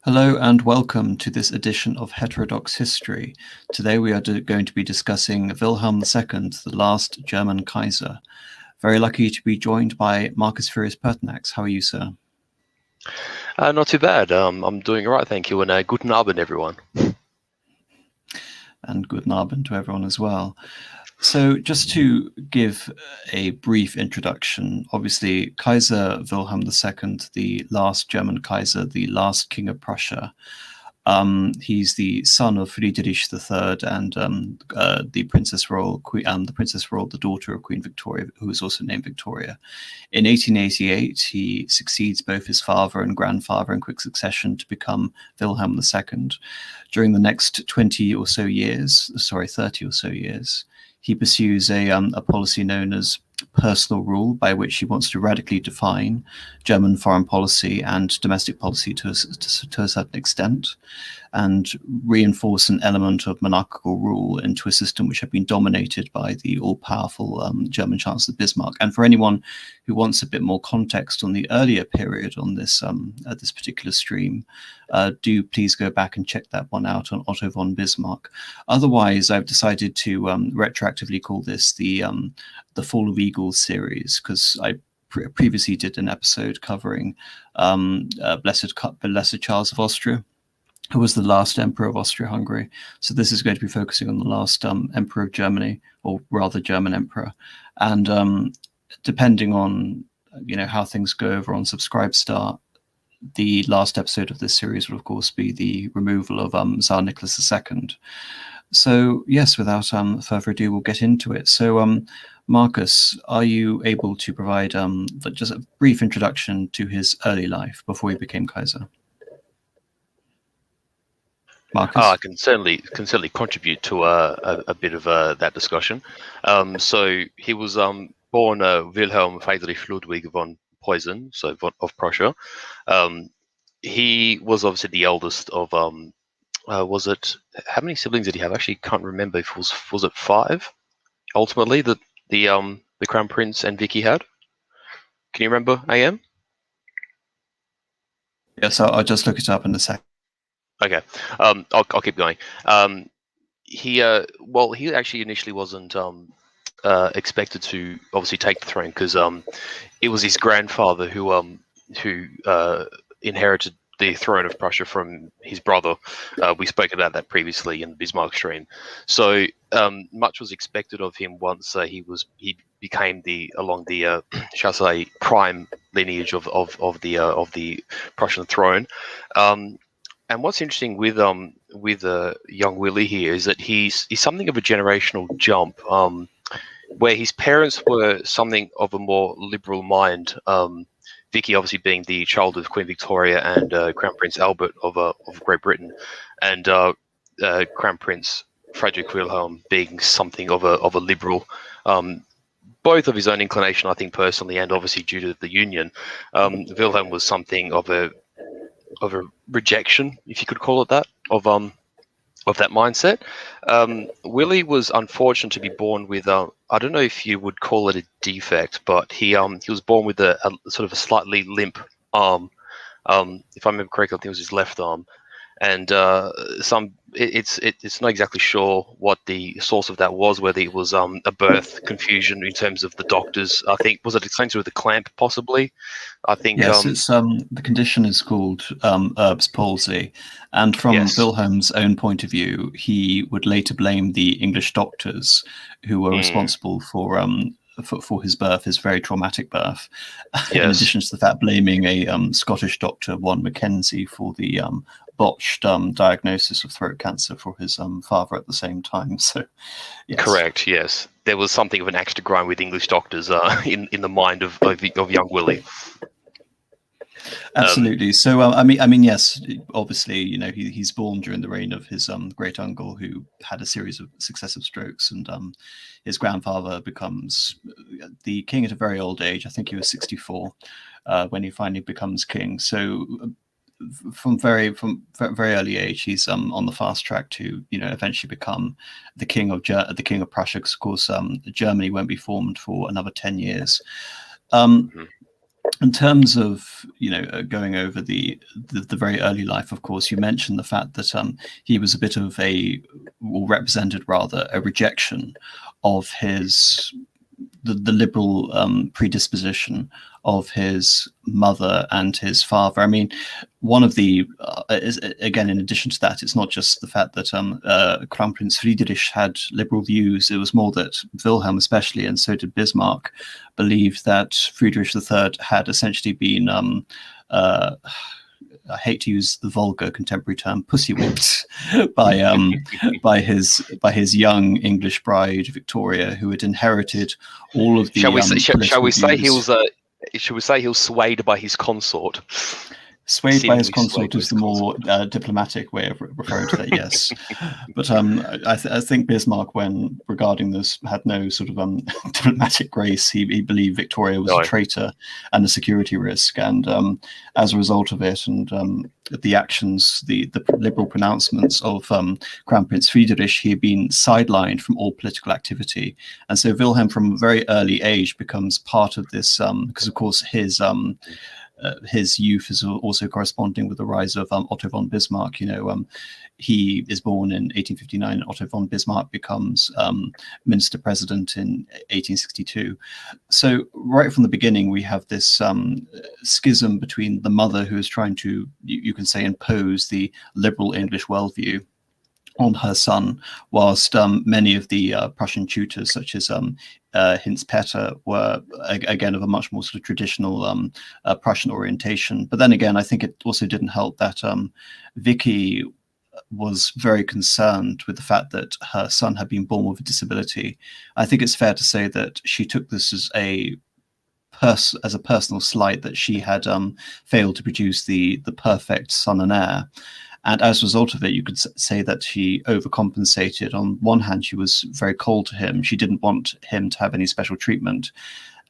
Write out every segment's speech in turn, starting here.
Hello and welcome to this edition of Heterodox History. Today we are going to be discussing Wilhelm II, the last German Kaiser. Very lucky to be joined by Marcus Furius Pertinax. How are you, sir? Not too bad. I'm doing all right, thank you, and guten Abend, everyone. And guten Abend to everyone as well. So just to give a brief introduction, obviously Kaiser Wilhelm II, the last German Kaiser, the last King of Prussia. He's the son of Friedrich III and the Princess Royal, the daughter of Queen Victoria, who was also named Victoria. In 1888, he succeeds both his father and grandfather in quick succession to become Wilhelm II. During the next 30 or so years, he pursues a policy known as personal rule, by which he wants to radically define German foreign policy and domestic policy to a certain extent, and reinforce an element of monarchical rule into a system which had been dominated by the all-powerful German Chancellor Bismarck. And for anyone who wants a bit more context on the earlier period on this this particular stream, do please go back and check that one out on Otto von Bismarck. Otherwise, I've decided to retroactively call this the Fall of Eagles series, because I previously did an episode covering Blessed Charles of Austria, who was the last emperor of Austria-Hungary. So this is going to be focusing on the last emperor of Germany, or rather German emperor. And depending on how things go over on Subscribestar, the last episode of this series will of course be the removal of Tsar Nicholas II. So yes, without further ado, we'll get into it. So Marcus, are you able to provide just a brief introduction to his early life before he became Kaiser? Marcus? I can certainly contribute to a bit of that discussion. So he was born Wilhelm Friedrich Ludwig von Preußen, so of Prussia. He was obviously the eldest of was it, how many siblings did he have? Actually, can't remember if it was it 5 ultimately that the Crown Prince and Vicky had. Can you remember, AM? Yes, I'll just look it up in a sec. Okay, I'll keep going. He actually initially wasn't expected to obviously take the throne, because it was his grandfather who inherited the throne of Prussia from his brother. We spoke about that previously in the Bismarck stream. So much was expected of him once he became along the shall I say prime lineage of the Prussian throne. And what's interesting with young Willie here is that he's something of a generational jump, where his parents were something of a more liberal mind. Vicky obviously being the child of Queen Victoria and Crown Prince Albert of Great Britain, and Crown Prince Frederick Wilhelm being something of a liberal, both of his own inclination, I think, personally, and obviously due to the union. Wilhelm was something of a rejection, if you could call it that, of that mindset. Willie was unfortunate to be born with I don't know if you would call it a defect, but he was born with a sort of a slightly limp arm. If I remember correctly, I think it was his left arm, and it's not exactly sure what the source of that was, whether it was a birth confusion in terms of the doctors. I think, was it something with the clamp, possibly? I think yes, it's the condition is called Erb's palsy, and from Wilhelm's own point of view, he would later blame the English doctors who were responsible for his birth, his very traumatic birth. In addition to the fact, blaming a Scottish doctor, one Mackenzie, for the botched diagnosis of throat cancer for his father at the same time. So, yes. Correct. Yes, there was something of an axe to grind with English doctors in the mind of young Willie. Absolutely. So, I mean, yes, obviously, he's born during the reign of his great uncle, who had a series of successive strokes, and his grandfather becomes the king at a very old age. I think he was 64 when he finally becomes king. So, from very early age, he's on the fast track to eventually become the king of Prussia. Because of course, Germany won't be formed for another 10 years. in terms of going over the very early life, of course, you mentioned the fact that he was a bit of or represented rather, a rejection of the liberal predisposition of his mother and his father. I mean, one of the again, in addition to that, it's not just the fact that Crown Prince Friedrich had liberal views. It was more that Wilhelm, especially, and so did Bismarck, believed that Friedrich III had essentially been I hate to use the vulgar contemporary term, pussy-whipped by his young English bride Victoria, who had inherited all of the. Shall we say he was swayed by his consort? Swayed by his consort is the more diplomatic way of referring to that, yes. But I think Bismarck, when regarding this, had no sort of diplomatic grace. He believed Victoria was a traitor and a security risk. And as a result of it, and the actions, the liberal pronouncements of Crown Prince Friedrich, he had been sidelined from all political activity. And so Wilhelm, from a very early age, becomes part of this, because, of course, his youth is also corresponding with the rise of Otto von Bismarck. He is born in 1859. Otto von Bismarck becomes minister president in 1862. So right from the beginning, we have this schism between the mother, who is trying to, you can say, impose the liberal English worldview on her son, whilst many of the Prussian tutors, such as Hinz-Petter, were again of a much more sort of traditional Prussian orientation. But then again, I think it also didn't help that Vicky was very concerned with the fact that her son had been born with a disability. I think it's fair to say that she took this as a personal slight, that she had failed to produce the perfect son and heir. And as a result of it, you could say that she overcompensated. On one hand, she was very cold to him. She didn't want him to have any special treatment.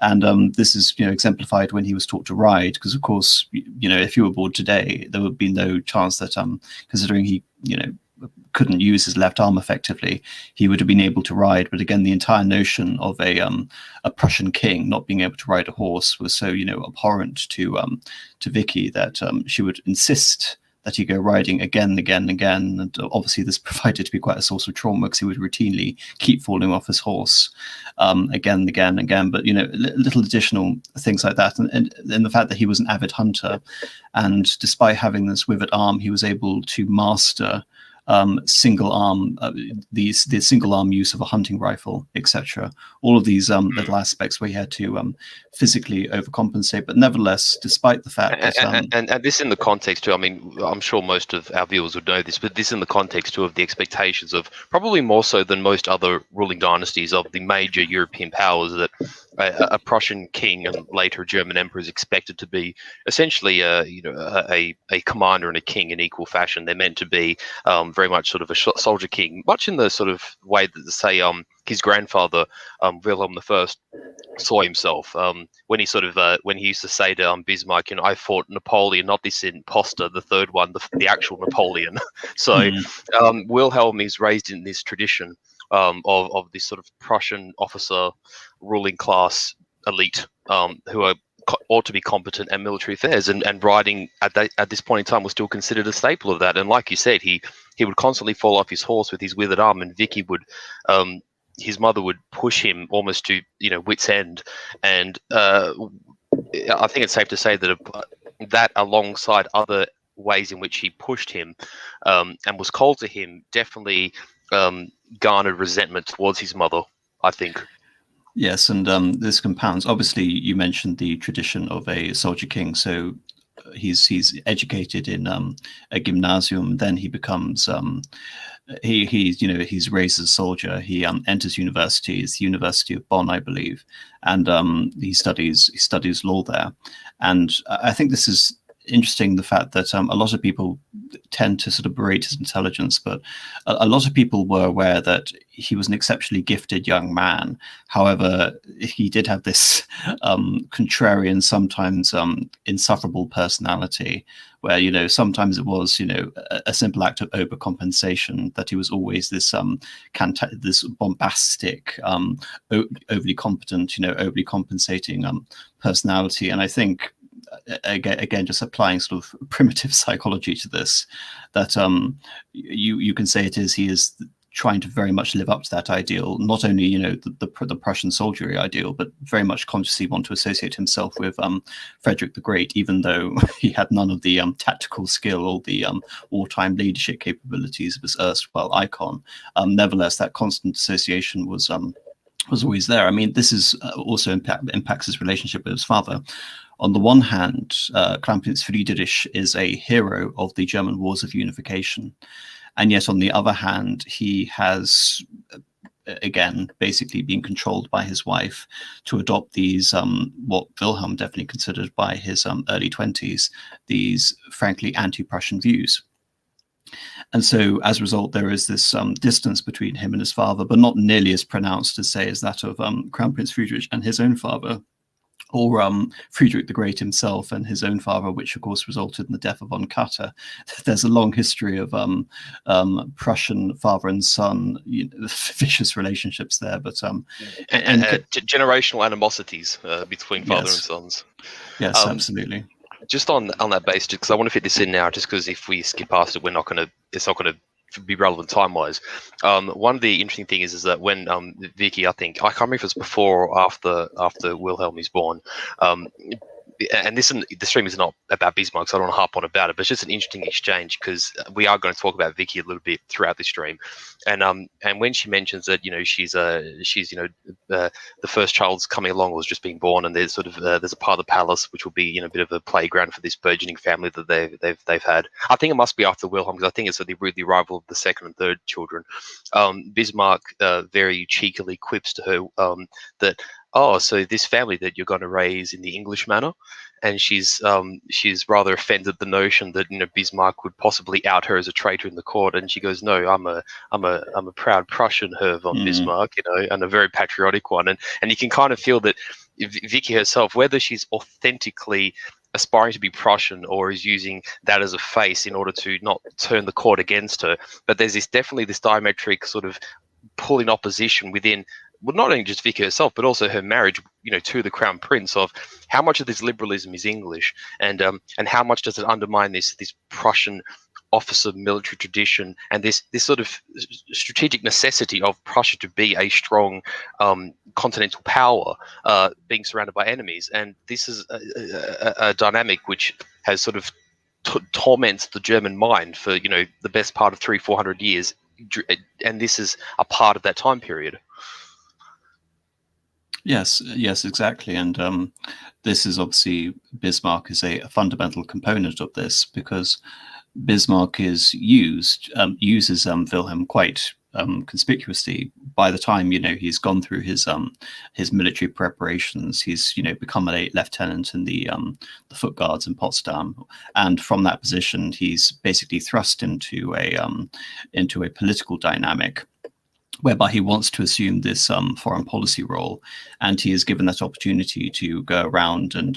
And this is, exemplified when he was taught to ride, because, of course, if he were born today, there would be no chance that, considering he, couldn't use his left arm effectively, he would have been able to ride. But again, the entire notion of a Prussian king not being able to ride a horse was so, abhorrent to Vicky that she would insist that he go riding again and again and again. And obviously this provided to be quite a source of trauma, because he would routinely keep falling off his horse again and again and again. But, little additional things like that. And the fact that he was an avid hunter, and despite having this withered arm, he was able to master single arm, the single arm use of a hunting rifle, etc. All of these little aspects where he had to physically overcompensate, but nevertheless, despite the fact that and this in the context too. I mean, I'm sure most of our viewers would know this, but this in the context too of the expectations of, probably more so than most other ruling dynasties of the major European powers, that a Prussian king and later a German emperor is expected to be essentially a commander and a king in equal fashion. They're meant to be very much sort of a soldier king, much in the sort of way that, say, his grandfather Wilhelm I saw himself, when he used to say to Bismarck, I fought Napoleon, not this imposter, the third one, the actual Napoleon. So Wilhelm is raised in this tradition of this sort of Prussian officer ruling class elite, who ought to be competent at military affairs, and riding at this point in time was still considered a staple of that. And like you said, he would constantly fall off his horse with his withered arm, and Vicky would his mother would push him almost to wit's end. And I think it's safe to say that that, alongside other ways in which he pushed him and was cold to him, definitely garnered resentment towards his mother, I think. Yes, and this compounds. Obviously, you mentioned the tradition of a soldier king. So he's educated in a gymnasium. Then he becomes he's raised as a soldier. He enters university. It's the University of Bonn, I believe, and he studies law there. And I think this is interesting the fact that a lot of people tend to sort of berate his intelligence, but a lot of people were aware that he was an exceptionally gifted young man. However, he did have this contrarian, sometimes insufferable personality, where, you know, sometimes it was, you know, a simple act of overcompensation, that he was always this this bombastic, overly competent, you know, overly compensating personality. And I think, again, just applying sort of primitive psychology to this, that you can say he is trying to very much live up to that ideal, not only, you know, the Prussian soldiery ideal, but very much consciously want to associate himself with Frederick the Great, even though he had none of the tactical skill or the wartime leadership capabilities of his erstwhile icon. Nevertheless, that constant association was always there. I mean, this is also impacts his relationship with his father. On the one hand, Crown Prince Friedrich is a hero of the German Wars of Unification. And yet, on the other hand, he has, again, basically been controlled by his wife to adopt these, what Wilhelm definitely considered by his early 20s, these frankly anti-Prussian views. And so, as a result, there is this distance between him and his father, but not nearly as pronounced as, say, as that of Crown Prince Friedrich and his own father, or Friedrich the Great himself and his own father, which of course resulted in the death of von Katter. There's a long history of Prussian father and son, vicious relationships there, but generational animosities between father and sons. Yes, absolutely. Just on that basis, because I want to fit this in now, just because if we skip past it, it's not going to be relevant time-wise. One of the interesting things is that when Vicky, I can't remember if it's before or after Wilhelm is born, and the stream is not about Bismarck, so I don't want to harp on about it, but it's just an interesting exchange, because we are going to talk about Vicky a little bit throughout the stream, and when she mentions that, you know, she's the first child's coming along, was just being born, and there's sort of there's a part of the palace which will be, you know, a bit of a playground for this burgeoning family that they've had. I think it must be after Wilhelm, because I think it's the arrival of the second and third children. Bismarck very cheekily quips to her that, oh, so this family that you're going to raise in the English manner, and she's rather offended at the notion that, you know, Bismarck would possibly out her as a traitor in the court, and she goes, no, I'm a proud Prussian, Herr von Bismarck, you know, and a very patriotic one, and you can kind of feel that Vicky herself, whether she's authentically aspiring to be Prussian or is using that as a face in order to not turn the court against her, but there's definitely this diametric sort of pull in opposition within, well, not only just Vicky herself, but also her marriage, you know, to the Crown Prince, of how much of this liberalism is English, and how much does it undermine this Prussian officer military tradition, and this sort of strategic necessity of Prussia to be a strong continental power, being surrounded by enemies. And this is a dynamic which has sort of torments the German mind for, you know, the best part of 300-400 years, and this is a part of that time period. Yes, exactly. And this is obviously, Bismarck is a fundamental component of this, because Bismarck uses Wilhelm quite conspicuously. By the time, you know, he's gone through his military preparations, he's, you know, become a lieutenant in the Foot Guards in Potsdam, and from that position, he's basically thrust into a political dynamic whereby he wants to assume this foreign policy role, and he is given that opportunity to go around and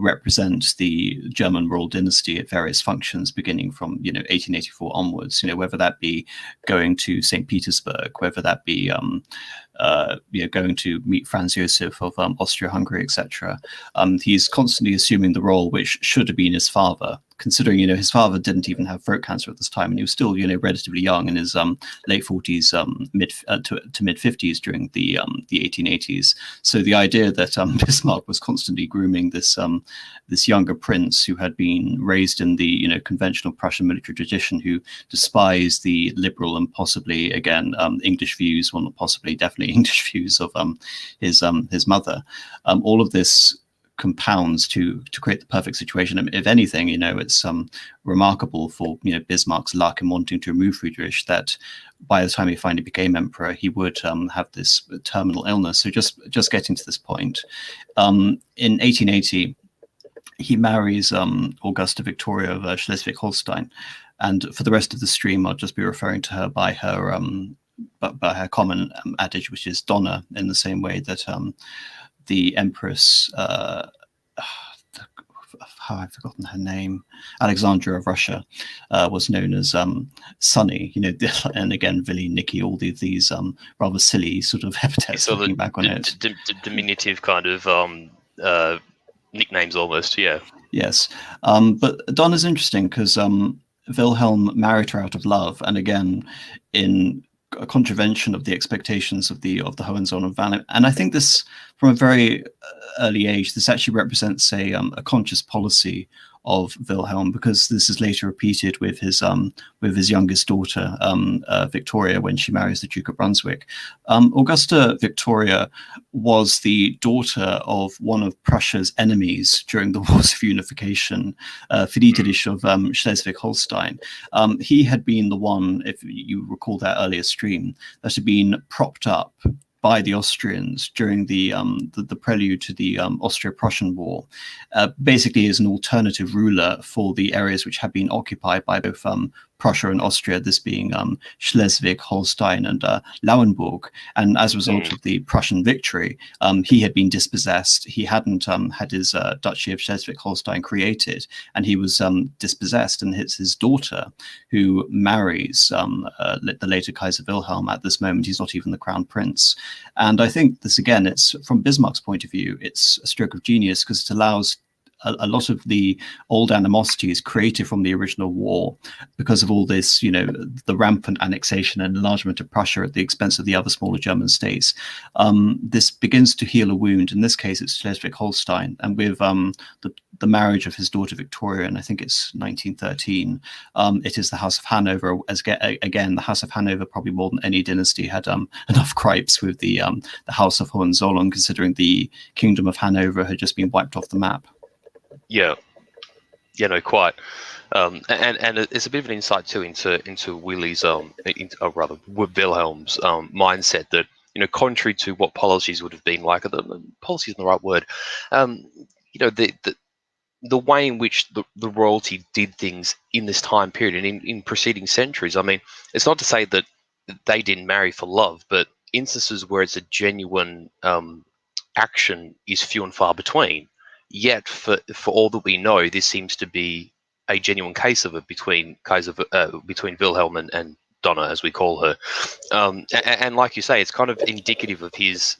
represent the German royal dynasty at various functions, beginning from, you know, 1884 onwards. You know, whether that be going to St. Petersburg, whether that be going to meet Franz Josef of Austria-Hungary, etc. He's constantly assuming the role which should have been his father, considering, you know, his father didn't even have throat cancer at this time, and he was still, you know, relatively young, in his late 40s, to mid 50s during the 1880s. So the idea that Bismarck was constantly grooming this younger prince who had been raised in the, you know, conventional Prussian military tradition, who despised the liberal and possibly, again, English views, well, not possibly, definitely English views of his mother. All of this compounds to create the perfect situation. And if anything, you know, it's remarkable for, you know, Bismarck's luck in wanting to remove Friedrich, that by the time he finally became emperor, he would have this terminal illness. So just getting to this point, in 1880, he marries Augusta Victoria of Schleswig-Holstein, and for the rest of the stream, I'll just be referring to her by her common adage, which is Donna, in the same way that the Empress, how I've forgotten her name, Alexandra of Russia, was known as Sunny. And again, Vili, Nikki, all these rather silly sort of epithets looking back on it. Diminutive kind of nicknames almost, yeah. Yes, but Donna's interesting because Wilhelm married her out of love, and again, in a contravention of the expectations of the Hohenzollern. And I think this, from a very early age, this actually represents a conscious policy of Wilhelm, because this is later repeated with his youngest daughter, Victoria, when she marries the Duke of Brunswick. Augusta Victoria was the daughter of one of Prussia's enemies during the Wars of Unification, Friedrich of Schleswig-Holstein. He had been the one, if you recall that earlier stream, that had been propped up by the Austrians during the prelude to the Austro-Prussian War, basically as an alternative ruler for the areas which had been occupied by both Prussia and Austria, this being Schleswig, Holstein, and Lauenburg. And as a result of the Prussian victory, he had been dispossessed. He hadn't had his Duchy of Schleswig-Holstein created, and he was dispossessed. And it's his daughter who marries the later Kaiser Wilhelm. At this moment, he's not even the crown prince. And I think this, again, it's from Bismarck's point of view, it's a stroke of genius, because it allows a lot of the old animosities created from the original war, because of all this, the rampant annexation and enlargement of Prussia at the expense of the other smaller German states. This begins to heal a wound. In this case, it's Schleswig-Holstein, and with the marriage of his daughter Victoria, and I think it's 1913, it is the House of Hanover. Again, the House of Hanover, probably more than any dynasty, had enough gripes with the House of Hohenzollern, considering the Kingdom of Hanover had just been wiped off the map. Yeah, no, quite. And it's a bit of an insight too into Willie's rather Wilhelm's mindset, that contrary to what policies would have been like, policy isn't the right word. The way in which the royalty did things in this time period and in preceding centuries. I mean, it's not to say that they didn't marry for love, but instances where it's a genuine action is few and far between. Yet, for all that we know, this seems to be a genuine case of it between Wilhelm and Donna, as we call her, and like you say, it's kind of indicative of his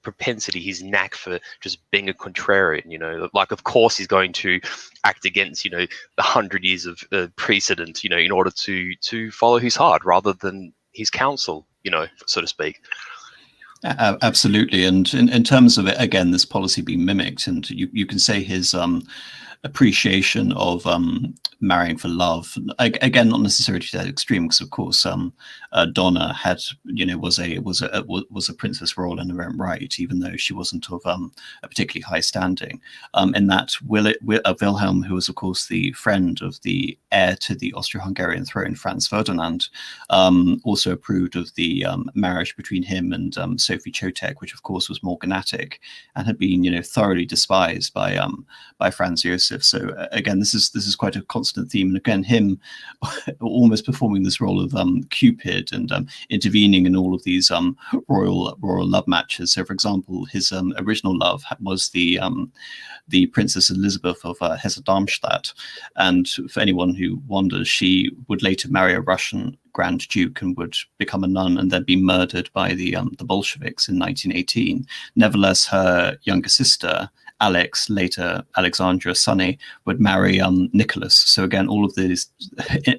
propensity, his knack for just being a contrarian. Like, of course, he's going to act against the 100 years of precedent, in order to follow his heart rather than his counsel, so to speak. Absolutely. And in terms of it, again, this policy being mimicked, and you can say his appreciation of marrying for love, again, not necessarily to that extreme, because of course Donna had was a princess royal in her own right, even though she wasn't of a particularly high standing. In that Wilhelm, who was of course the friend of the heir to the Austro-Hungarian throne, Franz Ferdinand, also approved of the marriage between him and Sophie Chotek, which of course was morganatic and had been thoroughly despised by Franz Josef. So again, this is quite a constant theme, and again, him almost performing this role of Cupid and intervening in all of these royal love matches. So, for example, his original love was the Princess Elizabeth of Hesse-Darmstadt, and for anyone who wonders, she would later marry a Russian Grand Duke and would become a nun and then be murdered by the Bolsheviks in 1918. Nevertheless, her younger sister, Alex, later Alexandra, Sunny, would marry Nicholas. So again, all of these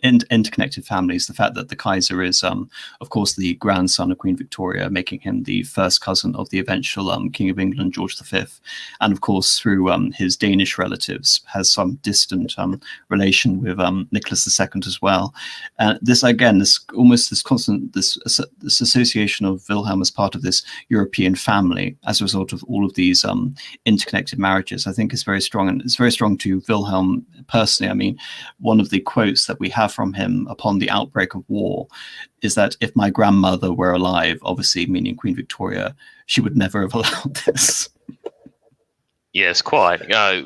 interconnected families. The fact that the Kaiser is, of course, the grandson of Queen Victoria, making him the first cousin of the eventual King of England, George V, and of course through his Danish relatives, has some distant relation with Nicholas II as well. This again, this constant this association of Wilhelm as part of this European family as a result of all of these interconnected marriages, I think is very strong, and it's very strong to Wilhelm personally. I mean, one of the quotes that we have from him upon the outbreak of war is that if my grandmother were alive, obviously meaning Queen Victoria, she would never have allowed this. Yes, quite. I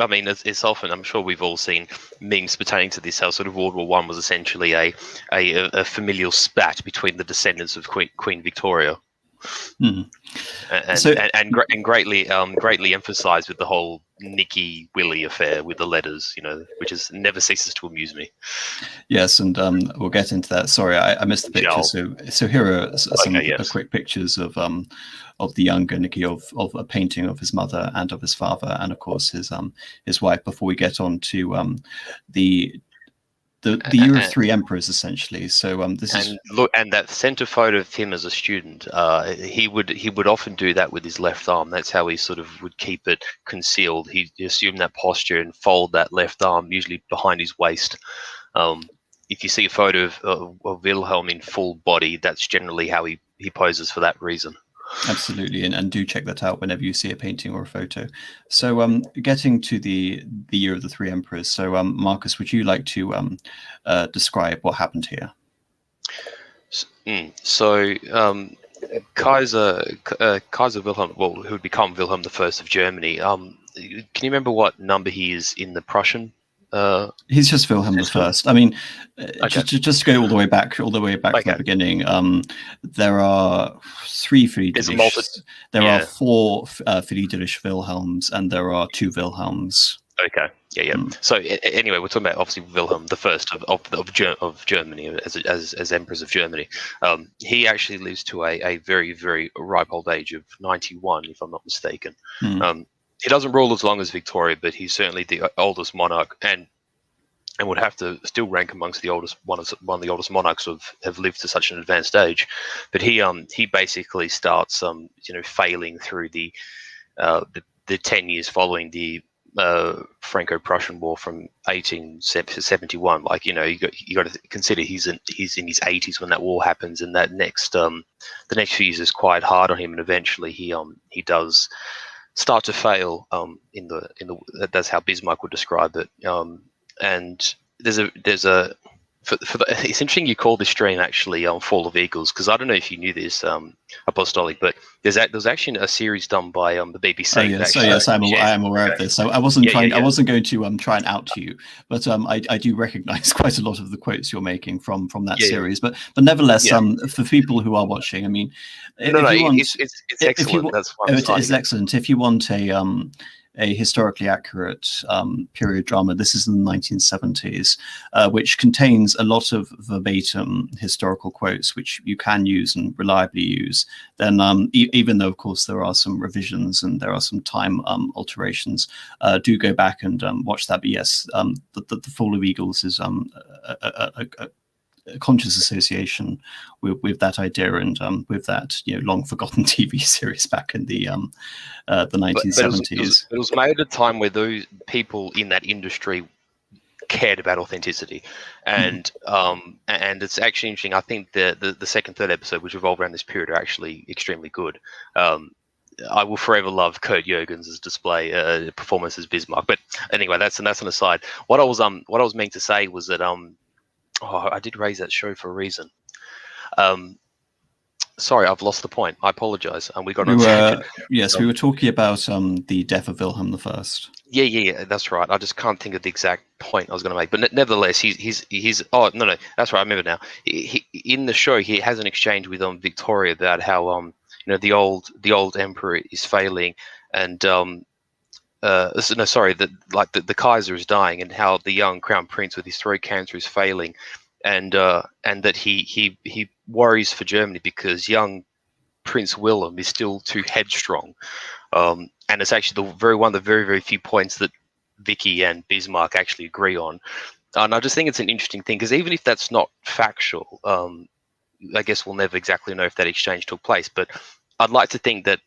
mean, it's often. I'm sure we've all seen memes pertaining to this. How sort of World War One was essentially a familial spat between the descendants of Queen Victoria, Hmm. and So greatly emphasised with the whole Nicky Willie affair with the letters. Which is never ceases to amuse me. yes, and we'll get into that. Sorry, I missed the picture. So here are some Okay, yes. quick pictures of the younger Nicky, of a painting of his mother and of his father, and of course his wife. Before we get on to the year of three emperors, essentially. So this is and that center photo of him as a student. He would often do that with his left arm. That's how he sort of would keep it concealed. He'd assume that posture and fold that left arm, usually behind his waist. If you see a photo of Wilhelm in full body, that's generally how he poses for that reason. Absolutely, and do check that out whenever you see a painting or a photo. So getting to the year of the three emperors. So Marcus, would you like to describe what happened here? So Kaiser Wilhelm, who would become Wilhelm I of Germany. Can you remember what number he is in the Prussian? He's just Wilhelm I. I mean, just to go all the way back from the beginning. There are three Friedrich. There are four Friedrich Wilhelms, and there are two Wilhelms. Okay. Yeah. So anyway, we're talking about obviously Wilhelm I of Germany as emperors of Germany. He actually lives to a very, very ripe old age of 91, if I'm not mistaken. He doesn't rule as long as Victoria, but he's certainly the oldest monarch, and would have to still rank amongst the oldest one of the oldest monarchs have lived to such an advanced age. But he basically starts failing through the 10 years following the Franco-Prussian War from 1871. Like you got to consider he's in his 80s when that war happens, and that the next few years is quite hard on him, and eventually he does start to fail in the that's how Bismarck would describe it. And there's a it's interesting you call this stream actually Fall of Eagles, because I don't know if you knew this, Apostolic, but there's actually a series done by the BBC. Oh yes, I am aware of this. So I wasn't I wasn't going to try and out you, but I do recognise quite a lot of the quotes you're making from that series. But nevertheless, for people who are watching, I mean, it's excellent. That's fine. It's excellent. If you want a historically accurate period drama, this is in the 1970s, which contains a lot of verbatim historical quotes, which you can use and reliably use. Then, even though, of course, there are some revisions and there are some time alterations, do go back and watch that. But yes, the Fall of Eagles is a conscious association with that idea and with that long forgotten TV series back in the 1970s. It was made at a time where those people in that industry cared about authenticity, and it's actually interesting. I think the second, third episode, which revolve around this period, are actually extremely good. I will forever love Kurt Jürgens' display performance as Bismarck. But anyway, that's an aside. What I was meant to say was that I did raise that show for a reason. Sorry, I've lost the point. I apologize. And we got we were talking about the death of Wilhelm I. Yeah, that's right. I just can't think of the exact point I was going to make. But nevertheless, he's. Oh no, that's right. I remember now. He in the show he has an exchange with Victoria about how the old emperor is failing, and the Kaiser is dying, and how the young crown prince with his throat cancer is failing, and that he worries for Germany because young Prince Wilhelm is still too headstrong, and it's actually one of the very, very few points that Vicky and Bismarck actually agree on. And I just think it's an interesting thing, because even if that's not factual, I guess we'll never exactly know if that exchange took place, but I'd like to think that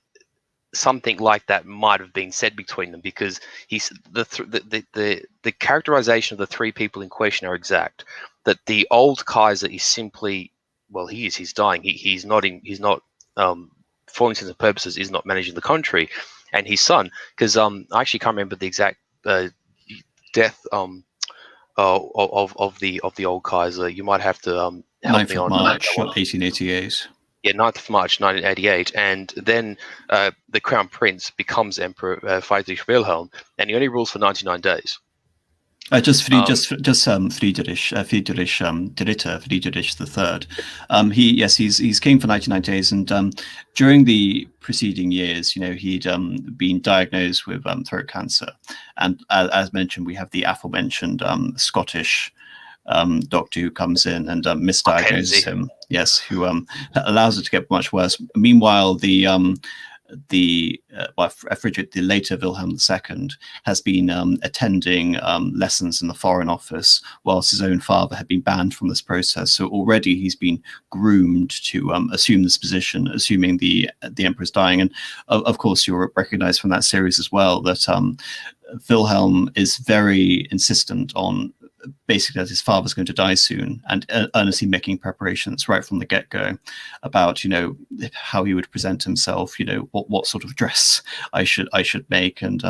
something like that might have been said between them, because the characterization of the three people in question are exact. That the old Kaiser is simply, he's dying. He's not for all intents and purposes, is not managing the country, and his son, because I actually can't remember the exact death of the old Kaiser. You might have to help me on March 1888. Yeah, 9th of March 1988, and then the Crown Prince becomes Emperor Friedrich Wilhelm, and he only rules for 99 days. Friedrich III. He's king for 99 days, and during the preceding years, he'd been diagnosed with throat cancer, and as mentioned, we have the aforementioned Scottish doctor who comes in and misdiagnoses him. Yes, who allows it to get much worse. Meanwhile, Frederick, the later Wilhelm II, has been attending lessons in the Foreign Office, whilst his own father had been banned from this process. So already he's been groomed to assume this position, assuming the emperor's dying. And of course, you'll recognize from that series as well that Wilhelm is very insistent on basically that his father's going to die soon, and earnestly making preparations right from the get-go about how he would present himself, what sort of dress I should make. And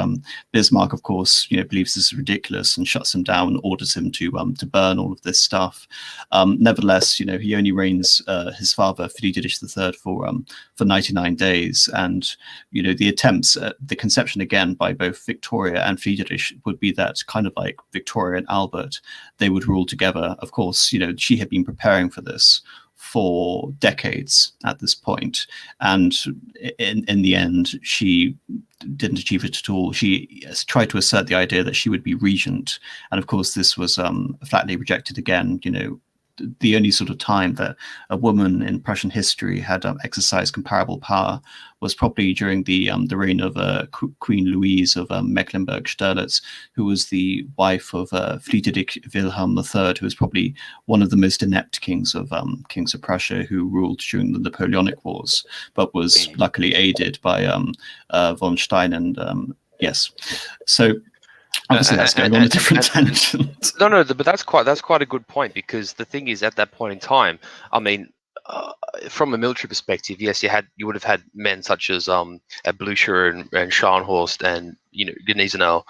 Bismarck, of course, believes this is ridiculous and shuts him down and orders him to burn all of this stuff. Nevertheless, he only reigns his father Friedrich III for 99 days, and the attempts, the conception again by both Victoria and Friedrich would be that, kind of like Victoria and Albert, they would rule together. Of course, she had been preparing for this for decades at this point, and in the end, she didn't achieve it at all. She tried to assert the idea that she would be regent, and of course, this was flatly rejected again. The only sort of time that a woman in Prussian history had exercised comparable power was probably during the reign of Queen Louise of Mecklenburg-Strelitz, who was the wife of Friedrich Wilhelm III, who was probably one of the most inept kings of Prussia, who ruled during the Napoleonic Wars, but was luckily aided by von Stein and yes. So obviously that's going on a different tangent. No, but that's quite a good point, because the thing is, at that point in time, I mean, from a military perspective, yes, you would have had men such as Blücher and Scharnhorst and Gneisenau,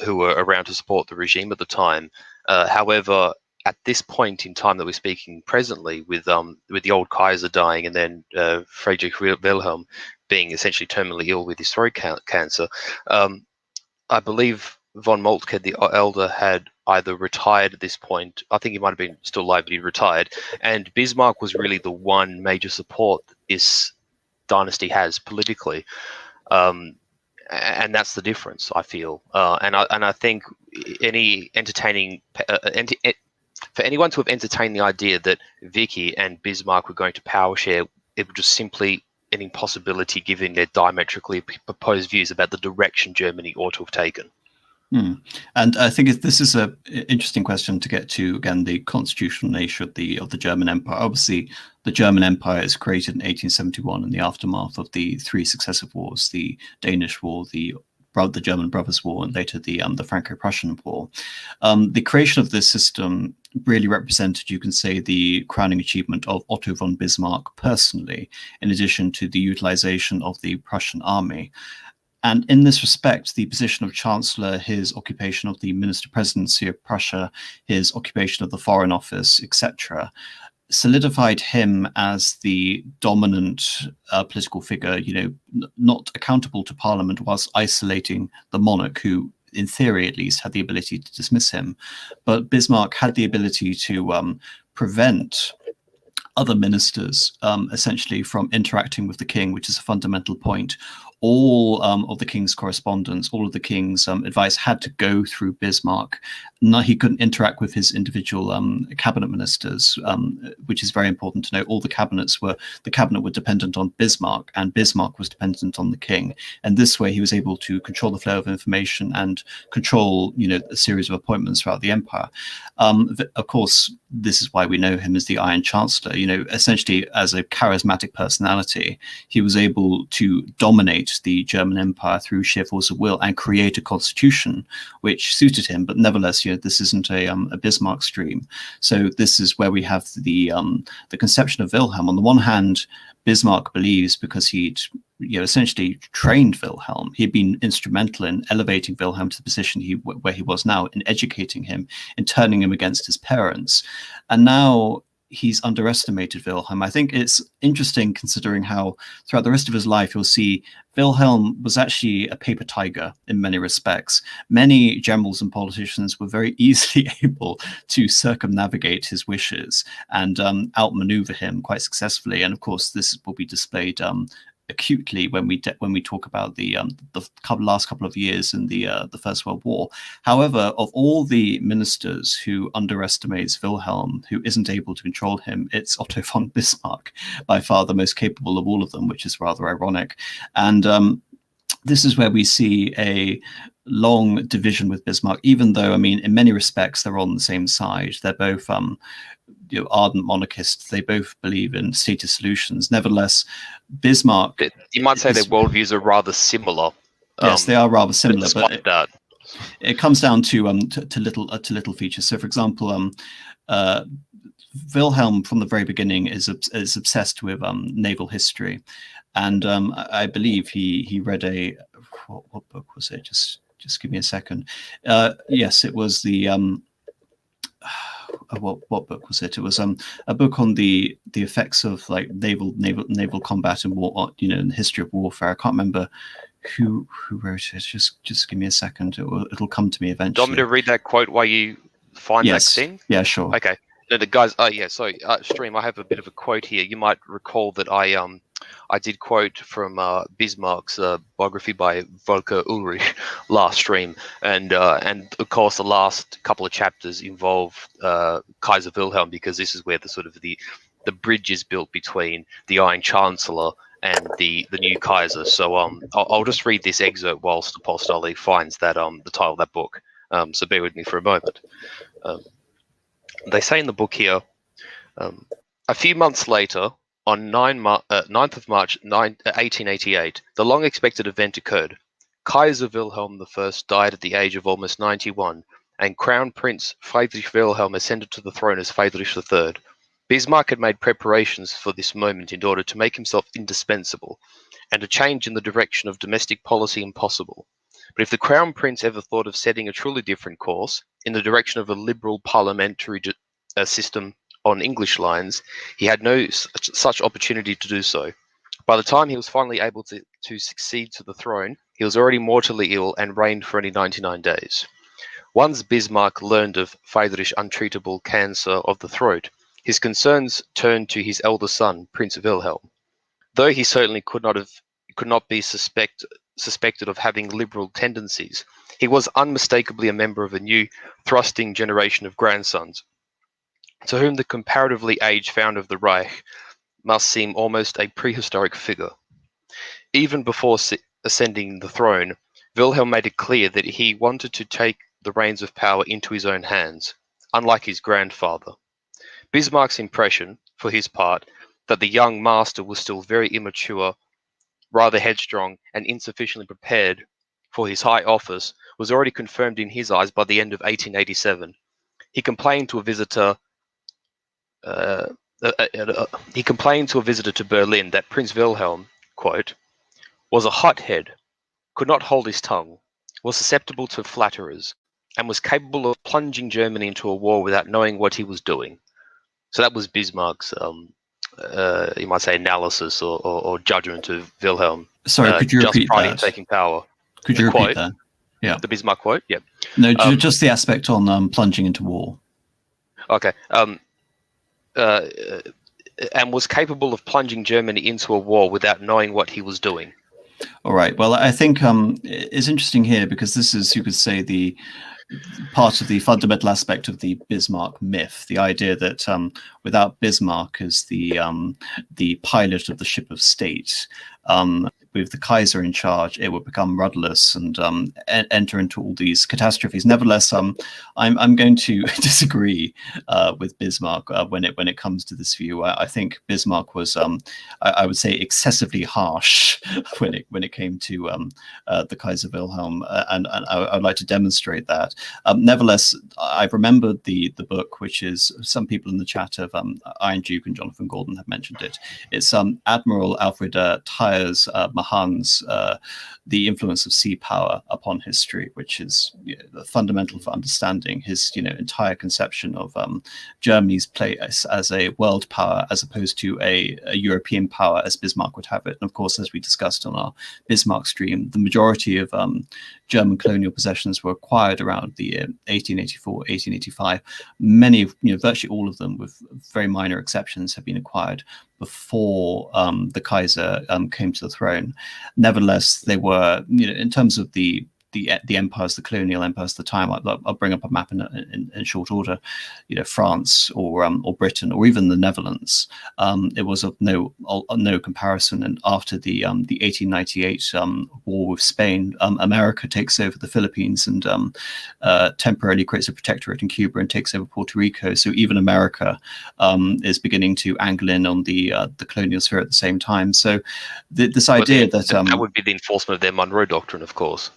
who were around to support the regime at the time. However, at this point in time that we're speaking presently, with the old Kaiser dying, and then Friedrich Wilhelm being essentially terminally ill with his throat cancer, I believe von Moltke the elder had either retired at this point. I think he might have been still alive, but he retired. And Bismarck was really the one major support this dynasty has politically, and that's the difference, I feel. And I think for anyone to have entertained the idea that Vicky and Bismarck were going to power share, it was just simply an impossibility, given their diametrically proposed views about the direction Germany ought to have taken. And I think this is an interesting question to get to, again, the constitutional nature of the German Empire. Obviously, the German Empire is created in 1871 in the aftermath of the three successive wars: the Danish War, the German Brothers' War, and later the Franco-Prussian War. The creation of this system really represented, you can say, the crowning achievement of Otto von Bismarck personally, in addition to the utilization of the Prussian army. And in this respect, the position of Chancellor, his occupation of the Minister Presidency of Prussia, his occupation of the Foreign Office, etc., solidified him as the dominant political figure, not accountable to Parliament, whilst isolating the monarch, who, in theory at least, had the ability to dismiss him. But Bismarck had the ability to prevent other ministers essentially from interacting with the king, which is a fundamental point. All of the king's correspondence, all of the king's advice had to go through Bismarck. No, he couldn't interact with his individual cabinet ministers, which is very important to know. All the cabinet were dependent on Bismarck, and Bismarck was dependent on the king. And this way, he was able to control the flow of information and control, a series of appointments throughout the empire. Of course, this is why we know him as the Iron Chancellor. Essentially, as a charismatic personality, he was able to dominate the German Empire through sheer force of will and create a constitution which suited him. But nevertheless, this isn't a Bismarck stream. So this is where we have the conception of Wilhelm. On the one hand, Bismarck believes, because he'd essentially trained Wilhelm, he'd been instrumental in elevating Wilhelm to the position where he was now, in educating him, in turning him against his parents. And now he's underestimated Wilhelm. I think it's interesting considering how throughout the rest of his life, you'll see Wilhelm was actually a paper tiger in many respects. Many generals and politicians were very easily able to circumnavigate his wishes and outmaneuver him quite successfully. And of course, this will be displayed acutely when we talk about the last couple of years in the First World War. However, of all the ministers who underestimates Wilhelm, who isn't able to control him, it's Otto von Bismarck, by far the most capable of all of them, which is rather ironic. And this is where we see a long division with Bismarck, even though, I mean, in many respects, they're on the same side. They're both ardent monarchists. They both believe in status solutions. Nevertheless, Bismarck... You might say their worldviews are rather similar. Yes, they are rather similar, but it comes down to little features. So, for example, Wilhelm from the very beginning is obsessed with naval history, and I believe he read what book was it? Just give me a second. Yes, it was the what book was it? It was a book on the effects of like naval combat and war, and the history of warfare. I can't remember who wrote it. Just give me a second. It'll come to me eventually. Do you want me to read that quote while you find that thing? Yeah, sure. Okay. No, the guys. Stream. I have a bit of a quote here. You might recall that I did quote from Bismarck's biography by Volker Ulrich last stream, and of course the last couple of chapters involve Kaiser Wilhelm, because this is where the bridge is built between the Iron Chancellor and the new Kaiser. So I'll just read this excerpt whilst Apostoli finds that the title of that book. So bear with me for a moment. They say in the book here, a few months later, on 9th of March 1888, the long-expected event occurred. Kaiser Wilhelm I died at the age of almost 91, and Crown Prince Friedrich Wilhelm ascended to the throne as Friedrich III. Bismarck had made preparations for this moment in order to make himself indispensable, and a change in the direction of domestic policy impossible. But if the Crown Prince ever thought of setting a truly different course, in the direction of a liberal parliamentary system on English lines, he had no such opportunity to do so. By the time he was finally able to succeed to the throne, he was already mortally ill and reigned for only 99 days. Once Bismarck learned of Friedrich's untreatable cancer of the throat, his concerns turned to his elder son, Prince Wilhelm. Though he certainly could not be suspected of having liberal tendencies, he was unmistakably a member of a new, thrusting generation of grandsons, to whom the comparatively aged founder of the Reich must seem almost a prehistoric figure. Even before ascending the throne, Wilhelm made it clear that he wanted to take the reins of power into his own hands, unlike his grandfather. Bismarck's impression, for his part, that the young master was still very immature, rather headstrong, and insufficiently prepared for his high office was already confirmed in his eyes by the end of 1887. He complained to a visitor to Berlin that Prince Wilhelm, quote, was a hothead, could not hold his tongue, was susceptible to flatterers, and was capable of plunging Germany into a war without knowing what he was doing. So that was Bismarck's, you might say, analysis or judgment of Wilhelm. Sorry, could you repeat that? Just taking power. Could you repeat that? Yeah. The Bismarck quote? Yeah. No, just the aspect on plunging into war. Okay. And was capable of plunging Germany into a war without knowing what he was doing. All right. Well, I think it's interesting here because this is, you could say, the part of the fundamental aspect of the Bismarck myth, the idea that without Bismarck as the pilot of the ship of state, with the Kaiser in charge, it would become rudderless and enter into all these catastrophes. Nevertheless, I'm going to disagree with Bismarck when it comes to this view. I think Bismarck was, I would say, excessively harsh when it came to the Kaiser Wilhelm, and I'd like to demonstrate that. Nevertheless, I've remembered the book, which is, some people in the chat of Iron Duke and Jonathan Gordon have mentioned it. It's Admiral Alfred Tyer's Hans the influence of sea power upon history, which is the fundamental for understanding his entire conception of Germany's place as a world power as opposed to a European power as Bismarck would have it. And of course, as we discussed on our Bismarck stream, the majority of German colonial possessions were acquired around the year 1884, 1885. Many, virtually all of them, with very minor exceptions, have been acquired before the Kaiser came to the throne. Nevertheless, they were, in terms of the empires, the colonial empires at the time. I'll bring up a map in short order. France or Britain or even the Netherlands. It was of no comparison. And after the 1898 war with Spain, America takes over the Philippines and temporarily creates a protectorate in Cuba and takes over Puerto Rico. So even America is beginning to angle in on the colonial sphere at the same time. So this idea that would be the enforcement of their Monroe Doctrine, of course.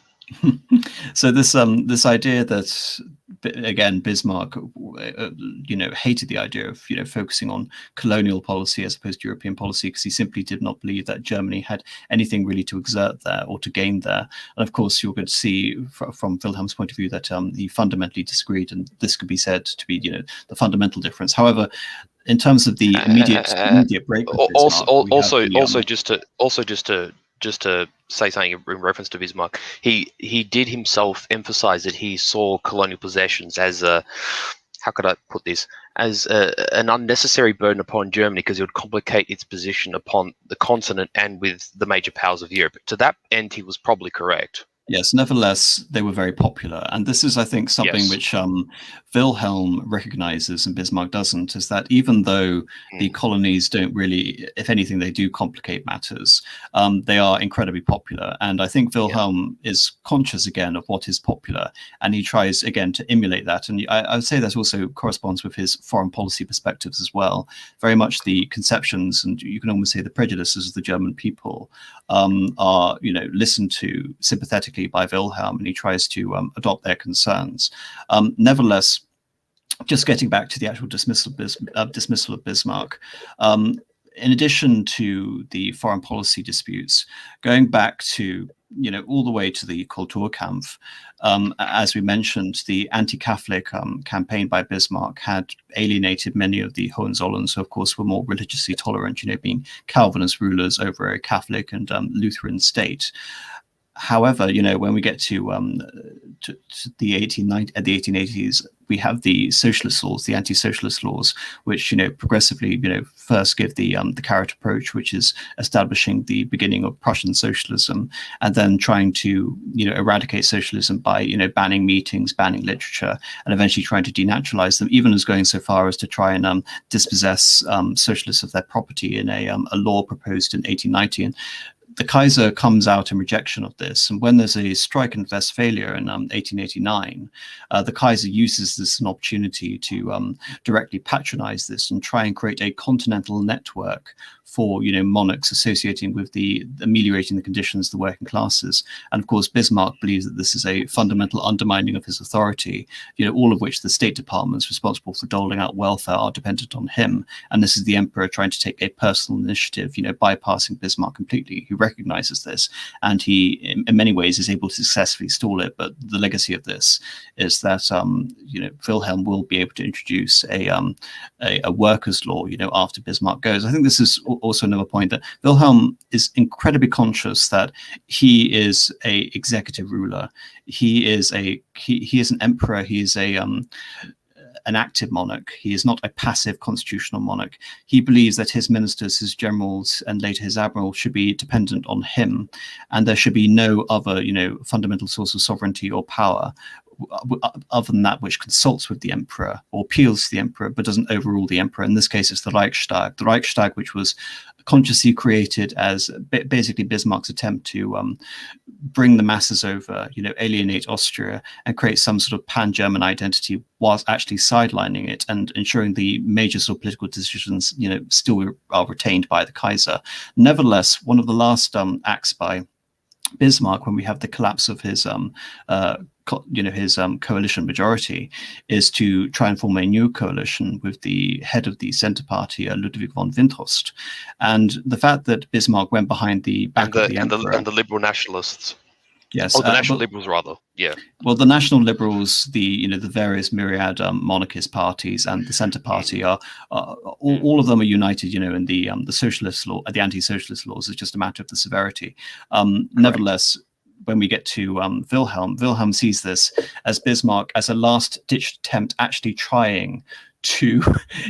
So this idea that, again, Bismarck hated the idea of focusing on colonial policy as opposed to European policy, because he simply did not believe that Germany had anything really to exert there or to gain there. And of course, you're going to see from Wilhelm's point of view that he fundamentally disagreed, and this could be said to be the fundamental difference. However, in terms of the immediate break with Bismarck, just to say something in reference to Bismarck, he did himself emphasize that he saw colonial possessions as how could I put this, as an unnecessary burden upon Germany, because it would complicate its position upon the continent and with the major powers of Europe. To that end, he was probably correct. Yes, nevertheless, they were very popular. And this is, I think, something which Wilhelm recognizes and Bismarck doesn't, is that even though the colonies don't really, if anything, they do complicate matters, they are incredibly popular. And I think Wilhelm is conscious, again, of what is popular. And he tries, again, to emulate that. And I would say that also corresponds with his foreign policy perspectives as well. Very much the conceptions, and you can almost say the prejudices of the German people are, listened to sympathetically by Wilhelm, and he tries to adopt their concerns. Nevertheless, just getting back to the actual dismissal of Bismarck, in addition to the foreign policy disputes, going back to all the way to the Kulturkampf, as we mentioned, the anti-Catholic campaign by Bismarck had alienated many of the Hohenzollerns, who of course were more religiously tolerant, being Calvinist rulers over a Catholic and Lutheran state. However, when we get to the 1880s, we have the socialist laws, the anti-socialist laws, which progressively first give the carrot approach, which is establishing the beginning of Prussian socialism, and then trying to eradicate socialism by banning meetings, banning literature, and eventually trying to denaturalize them, even as going so far as to try and dispossess socialists of their property in a law proposed in 1890. And the Kaiser comes out in rejection of this. And when there's a strike in Westphalia in 1889, the Kaiser uses this as an opportunity to directly patronize this and try and create a continental network for monarchs associating with the ameliorating the conditions of the working classes. And of course, Bismarck believes that this is a fundamental undermining of his authority, all of which the State Departments responsible for doling out welfare are dependent on him. And this is the emperor trying to take a personal initiative, bypassing Bismarck completely, who recognizes this. And he, in many ways, is able to successfully stall it. But the legacy of this is that, Wilhelm will be able to introduce a workers' law, after Bismarck goes. I think this is also another point, that Wilhelm is incredibly conscious that he is a executive ruler. He is an emperor. He is an active monarch. He is not a passive constitutional monarch. He believes that his ministers, his generals, and later his admiral should be dependent on him, and there should be no other, fundamental source of sovereignty or power other than that which consults with the emperor or appeals to the emperor but doesn't overrule the emperor. In this case, it's the Reichstag. The Reichstag, which was consciously created as basically Bismarck's attempt to bring the masses over, alienate Austria and create some sort of pan-German identity, whilst actually sidelining it and ensuring the major sort of political decisions, still are retained by the Kaiser. Nevertheless, one of the last acts by Bismarck, when we have the collapse of his coalition majority, is to try and form a new coalition with the head of the Centre Party, Ludwig von Windthorst. And the fact that Bismarck went behind the back of the emperor, and the liberal nationalists. yes, the national liberals, rather. Yeah. Well, the National Liberals, the various myriad monarchist parties, and the Centre Party are all of them are united, in the socialist law, the anti-socialist laws. It's just a matter of the severity. Nevertheless, when we get to Wilhelm sees this as Bismarck as a last-ditch attempt, actually trying to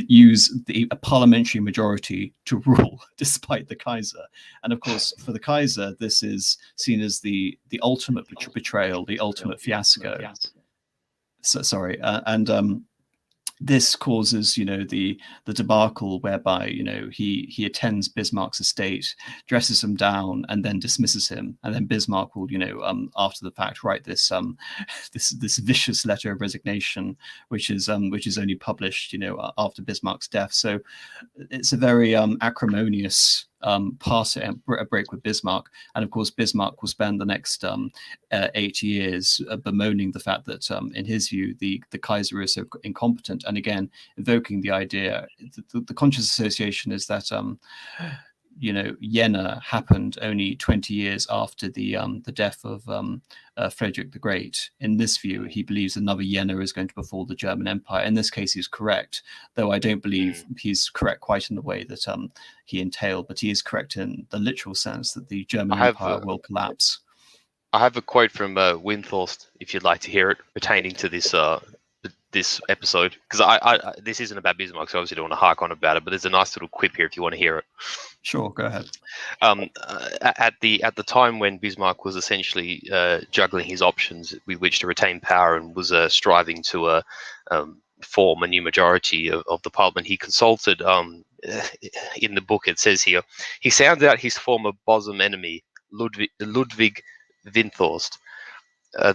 use a parliamentary majority to rule despite the Kaiser. And of course, for the Kaiser, this is seen as the ultimate betrayal, the ultimate fiasco. This causes, the debacle whereby, he attends Bismarck's estate, dresses him down, and then dismisses him. And then Bismarck will, after the fact, write this this vicious letter of resignation, which is only published, after Bismarck's death. So it's a very acrimonious break with Bismarck. And of course, Bismarck will spend the next 8 years bemoaning the fact that, in his view, the Kaiser is so incompetent. And again, evoking the idea, the conscious association is that, Jena happened only 20 years after the death of Frederick the Great. In this view, he believes another Jena is going to befall the German Empire. In this case, he's correct, though I don't believe he's correct quite in the way that he entailed, but he is correct in the literal sense that the German Empire will collapse. I have a quote from Windthorst, if you'd like to hear it, pertaining to this this episode, because I this isn't about Bismarck, so I obviously don't want to hark on about it, but there's a nice little quip here if you want to hear it. Sure, go ahead. At the time when Bismarck was essentially juggling his options with which to retain power and was striving to form a new majority of the parliament, he consulted, in the book it says here, he sounded out his former bosom enemy, Ludwig Windthorst,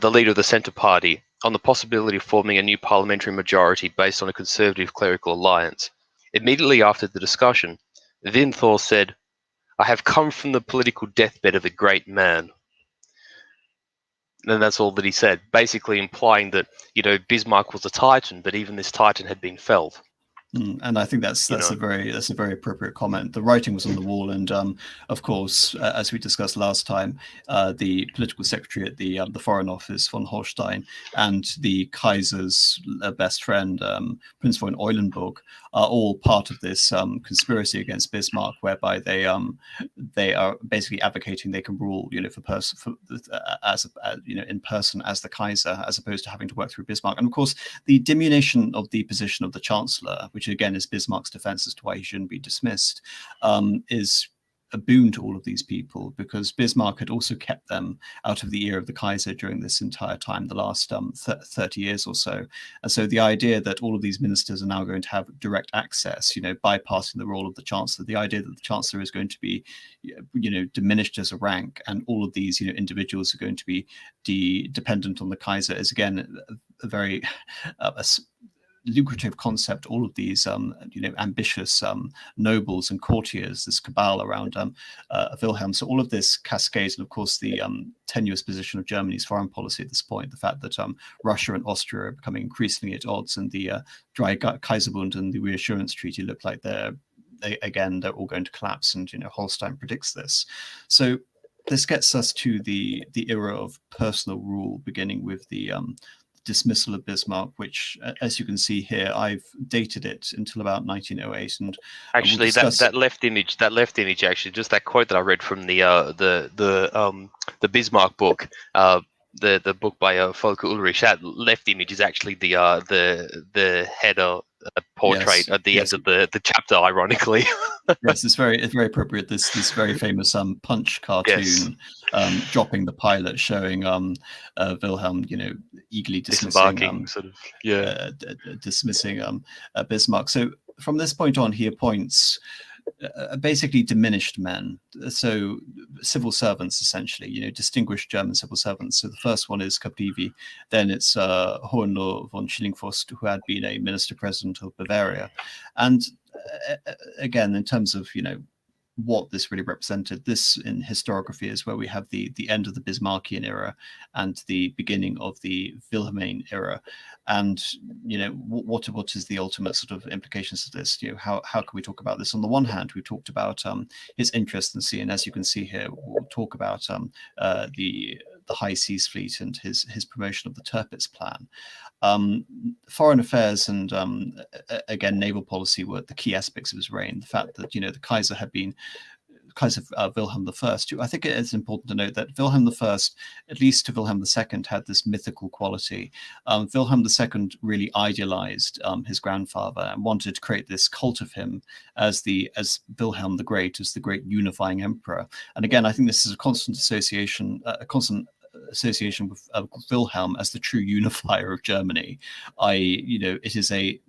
the leader of the Centre Party, on the possibility of forming a new parliamentary majority based on a conservative clerical alliance. Immediately after the discussion, Windthorst said, "I have come from the political deathbed of a great man." And that's all that he said, basically implying that, Bismarck was a titan, but even this titan had been felled. And I think that's a very appropriate comment. The writing was on the wall, and of course, as we discussed last time, the political secretary at the Foreign Office, von Holstein, and the Kaiser's best friend, Prince von Eulenburg, are all part of this conspiracy against Bismarck, whereby they are basically advocating they can rule, in person as the Kaiser, as opposed to having to work through Bismarck. And of course, the diminution of the position of the Chancellor, which again is Bismarck's defense as to why he shouldn't be dismissed, is a boon to all of these people, because Bismarck had also kept them out of the ear of the Kaiser during this entire time, the last 30 years or so. And so the idea that all of these ministers are now going to have direct access, bypassing the role of the Chancellor, the idea that the Chancellor is going to be, diminished as a rank, and all of these, individuals are going to be dependent on the Kaiser, is again a very lucrative concept. All of these ambitious nobles and courtiers, this cabal around Wilhelm. So all of this cascades, and of course the tenuous position of Germany's foreign policy at this point, the fact that Russia and Austria are becoming increasingly at odds, and the Dry Kaiserbund and the Reassurance Treaty look like they're all going to collapse, and Holstein predicts this. So this gets us to the era of personal rule, beginning with the dismissal of Bismarck, which, as you can see here, I've dated it until about 1908. And actually, that left image, actually, just that quote that I read from the Bismarck book, the book by Volker Ulrich, that left image is actually the header portrait at the end of the chapter, ironically. Yes, it's very appropriate. This very famous Punch cartoon, dropping the pilot, showing Wilhelm, eagerly dismissing, dismissing Bismarck. So from this point on, he appoints basically diminished men, so civil servants, essentially, distinguished German civil servants. So the first one is Caprivi, then it's Hohenlohe von Schillingfürst, who had been a minister president of Bavaria. And again, in terms of what this really represented. This in historiography is where we have the end of the Bismarckian era and the beginning of the Wilhelmine era. And what is the ultimate sort of implications of this? How can we talk about this? On the one hand, we talked about his interest in sea, and as you can see here, we'll talk about the High Seas Fleet and his promotion of the Tirpitz Plan. Foreign affairs and again naval policy were the key aspects of his reign. The fact that the Kaiser had been Kaiser Wilhelm I. I think it is important to note that Wilhelm I, at least to Wilhelm II, had this mythical quality. Wilhelm II really idealized his grandfather and wanted to create this cult of him as Wilhelm the Great, as the great unifying emperor. And again, I think this is a constant association with Wilhelm as the true unifier of Germany. You can say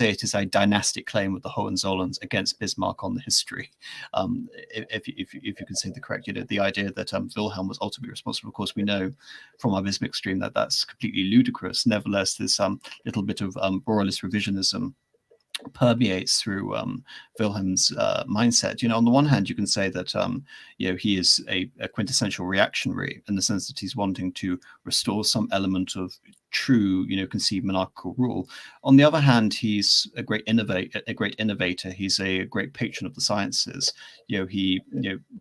it is a dynastic claim of the Hohenzollerns against Bismarck on the history. If you can say the correct, the idea that Wilhelm was ultimately responsible. Of course, we know from our Bismarck stream that that's completely ludicrous. Nevertheless, there's some little bit of royalist revisionism permeates through Wilhelm's mindset. On the one hand, you can say that he is a quintessential reactionary in the sense that he's wanting to restore some element of true, conceived monarchical rule. On the other hand, he's a great innovator. He's a great patron of the sciences. He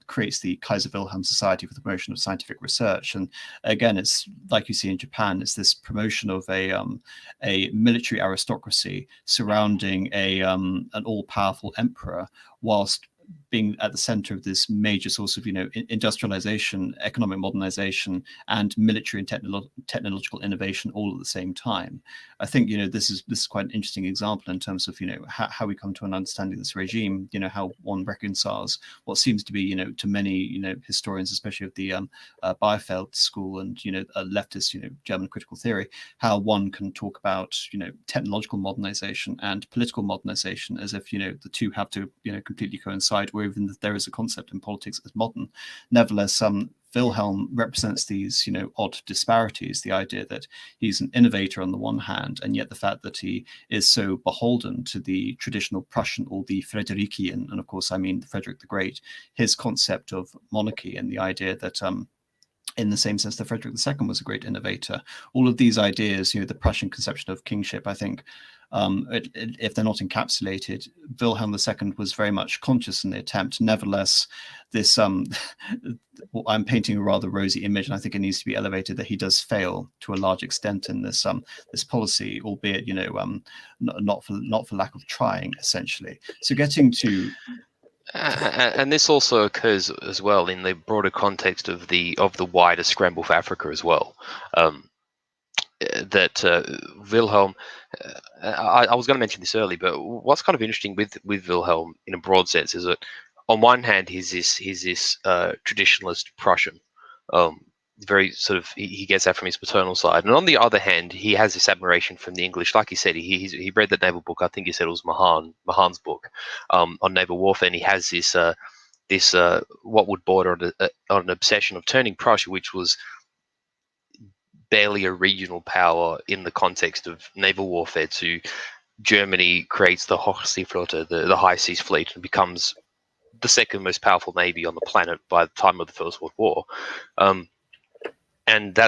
creates the Kaiser Wilhelm Society for the promotion of scientific research. And again, it's like you see in Japan, it's this promotion of a military aristocracy surrounding an all-powerful emperor, whilst being at the center of this major source of, industrialization, economic modernization, and military and technological innovation all at the same time. I think, this is quite an interesting example in terms of, how we come to an understanding of this regime, how one reconciles what seems to be, to many, historians, especially of the Bielefeld school and, leftist, German critical theory, how one can talk about, technological modernization and political modernization as if, the two have to, completely coincide, or even that there is a concept in politics as modern. Nevertheless, Wilhelm represents these, odd disparities, the idea that he's an innovator on the one hand, and yet the fact that he is so beholden to the traditional Prussian or the Friderician, and of course I mean Frederick the Great, his concept of monarchy and the idea that in the same sense that Frederick II was a great innovator. All of these ideas, the Prussian conception of kingship, I think, if they're not encapsulated, Wilhelm II was very much conscious in the attempt. Nevertheless, this I'm painting a rather rosy image, and I think it needs to be elevated that he does fail to a large extent in this policy, albeit not for lack of trying, essentially. So getting to and this also occurs as well in the broader context of the wider scramble for Africa as well. That Wilhelm, I was going to mention this early, but what's kind of interesting with Wilhelm in a broad sense is that on one hand he's this traditionalist Prussian, very sort of he gets that from his paternal side, and on the other hand he has this admiration from the English. Like he said, he read the naval book. I think he said it was Mahan's book on naval warfare, and he has this what would border on an obsession of turning Prussia, which was barely a regional power in the context of naval warfare, to Germany creates the Hochseeflotte, the High Seas Fleet, and becomes the second most powerful navy on the planet by the time of the First World War. And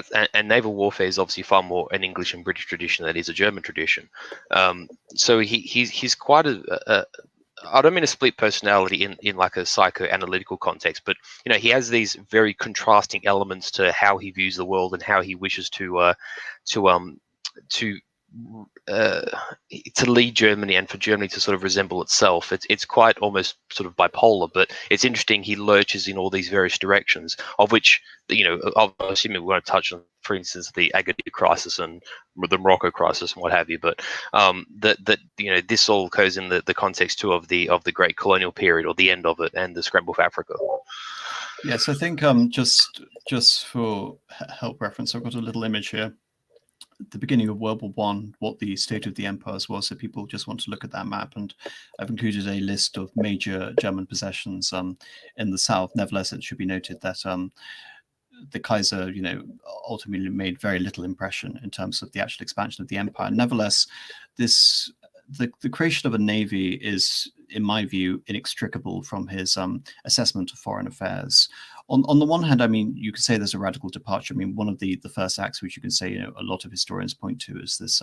naval warfare is obviously far more an English and British tradition than it is a German tradition. So he's quite I don't mean a split personality in like a psychoanalytical context, but he has these very contrasting elements to how he views the world and how he wishes to lead Germany and for Germany to sort of resemble itself. It's quite almost sort of bipolar, but it's interesting. He lurches in all these various directions, of which I'm assuming we're going to touch on, for instance, the Agadir crisis and the Morocco crisis and what have you. But this all occurs in the context too of the Great Colonial Period, or the end of it, and the scramble for Africa. Yes, I think just for help reference, I've got a little image here. At the beginning of World War I, what the state of the empires was, so people just want to look at that map, and I've included a list of major German possessions in the south. Nevertheless, it should be noted that the Kaiser, ultimately made very little impression in terms of the actual expansion of the empire. Nevertheless, the creation of a navy is in my view, inextricable from his assessment of foreign affairs. On the one hand, I mean, you could say there's a radical departure. I mean, one of the first acts which you can say, a lot of historians point to as this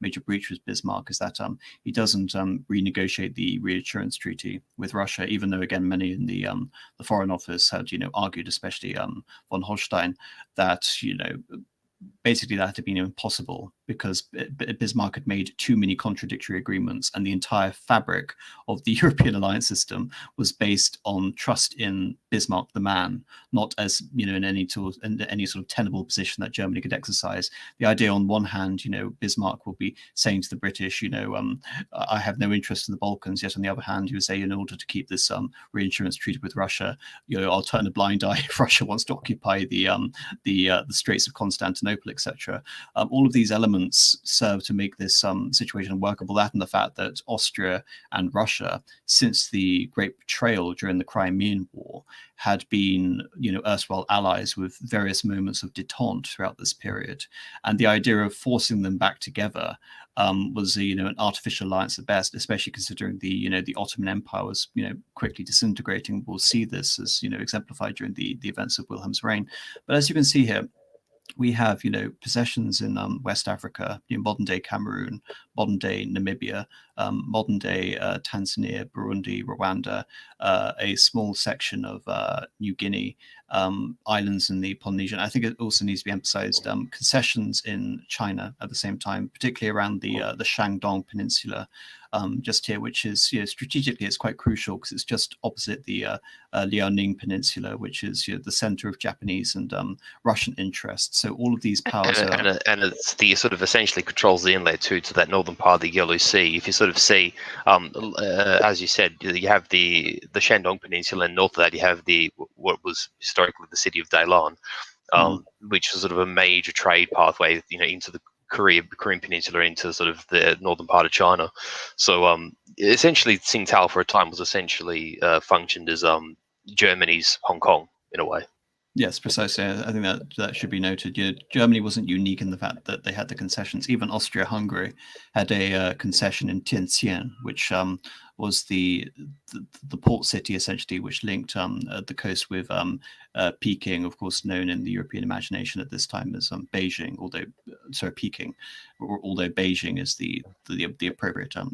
major breach with Bismarck is that he doesn't renegotiate the reassurance treaty with Russia, even though, again, many in the Foreign Office had, argued, especially von Holstein, that, basically that had been impossible because Bismarck had made too many contradictory agreements, and the entire fabric of the European alliance system was based on trust in Bismarck the man, not as in any sort of tenable position that Germany could exercise. The idea, on one hand, Bismarck will be saying to the British, I have no interest in the Balkans. Yet on the other hand, he would say, in order to keep this reinsurance treaty with Russia, I'll turn a blind eye if Russia wants to occupy the Straits of Constantinople, etc. All of these elements serve to make this situation unworkable. That and the fact that Austria and Russia, since the Great Betrayal during the Crimean War, had been, erstwhile allies with various moments of détente throughout this period, and the idea of forcing them back together was, an artificial alliance at best, especially considering the Ottoman Empire was, quickly disintegrating. We'll see this as, exemplified during the events of Wilhelm's reign. But as you can see here, we have, possessions in West Africa, modern-day Cameroon, modern-day Namibia, modern-day Tanzania, Burundi, Rwanda, a small section of New Guinea, islands in the Polynesian. I think it also needs to be emphasized, concessions in China at the same time, particularly around the Shandong Peninsula, just here, which is, strategically, it's quite crucial because it's just opposite the Liaoning Peninsula, which is the center of Japanese and Russian interests. So all of these powers and it's the sort of essentially controls the inlet to that northern part of the Yellow Sea. If you sort of see, as you said, you have the Shandong Peninsula, and north of that you have what was historically the city of Dalian, which was sort of a major trade pathway, into the Korean Peninsula, into sort of the northern part of China. So essentially, Tsingtao for a time was essentially functioned as Germany's Hong Kong in a way. Yes, precisely. I think that should be noted. Germany wasn't unique in the fact that they had the concessions. Even Austria-Hungary had a concession in Tianjin, which was the port city, essentially, which linked the coast with Peking, of course, known in the European imagination at this time as Beijing, Peking, although Beijing is the appropriate term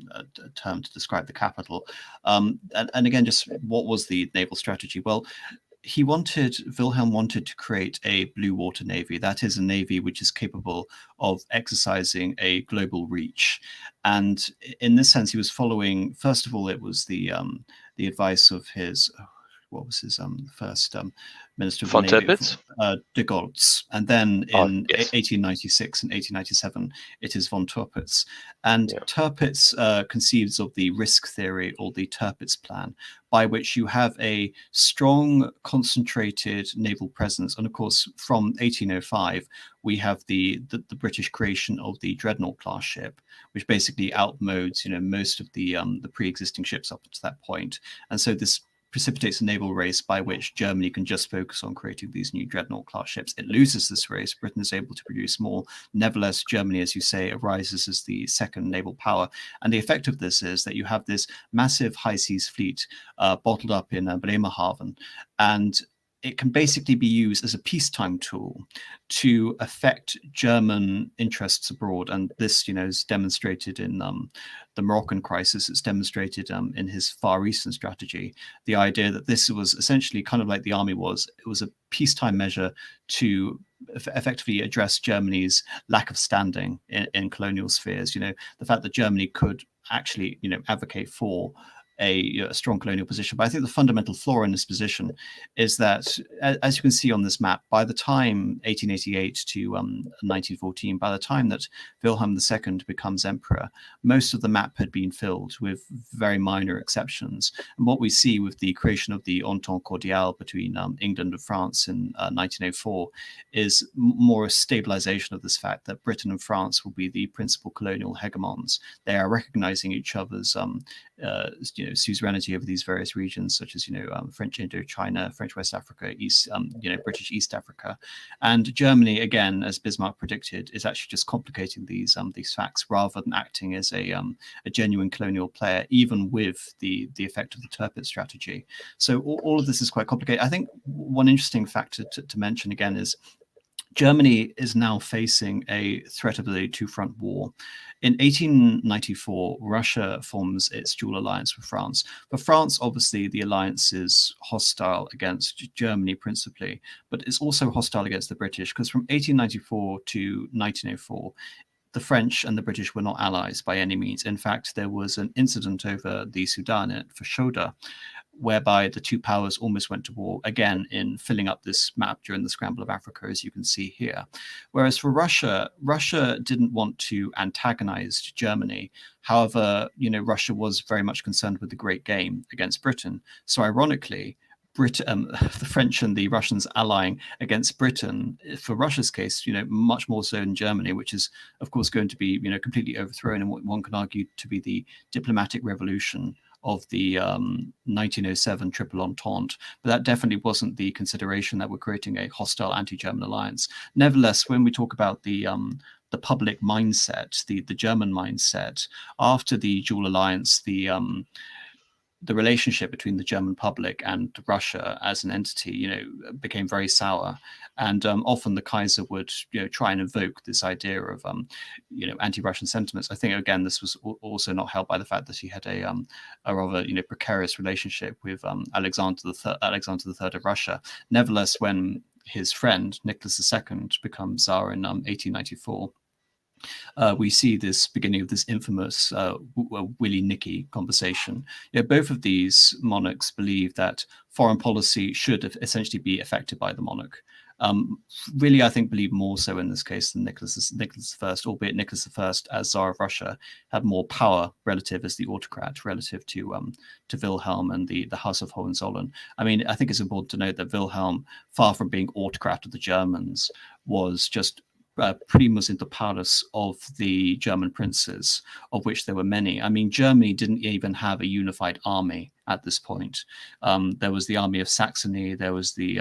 to describe the capital. And again, just what was the naval strategy? Well, Wilhelm wanted to create a blue water navy. That is a navy which is capable of exercising a global reach. And in this sense, he was following, first of all, it was the advice of his, what was his first Minister of the Navy, de Gault's, and then in 1896 and 1897, it is von Tirpitz. And Tirpitz conceives of the risk theory, or the Tirpitz plan, by which you have a strong, concentrated naval presence. And of course, from 1805, we have the British creation of the Dreadnought class ship, which basically outmodes, most of the pre-existing ships up to that point. And so this precipitates a naval race by which Germany can just focus on creating these new Dreadnought class ships. It loses this race. Britain is able to produce more. Nevertheless, Germany, as you say, arises as the second naval power. And the effect of this is that you have this massive high seas fleet bottled up in Bremerhaven, and it can basically be used as a peacetime tool to affect German interests abroad. And this, is demonstrated in the Moroccan crisis. It's demonstrated in his Far Eastern strategy. The idea that this was essentially kind of like the army was. It was a peacetime measure to effectively address Germany's lack of standing in colonial spheres. The fact that Germany could actually, advocate for a strong colonial position. But I think the fundamental flaw in this position is that, as you can see on this map, by the time 1888 to 1914, by the time that Wilhelm II becomes emperor, most of the map had been filled, with very minor exceptions. And what we see with the creation of the Entente Cordiale between England and France in 1904 is more a stabilization of this fact that Britain and France will be the principal colonial hegemons. They are recognizing each other's suzerainty over these various regions, such as French Indochina, French West Africa, British East Africa, and Germany, again, as Bismarck predicted, is actually just complicating these facts rather than acting as a genuine colonial player, even with the effect of the Tirpitz strategy. So all of this is quite complicated. I think one interesting factor to mention again is Germany is now facing a threat of a two-front war. In 1894, Russia forms its dual alliance with France. For France, obviously, the alliance is hostile against Germany principally, but it's also hostile against the British, because from 1894 to 1904, the French and the British were not allies by any means. In fact, there was an incident over the Sudan at Fashoda, whereby the two powers almost went to war, again, in filling up this map during the Scramble of Africa, as you can see here. Whereas for Russia, Russia didn't want to antagonize Germany. However, Russia was very much concerned with the Great Game against Britain. So ironically, the French and the Russians allying against Britain, for Russia's case, much more so in Germany, which is, of course, going to be, completely overthrown in what one can argue to be the diplomatic revolution of the 1907 Triple Entente, but that definitely wasn't the consideration that we're creating a hostile anti-German alliance. Nevertheless, when we talk about the public mindset, the German mindset, after the dual alliance, the relationship between the German public and Russia as an entity, became very sour, and often the Kaiser would, try and invoke this idea of, anti-Russian sentiments. I think again this was also not helped by the fact that he had a rather, precarious relationship with Alexander III of Russia. Nevertheless, when his friend Nicholas II becomes Tsar in 1894. We see this beginning of this infamous Willie-Nicky conversation. Both of these monarchs believe that foreign policy should essentially be affected by the monarch. Really, I think, believe more so in this case than Nicholas I, albeit Nicholas I, as Tsar of Russia, had more power relative as the autocrat relative to Wilhelm and the House of Hohenzollern. I mean, I think it's important to note that Wilhelm, far from being autocrat of the Germans, was just primus inter pares of the German princes, of which there were many. I mean, Germany didn't even have a unified army at this point. There was the army of Saxony, there was the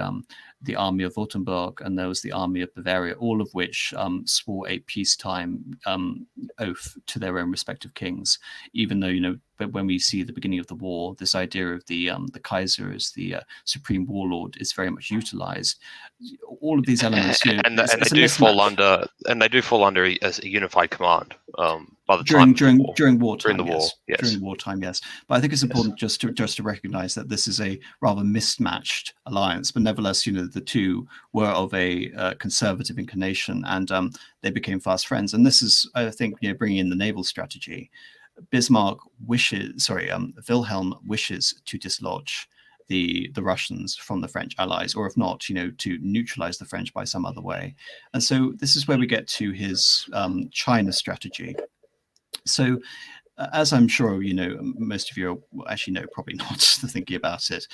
army of Württemberg, and there was the army of Bavaria, all of which swore a peacetime oath to their own respective kings. Even though, but when we see the beginning of the war, this idea of the Kaiser as the supreme warlord is very much utilized. All of these elements, they do fall under a unified command. By the during time wartime, during the war, yes. During wartime, yes. But I think it's important just to recognize that this is a rather mismatched alliance. But nevertheless, the two were of a conservative inclination, and they became fast friends. And this is, I think, bringing in the naval strategy. Wilhelm wishes to dislodge the Russians from the French allies, or if not, to neutralize the French by some other way. And so this is where we get to his China strategy. So, as I'm sure most of you actually know, probably not, thinking about it.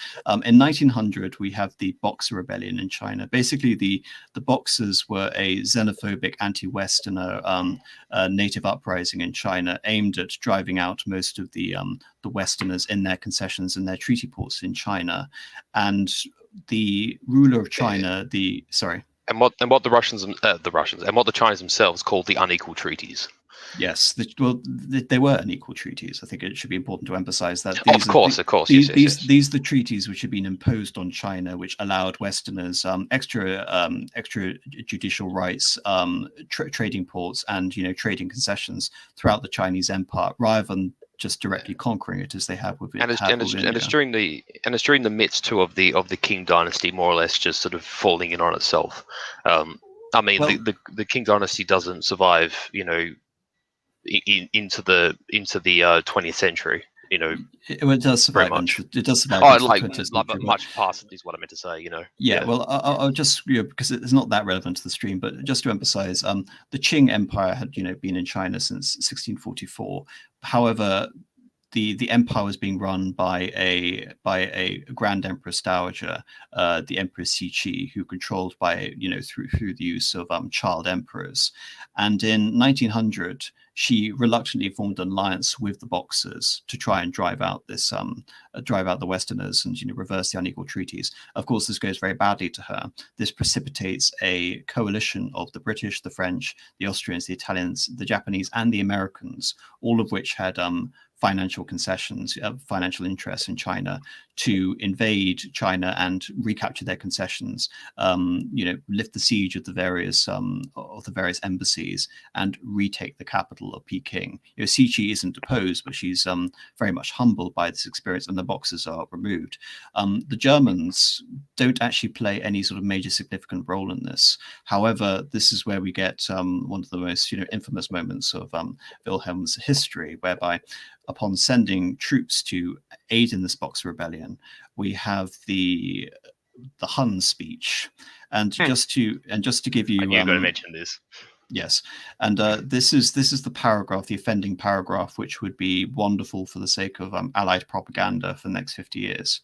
In 1900, we have the Boxer Rebellion in China. Basically, the Boxers were a xenophobic, anti-Westerner native uprising in China, aimed at driving out most of the Westerners in their concessions and their treaty ports in China. And the ruler of China, and what the Russians and what the Chinese themselves called the unequal treaties. Yes, they were unequal treaties. I think it should be important to emphasize that. Of course. These are the treaties which had been imposed on China, which allowed Westerners extra judicial rights, trading ports, and trading concessions throughout the Chinese Empire, rather than just directly conquering it as they have with India. And it's during the midst too of the Qing dynasty, more or less, just sort of falling in on itself. I mean, the Qing dynasty doesn't survive, into the 20th century. It does survive. It does survive. But much past is what I meant to say. Yeah. Well, I'll just because it's not that relevant to the stream, but just to emphasize, the Qing Empire had been in China since 1644. However, the empire was being run by a Grand Empress Dowager, the Empress Cixi, who controlled by through the use of child emperors. And in 1900, she reluctantly formed an alliance with the Boxers to try and drive out the Westerners and reverse the unequal treaties. Of course, this goes very badly to her. This precipitates a coalition of the British, the French, the Austrians, the Italians, the Japanese, and the Americans, all of which had financial concessions, financial interests in China, to invade China and recapture their concessions, lift the siege of the various embassies and retake the capital of Peking. Xi Qi isn't deposed, but she's very much humbled by this experience, and the Boxers are removed. The Germans don't actually play any sort of major significant role in this. However, this is where we get one of the most infamous moments of Wilhelm's history, whereby upon sending troops to aid in this Boxer rebellion, we have the Hun speech, and just to give you, I knew you were going to mention this. Yes, and this is the paragraph, the offending paragraph, which would be wonderful for the sake of Allied propaganda for the next 50 years.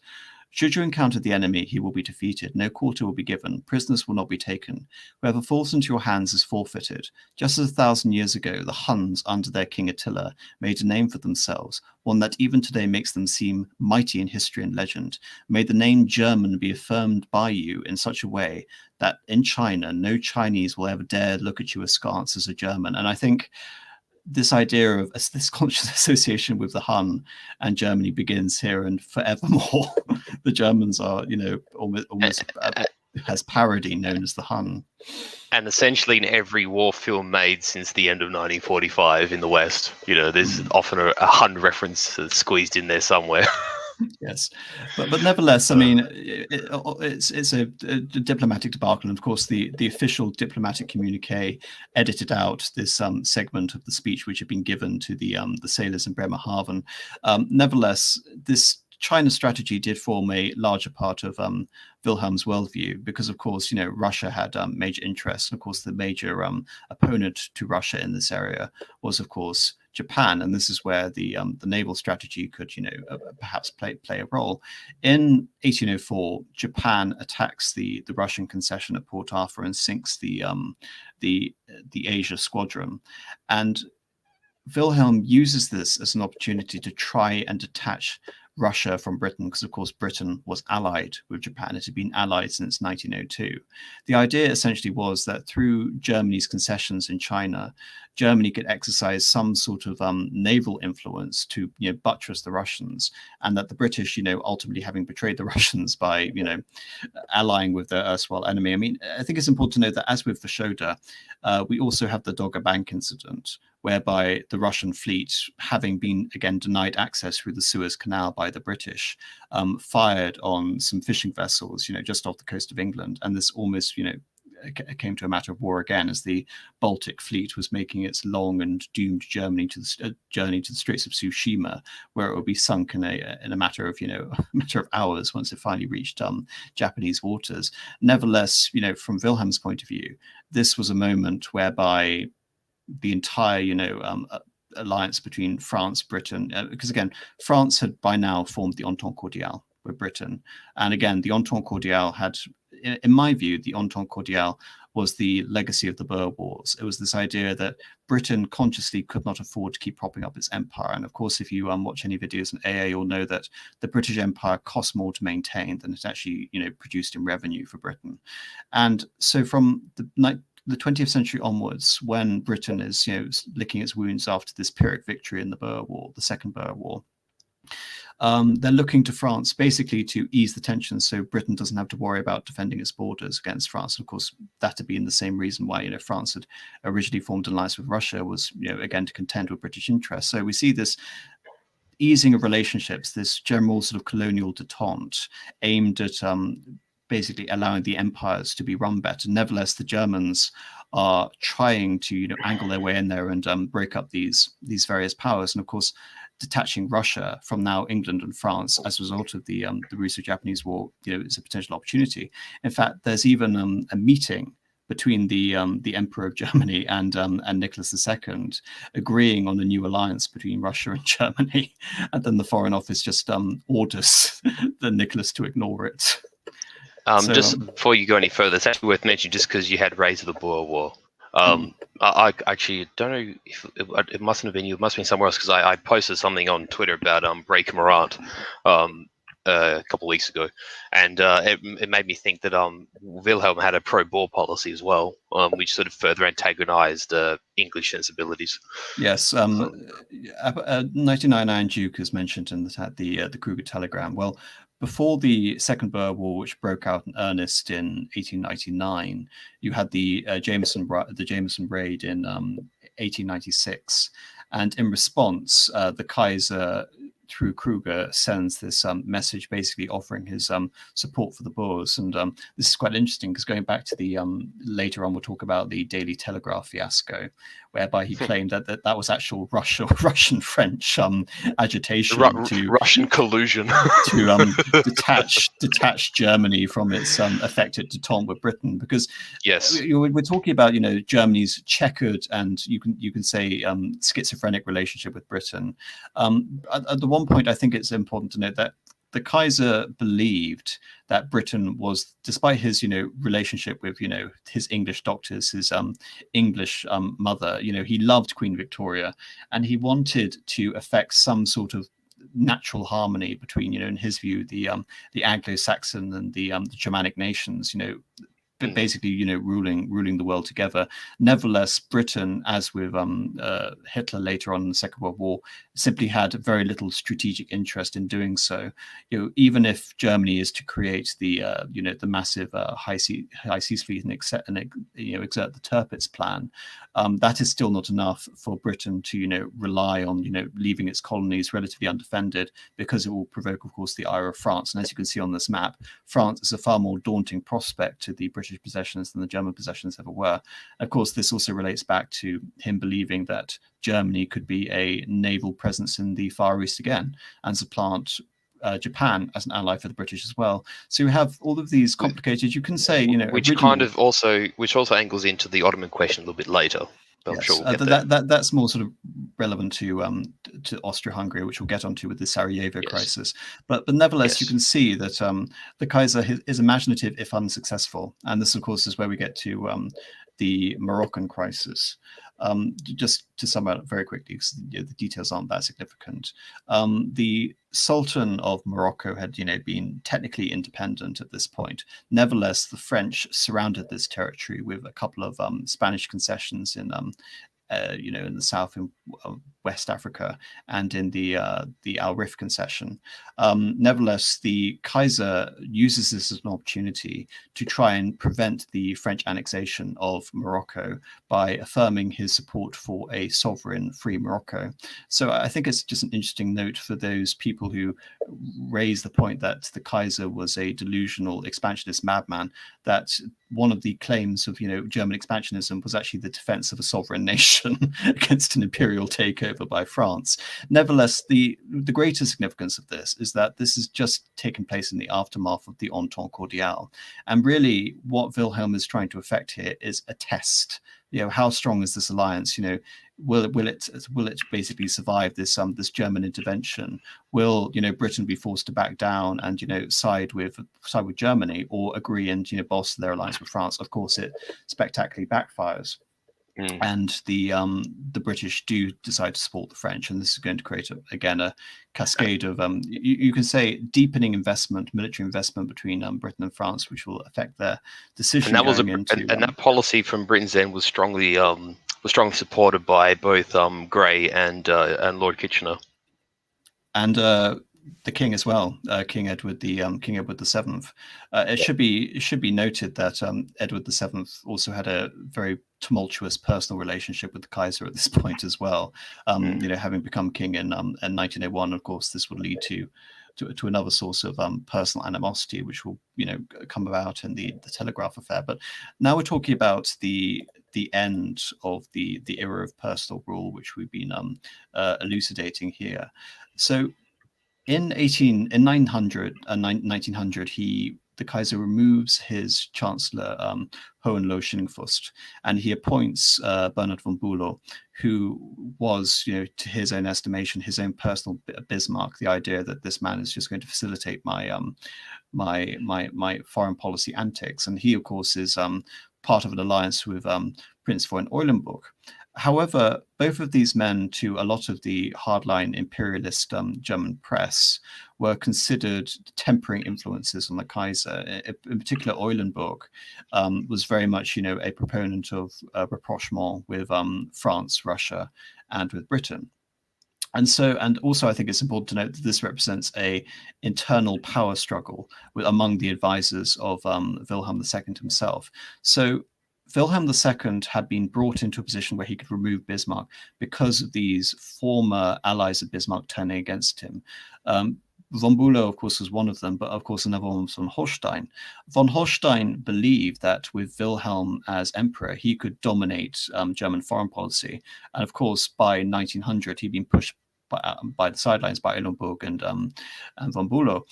Should you encounter the enemy, he will be defeated. No quarter will be given. Prisoners will not be taken. Whoever falls into your hands is forfeited. Just as 1,000 years ago, the Huns, under their king Attila, made a name for themselves, one that even today makes them seem mighty in history and legend. May the name German be affirmed by you in such a way that in China, no Chinese will ever dare look at you askance as a German. And I think this idea of this conscious association with the Hun and Germany begins here, and forevermore the Germans are, almost has parody known as the Hun. And essentially in every war film made since the end of 1945 in the West, there's often a Hun reference squeezed in there somewhere. Yes, but nevertheless, I mean, it's a diplomatic debacle, and of course, the official diplomatic communique edited out this segment of the speech which had been given to the sailors in Bremerhaven. Nevertheless, this China strategy did form a larger part of Wilhelm's worldview, because, of course, Russia had major interests, and of course, the major opponent to Russia in this area was, of course, Japan, and this is where the naval strategy could, perhaps play a role. In 1804, Japan attacks the Russian concession at Port Arthur and sinks the Asia squadron, and Wilhelm uses this as an opportunity to try and detach Russia from Britain, because of course Britain was allied with Japan. It had been allied since 1902. The idea essentially was that through Germany's concessions in China, Germany could exercise some sort of naval influence to buttress the Russians, and that the British, ultimately having betrayed the Russians by allying with their erstwhile enemy. I mean, I think it's important to note that, as with the Shoda, we also have the Doga Bank incident, whereby the Russian fleet, having been again denied access through the Suez Canal by the British, fired on some fishing vessels, just off the coast of England, and this almost, came to a matter of war again, as the Baltic fleet was making its long and doomed journey to the Straits of Tsushima, where it would be sunk in a matter of hours once it finally reached Japanese waters. Nevertheless, from Wilhelm's point of view, this was a moment whereby the entire alliance between France, Britain, because again, France had by now formed the Entente Cordiale with Britain, and again, the Entente Cordiale had, in my view, the Entente Cordiale was the legacy of the Boer Wars. It was this idea that Britain consciously could not afford to keep propping up its empire. And of course, if you watch any videos on AA, you'll know that the British Empire cost more to maintain than it actually, produced in revenue for Britain. And so from the 20th century onwards, when Britain is, licking its wounds after this Pyrrhic victory in the Boer War, the Second Boer War, they're looking to France basically to ease the tensions, so Britain doesn't have to worry about defending its borders against France. And of course, that had been the same reason why France had originally formed an alliance with Russia, was again to contend with British interests. So we see this easing of relationships, this general sort of colonial detente aimed at basically allowing the empires to be run better. Nevertheless, the Germans are trying to angle their way in there and break up these various powers, and of course detaching Russia from now England and France as a result of the Russo-Japanese War is a potential opportunity. In fact, there's even a meeting between the Emperor of Germany and Nicholas II, agreeing on a new alliance between Russia and Germany, and then the Foreign Office just orders the Nicholas to ignore it. Just before you go any further, it's actually worth mentioning, just because you had raised the Boer War. I actually don't know if it mustn't have been you. It must have been somewhere else, because I posted something on Twitter about Break Morant a couple of weeks ago, and it made me think that Wilhelm had a pro-Boer policy as well, which sort of further antagonized English sensibilities. Yes, 1999 Duke is mentioned in the Kruger telegram. Well, before the Second Boer War, which broke out in earnest in 1899, you had the Jameson raid in 1896, and in response, the Kaiser, through Kruger, sends this message basically offering his support for the Boers. And this is quite interesting, because going back to the later on, we'll talk about the Daily Telegraph fiasco, whereby he claimed that was actual Russian-French agitation to Russian collusion to detach Germany from its affected détente with Britain, because yes, we're talking about Germany's checkered and you can say schizophrenic relationship with Britain. At the one point, I think it's important to note that the Kaiser believed that Britain was, despite his, relationship with, his English doctors, his English mother, he loved Queen Victoria, and he wanted to effect some sort of natural harmony between, in his view, the Anglo-Saxon and the Germanic nations, but basically, ruling the world together. Nevertheless, Britain, as with Hitler later on in the Second World War, simply had very little strategic interest in doing so. Even if Germany is to create the massive high seas fleet and exert the Tirpitz plan, that is still not enough for Britain to rely on leaving its colonies relatively undefended, because it will provoke, of course, the ire of France. And as you can see on this map, France is a far more daunting prospect to the British possessions than the German possessions ever were. Of course, this also relates back to him believing that Germany could be a naval presence in the Far East again and supplant Japan as an ally for the British as well. So you have all of these complicated, you can say, which also angles into the Ottoman question a little bit later. But I'm sure we'll get that's more sort of relevant to Austria-Hungary, which we'll get onto with the Sarajevo crisis. But nevertheless, you can see that the Kaiser is imaginative if unsuccessful, and this, of course, is where we get to the Moroccan crisis. Just to sum up very quickly, because the details aren't that significant. The Sultan of Morocco had, been technically independent at this point. Nevertheless, the French surrounded this territory with a couple of Spanish concessions in in the south, in West Africa, and in the Al Rif concession. Nevertheless, the Kaiser uses this as an opportunity to try and prevent the French annexation of Morocco by affirming his support for a sovereign, free Morocco. So I think it's just an interesting note for those people who raise the point that the Kaiser was a delusional expansionist madman, that one of the claims of German expansionism was actually the defense of a sovereign nation against an imperial takeover by France. Nevertheless, the greater significance of this is that this has just taken place in the aftermath of the Entente Cordiale, and really what Wilhelm is trying to effect here is a test. How strong is this alliance? Will it basically survive this German intervention? Will Britain be forced to back down and side with Germany, or agree and bolster their alliance with France? Of course, it spectacularly backfires. And the British do decide to support the French, and this is going to create a cascade of you can say deepening investment, military investment between Britain and France, which will affect their decision. And that policy from Britain's end was strongly supported by both Grey and Lord Kitchener, and the king as well, King Edward the Seventh. It should be noted that Edward the Seventh also had a very tumultuous personal relationship with the Kaiser at this point as well. Having become king in 1901, of course, this would lead to another source of personal animosity, which will come about in the Telegraph affair. But now we're talking about the end of the era of personal rule, which we've been elucidating here. So in 1900, the the Kaiser removes his Chancellor Hohenlohe-Schilling-Fürst, and he appoints Bernhard von Bülow, who was, to his own estimation, his own personal Bismarck. The idea that this man is just going to facilitate my foreign policy antics, and he, of course, is part of an alliance with Prince von Eulenburg. However, both of these men, to a lot of the hardline imperialist German press, were considered tempering influences on the Kaiser. In particular, Eulenburg was very much, a proponent of rapprochement with France, Russia, and with Britain. And also, I think it's important to note that this represents a internal power struggle among the advisors of Wilhelm II himself. So Wilhelm II had been brought into a position where he could remove Bismarck because of these former allies of Bismarck turning against him. Von Bülow, of course, was one of them, but of course another one was von Holstein. Von Holstein believed that with Wilhelm as emperor, he could dominate German foreign policy. And of course, by 1900, he'd been pushed by the sidelines by Eulenburg and von Bülow.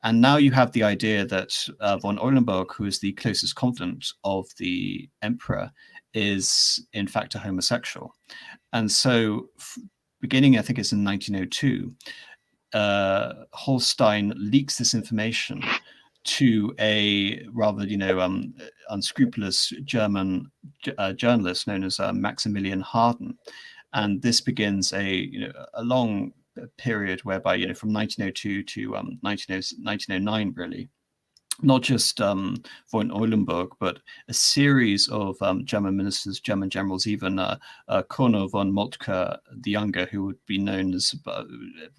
And now you have the idea that von Eulenburg, who is the closest confidant of the emperor, is in fact a homosexual. And so beginning, I think it's in 1902, Holstein leaks this information to a rather, unscrupulous German journalist known as Maximilian Harden. And this begins a long period whereby, from 1902 to 1909, really, not just von Eulenburg, but a series of German ministers, German generals, even Colonel von Moltke the Younger, who would be known as,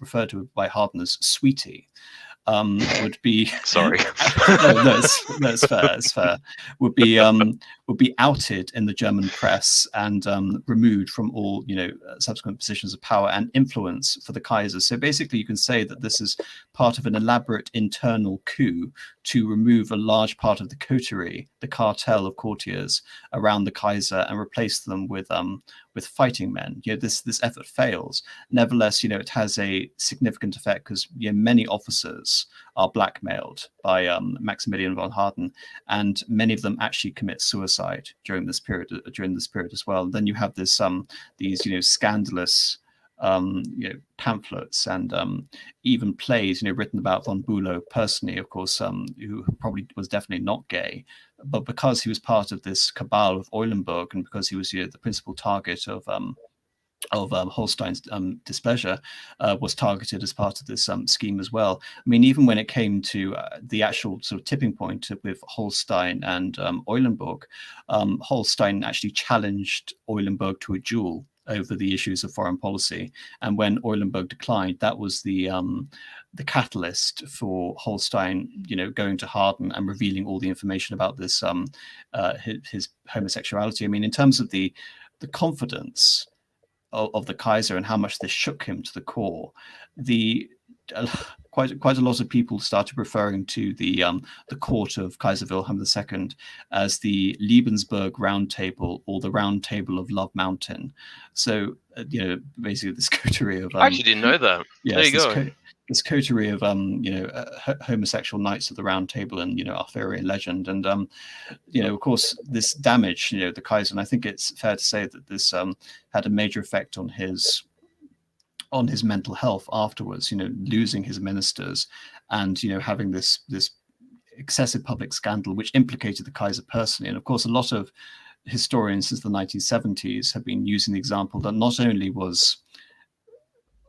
referred to by Harden as Sweetie, would be sorry. no, it's fair. It's fair. Would be outed in the German press and removed from all subsequent positions of power and influence for the Kaiser. So basically, you can say that this is part of an elaborate internal coup to remove a large part of the coterie, the cartel of courtiers around the Kaiser, and replace them with fighting men. This effort fails. Nevertheless, it has a significant effect because many officers are blackmailed by Maximilian von Harden, and many of them actually commit suicide during this period as well. And then you have these scandalous pamphlets and even plays written about von Bülow personally, of course, who probably was definitely not gay, but because he was part of this cabal of Eulenburg and because he was the principal target of Holstein's displeasure, was targeted as part of this scheme as well. I mean, even when it came to the actual sort of tipping point with Holstein and Eulenburg, Holstein actually challenged Eulenburg to a duel over the issues of foreign policy. And when Eulenburg declined, that was the catalyst for Holstein, going to Harden and revealing all the information about this, his homosexuality. I mean, in terms of the confidence of the Kaiser and how much this shook him to the core, quite a lot of people started referring to the court of Kaiser Wilhelm II as the Liebensberg Round Table, or the Round Table of Love Mountain. So basically this coterie of I actually didn't know that. Yes, there you go. This coterie of homosexual knights of the Round Table and Arthurian legend, and of course this damaged the Kaiser, and I think it's fair to say that this had a major effect on his mental health afterwards, losing his ministers and having this excessive public scandal which implicated the Kaiser personally. And of course a lot of historians since the 1970s have been using the example that not only was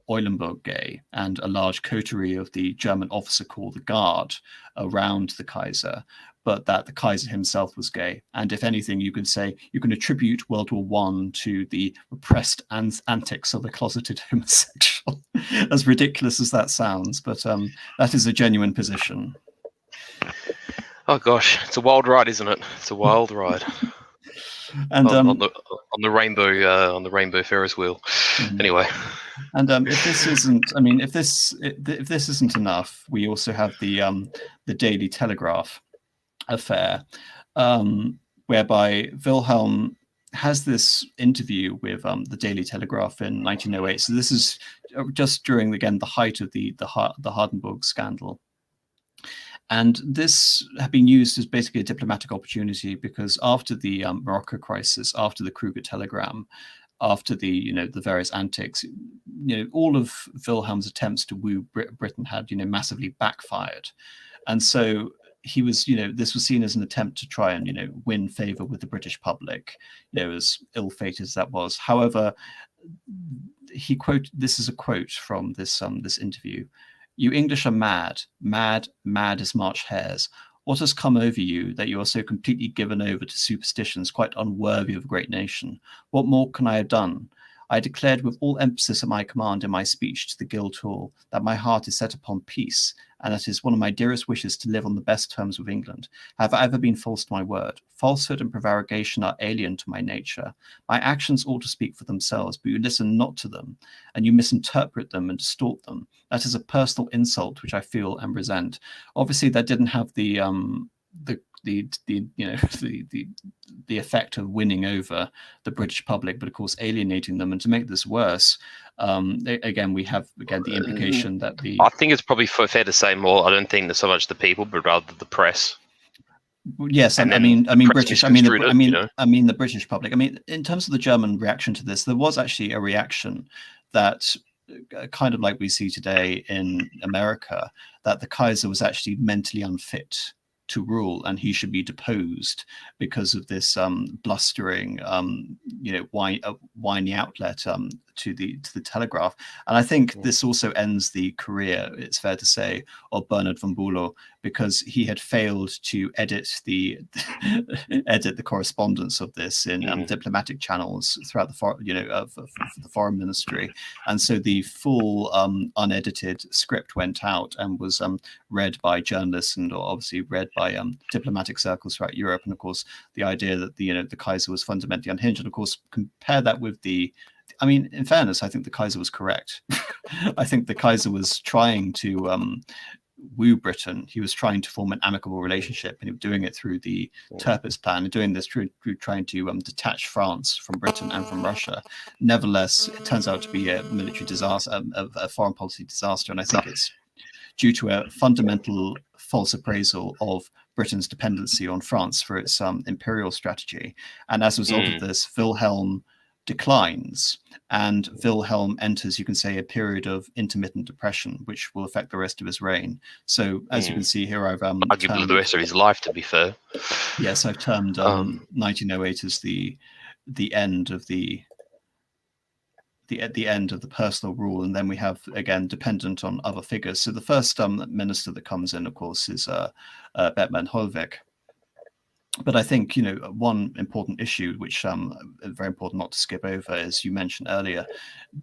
Eulenburg gay and a large coterie of the German officer corps, the Guard, around the Kaiser, but that the Kaiser himself was gay. And if anything, you could say you can attribute World War I to the repressed antics of a closeted homosexual, as ridiculous as that sounds, but that is a genuine position. Oh gosh, it's a wild ride, isn't it? It's a wild ride. And on the rainbow Ferris wheel. Anyway, and if this isn't enough, we also have the Daily Telegraph affair, whereby Wilhelm has this interview with the Daily Telegraph in 1908. So this is just during, again, the height of the Hardenburg scandal. And this had been used as basically a diplomatic opportunity because after the Morocco crisis, after the Kruger telegram, after the the various antics, all of Wilhelm's attempts to woo Britain had massively backfired, and so he was this was seen as an attempt to try and win favor with the British public, as ill-fated as that was. However, this is a quote from this interview. "You English are mad, mad, mad as March hares. What has come over you that you are so completely given over to superstitions quite unworthy of a great nation? What more can I have done? I declared with all emphasis at my command in my speech to the Guildhall that my heart is set upon peace, and that it is one of my dearest wishes to live on the best terms with England. Have I ever been false to my word? Falsehood and prevarication are alien to my nature. My actions ought to speak for themselves, but you listen not to them, and you misinterpret them and distort them. That is a personal insult which I feel and resent." Obviously, that didn't have the effect of winning over the British public, but of course alienating them. And to make this worse, again we have the implication that I think it's probably fair to say more. I don't think that so much the people, but rather the press. Yes, And I then mean press British. I mean misconstrued it, you know? the British public. I mean, in terms of the German reaction to this, there was actually a reaction that kind of like we see today in America, that the Kaiser was actually mentally unfit to rule, and he should be deposed because of this blustering, whiny outlet to the Telegraph. And I think this also ends the career, it's fair to say, of Bernard von Bülow, because he had failed to edit the correspondence of this in diplomatic channels throughout the foreign ministry, and so the full unedited script went out and was read by journalists and obviously read by diplomatic circles throughout Europe. And of course, the idea that the Kaiser was fundamentally unhinged. And of course, compare that with in fairness, I think the Kaiser was correct. I think the Kaiser was trying to woo Britain. He was trying to form an amicable relationship, and he was doing it through the Tirpitz plan, and doing this through trying to detach France from Britain and from Russia. Nevertheless, it turns out to be a military disaster, a foreign policy disaster, and I think it's due to a fundamental false appraisal of Britain's dependency on France for its imperial strategy. And as a result of this, Wilhelm declines, and Wilhelm enters, you can say, a period of intermittent depression, which will affect the rest of his reign. So as you can see here, I've arguably the rest of his life, to be fair. Yes, I've termed 1908 as the end of the end of the personal rule, and then we have, again, dependent on other figures. So the first minister that comes in, of course, is Bethmann Holvick. But I think one important issue, which very important not to skip over, is you mentioned earlier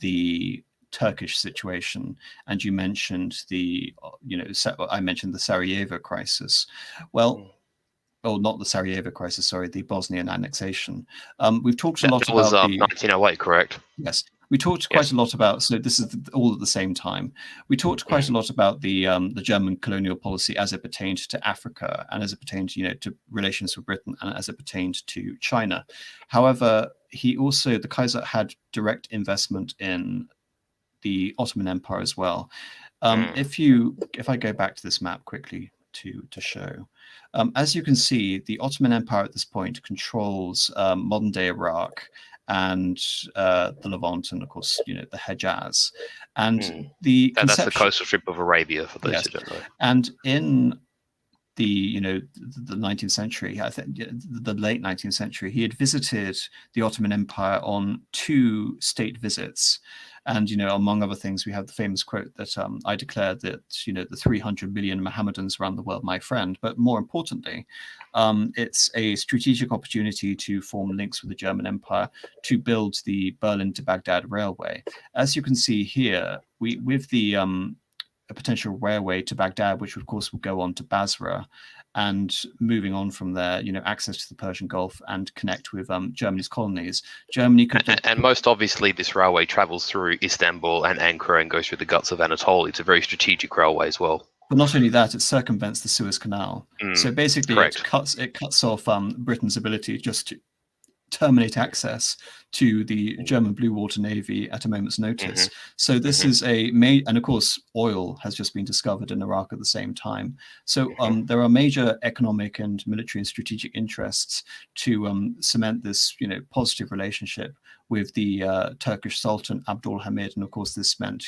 the Turkish situation, and you mentioned I mentioned the Sarajevo crisis. Well. Oh, not the Sarajevo crisis, sorry, the Bosnian annexation. We've talked a lot about... That was 1908, correct? Yes. We talked quite a lot about, so this is all at the same time. We talked quite a lot about the German colonial policy as it pertained to Africa, and as it pertained to relations with Britain, and as it pertained to China. However, the Kaiser had direct investment in the Ottoman Empire as well. If I go back to this map quickly to show, as you can see, the Ottoman Empire at this point controls modern day Iraq and the Levant, and of course, the Hejaz, and that's the coastal strip of Arabia, for those who don't know. And in the 19th century, I think the late 19th century, he had visited the Ottoman Empire on 2 state visits. And, among other things, we have the famous quote that I declared that, the 300 million Mohammedans around the world, my friend. But more importantly, it's a strategic opportunity to form links with the German Empire to build the Berlin to Baghdad railway. As you can see here, with the a potential railway to Baghdad, which of course will go on to Basra, and moving on from there, access to the Persian Gulf and connect with Germany's colonies. Germany could... And most obviously, this railway travels through Istanbul and Ankara and goes through the guts of Anatolia. It's a very strategic railway as well. But not only that, it circumvents the Suez Canal. So basically, correct. it cuts off Britain's ability just to terminate access to the German Blue Water Navy at a moment's notice. Mm-hmm. So this Mm-hmm. is and of course, oil has just been discovered in Iraq at the same time. So there are major economic and military and strategic interests to cement this, positive relationship with the Turkish Sultan Abdul Hamid, and of course this meant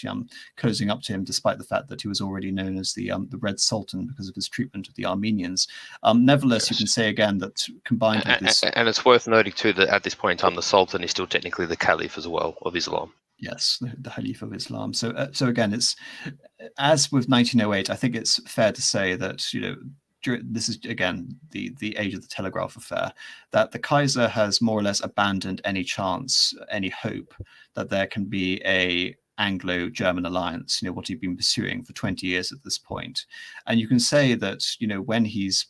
cozying up to him, despite the fact that he was already known as the Red Sultan because of his treatment of the Armenians. Nevertheless, Yes. You can say again that combined with this, and it's worth noting too that at this point in time, the Sultan is still technically the Caliph as well of Islam. Yes, the Caliph of Islam. So again, it's as with 1908. I think it's fair to say that this is again the age of the Telegraph affair, that the Kaiser has more or less abandoned any chance, any hope that there can be a Anglo-German alliance, what he'd been pursuing for 20 years at this point. And you can say that, when he's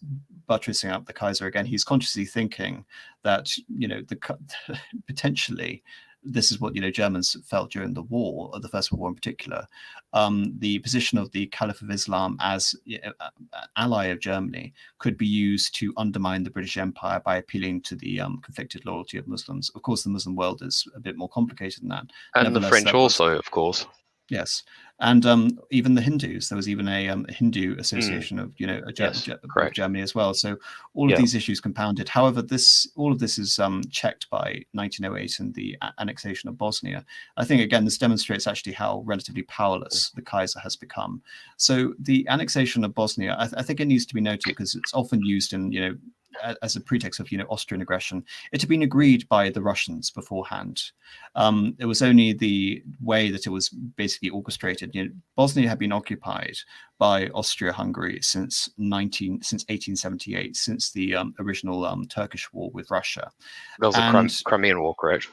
buttressing up the Kaiser again, he's consciously thinking that, potentially this is what Germans felt during the war, or the First World War in particular. The position of the Caliph of Islam as an ally of Germany could be used to undermine the British Empire by appealing to the conflicted loyalty of Muslims. Of course, the Muslim world is a bit more complicated than that. And the French also, of course. Yes, and even the Hindus. There was even a Hindu association of of Germany as well. So all of these issues compounded. However, all of this is checked by 1908 and the annexation of Bosnia. I think again this demonstrates actually how relatively powerless the Kaiser has become. So the annexation of Bosnia, I think it needs to be noted because it's often used in as a pretext of Austrian aggression. It had been agreed by the Russians beforehand. It was only the way that it was basically orchestrated. Bosnia had been occupied by Austria-Hungary since 1878, since the original Turkish war with Russia. That was the Crimean War, correct?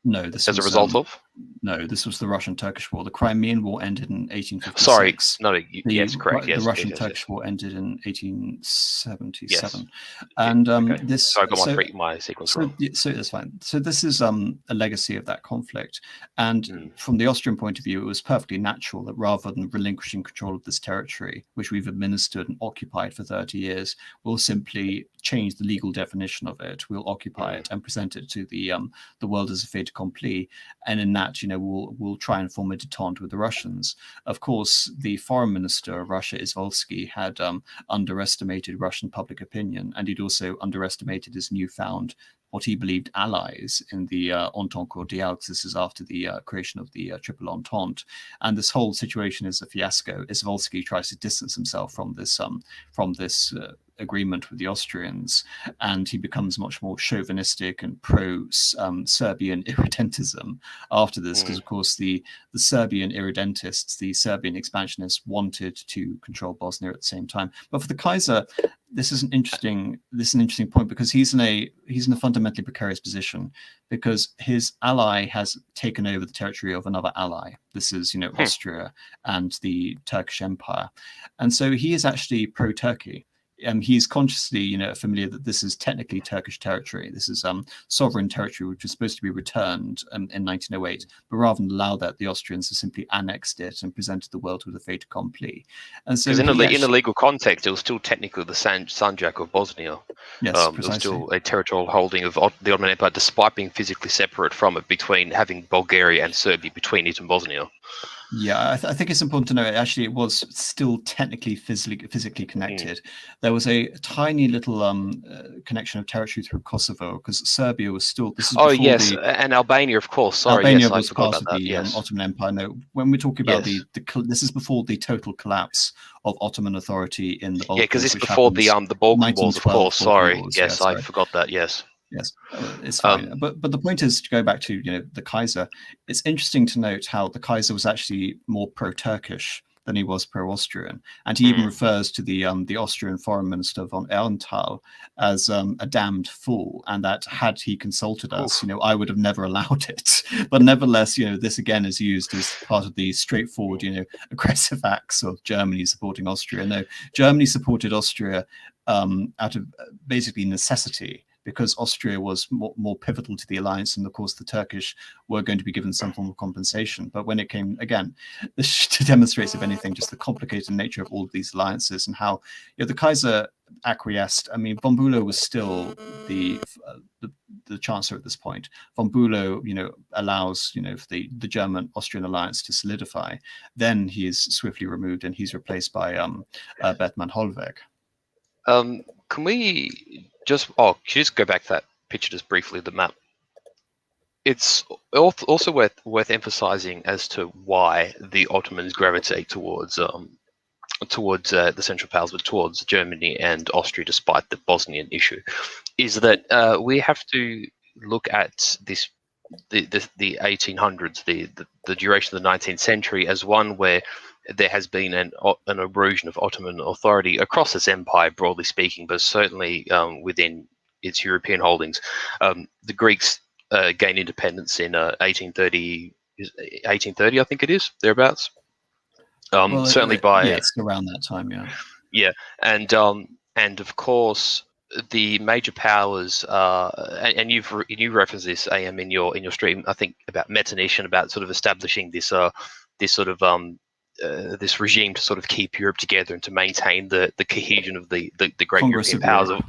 No, this as a result of? No, this was the Russian-Turkish War. The Crimean War ended in 1856. Sorry, no, yes, correct. Yes, the Russian-Turkish War ended in 1877. And this. So I got my sequence wrong. So that's fine. So this is a legacy of that conflict, and from the Austrian point of view, it was perfectly natural that rather than relinquishing control of this territory, which we've administered and occupied for 30 years, we'll simply change the legal definition of it. We'll occupy it and present it to the world as a fait accompli, and in that, we'll try and form a detente with the Russians. Of course, the foreign minister of Russia, Izvolsky, had underestimated Russian public opinion, and he'd also underestimated his newfound, what he believed, allies in the Entente Cordiale, because this is after the creation of the Triple Entente. And this whole situation is a fiasco. Izvolsky tries to distance himself from this agreement with the Austrians, and he becomes much more chauvinistic and pro-Serbian irredentism after this, because of course the Serbian irredentists, the Serbian expansionists, wanted to control Bosnia at the same time. But for the Kaiser, this is an interesting point, because he's in a fundamentally precarious position, because his ally has taken over the territory of another ally. This is Austria and the Turkish Empire, and so he is actually pro-Turkey. He's consciously, familiar that this is technically Turkish territory. This is sovereign territory, which was supposed to be returned in 1908. But rather than allow that, the Austrians have simply annexed it and presented the world with a fait accompli. And so, in the legal context, it was still technically the Sanjak of Bosnia. Yes, it was still a territorial holding of the Ottoman Empire, despite being physically separate from it, between having Bulgaria and Serbia between it and Bosnia. Yeah, I think it's important to know. Actually, it was still technically physically connected. There was a tiny little connection of territory through Kosovo, because Serbia was still. This is and Albania, of course. Sorry, Albania I was forgot part about of the that. Ottoman Empire. No, when we're talking about this is before the total collapse of Ottoman authority in the Balkans. Yeah, because this is before the Balkan Wars, of course. Sorry, Wars, I forgot that. Yes. Yes, it's fine. But the point is, to go back to the Kaiser, it's interesting to note how the Kaiser was actually more pro-Turkish than he was pro-Austrian, and he even refers to the Austrian Foreign Minister von Ehrenthal as a damned fool, and that had he consulted us, I would have never allowed it. But nevertheless, this again is used as part of the straightforward, aggressive acts of Germany supporting Austria. No, Germany supported Austria out of basically necessity, because Austria was more pivotal to the alliance, and of course the Turkish were going to be given some form of compensation. But when it came, again, this demonstrates, if anything, just the complicated nature of all of these alliances, and how the Kaiser acquiesced. I mean, von Bülow was still the chancellor at this point. Von Bülow, allows for the German-Austrian alliance to solidify. Then he is swiftly removed, and he's replaced by Bethmann Holvick. Can we just go back to that picture just briefly, the map? It's also worth emphasizing as to why the Ottomans gravitate towards the Central Powers, but towards Germany and Austria, despite the Bosnian issue, is that we have to look at this the 1800s, the duration of the 19th century, as one where there has been an erosion of Ottoman authority across this empire, broadly speaking, but certainly within its European holdings. The Greeks gained independence in 1830, I think it is, thereabouts. Certainly by it's around that time, yeah. Yeah, and of course the major powers, and you referenced this, AM, in your stream, I think, about Metternich and about sort of establishing this this regime to sort of keep Europe together and to maintain the cohesion of the great Congress European of powers Europe.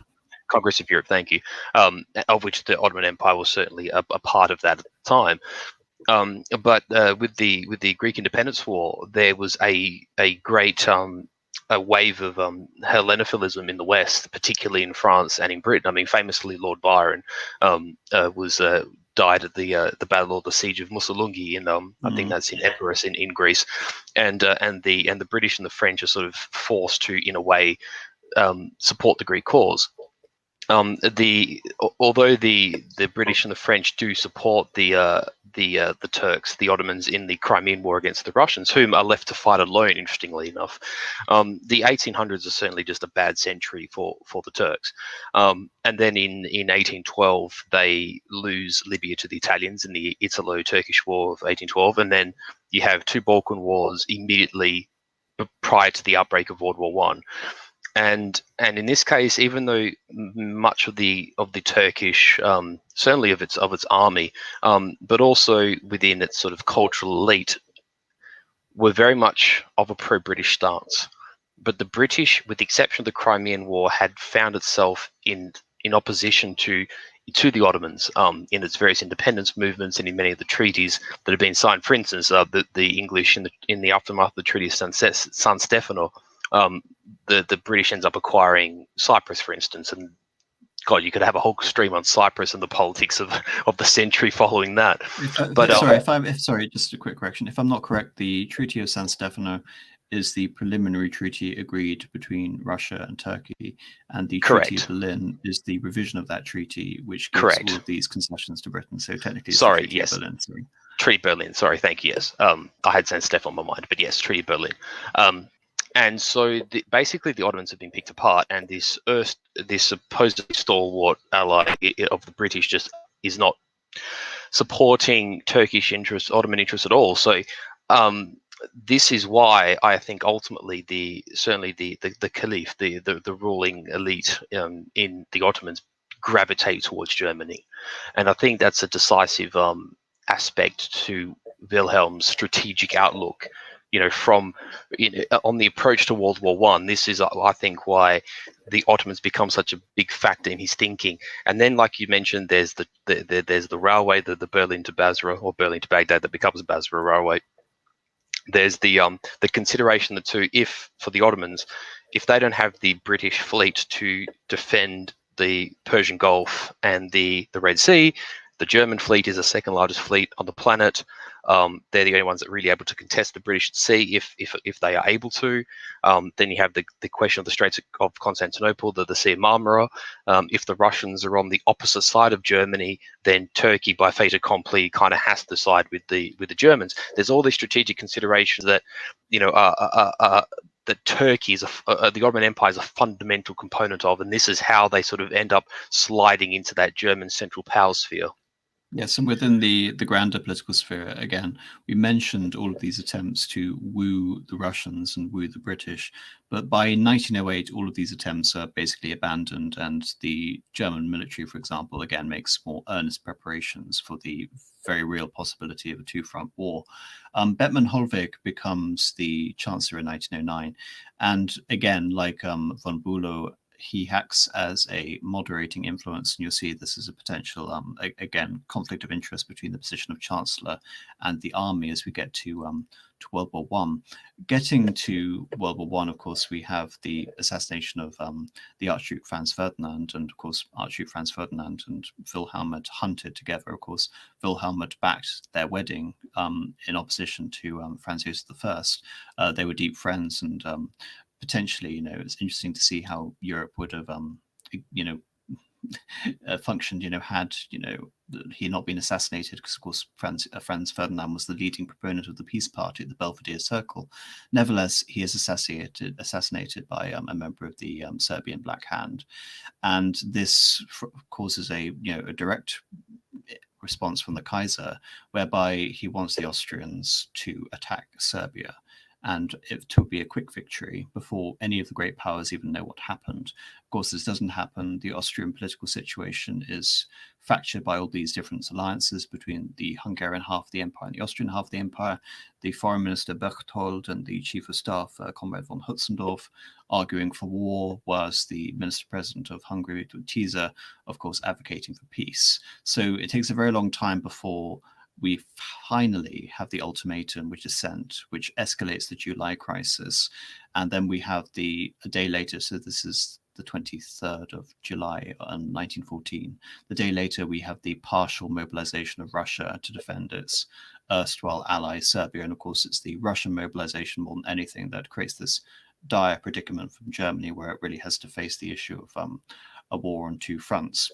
Congress of Europe. Thank you. Of which the Ottoman Empire was certainly a part of that at the time. But with the Greek Independence War, there was a great a wave of Hellenophilism in the West, particularly in France and in Britain. I mean, famously, Lord Byron was died at the battle or the siege of Missolonghi in I think that's in Epirus in Greece, and the British and the French are sort of forced to, in a way, support the Greek cause. Although the British and the French do support the Turks, the Ottomans, in the Crimean War against the Russians, whom are left to fight alone, interestingly enough, the 1800s are certainly just a bad century for the Turks. And then in 1812 they lose Libya to the Italians in the Italo-Turkish War of 1812, and then you have two Balkan wars immediately prior to the outbreak of World War One. And in this case, even though much of the Turkish, certainly of its army, but also within its sort of cultural elite, were very much of a pro-British stance, but the British, with the exception of the Crimean War, had found itself in opposition to the Ottomans in its various independence movements and in many of the treaties that had been signed. For instance, the English in the aftermath of the Treaty of San Stefano. The British ends up acquiring Cyprus, for instance, and God, you could have a whole stream on Cyprus and the politics of the century following that. Sorry, just a quick correction. If I'm not correct, the Treaty of San Stefano is the preliminary treaty agreed between Russia and Turkey, and the Treaty of Berlin is the revision of that treaty, which gives all of these concessions to Britain. So technically, it's the Treaty of Berlin. Treaty of Berlin. Sorry, thank you. Yes, I had San Stefano on my mind, but yes, Treaty of Berlin. And so basically the Ottomans have been picked apart, and this supposedly stalwart ally of the British just is not supporting Turkish interests, Ottoman interests at all. So this is why I think ultimately certainly the Caliph, the ruling elite in the Ottomans, gravitate towards Germany. And I think that's a decisive aspect to Wilhelm's strategic outlook. On the approach to World War One, this is, I think, why the Ottomans become such a big factor in his thinking. And then, like you mentioned, there's the railway, the Berlin to Basra or Berlin to Baghdad that becomes Basra Railway. There's the consideration that for the Ottomans, if they don't have the British fleet to defend the Persian Gulf and the Red Sea, the German fleet is the second largest fleet on the planet. They're the only ones that are really able to contest the British at sea if they are able to. Then you have the question of the Straits of Constantinople, the Sea of Marmara. If the Russians are on the opposite side of Germany, then Turkey, by fait accompli, kind of has to side with the Germans. There's all these strategic considerations that that Turkey the Ottoman Empire is a fundamental component of, and this is how they sort of end up sliding into that German central power sphere. Yes, and within the grander political sphere, again, we mentioned all of these attempts to woo the Russians and woo the British, but by 1908, all of these attempts are basically abandoned, and the German military, for example, again, makes more earnest preparations for the very real possibility of a two-front war. Bethmann Holvick becomes the Chancellor in 1909, and again, like von Bülow, he acts as a moderating influence, and you'll see this is a potential, again, conflict of interest between the position of Chancellor and the army as we get to World War One. Getting to World War One, of course, we have the assassination of the Archduke Franz Ferdinand, and of course, Archduke Franz Ferdinand and Wilhelm had hunted together. Of course, Wilhelm had backed their wedding in opposition to Franz Joseph I. They were deep friends, and potentially, it's interesting to see how Europe would have, functioned, had, he not been assassinated, because of course Franz Ferdinand was the leading proponent of the peace party at the Belvedere Circle. Nevertheless, he is assassinated by a member of the Serbian Black Hand, and this causes a direct response from the Kaiser, whereby he wants the Austrians to attack Serbia, and it to be a quick victory before any of the great powers even know what happened. Of course, this doesn't happen. The Austrian political situation is fractured by all these different alliances between the Hungarian half of the empire and the Austrian half of the empire. The foreign minister Berchtold and the chief of staff, Comrade von Hötzendorf, arguing for war, whilst the minister-president of Hungary, Tisza, of course, advocating for peace. So it takes a very long time before we finally have the ultimatum which is sent, which escalates the July crisis. And then we have a day later, so this is the 23rd of July 1914. The day later, we have the partial mobilization of Russia to defend its erstwhile ally Serbia. And of course, it's the Russian mobilization more than anything that creates this dire predicament from Germany, where it really has to face the issue of a war on two fronts.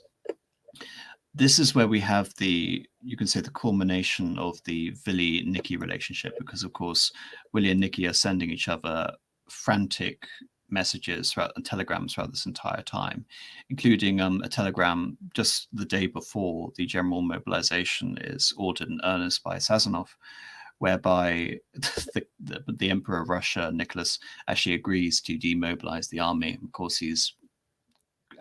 This is where we have you can say, the culmination of the Willy-Nicky relationship, because of course, Willy and Nicky are sending each other frantic messages and telegrams throughout this entire time, including a telegram just the day before the general mobilization is ordered in earnest by Sazonov, whereby the Emperor of Russia, Nicholas, actually agrees to demobilize the army. Of course, he's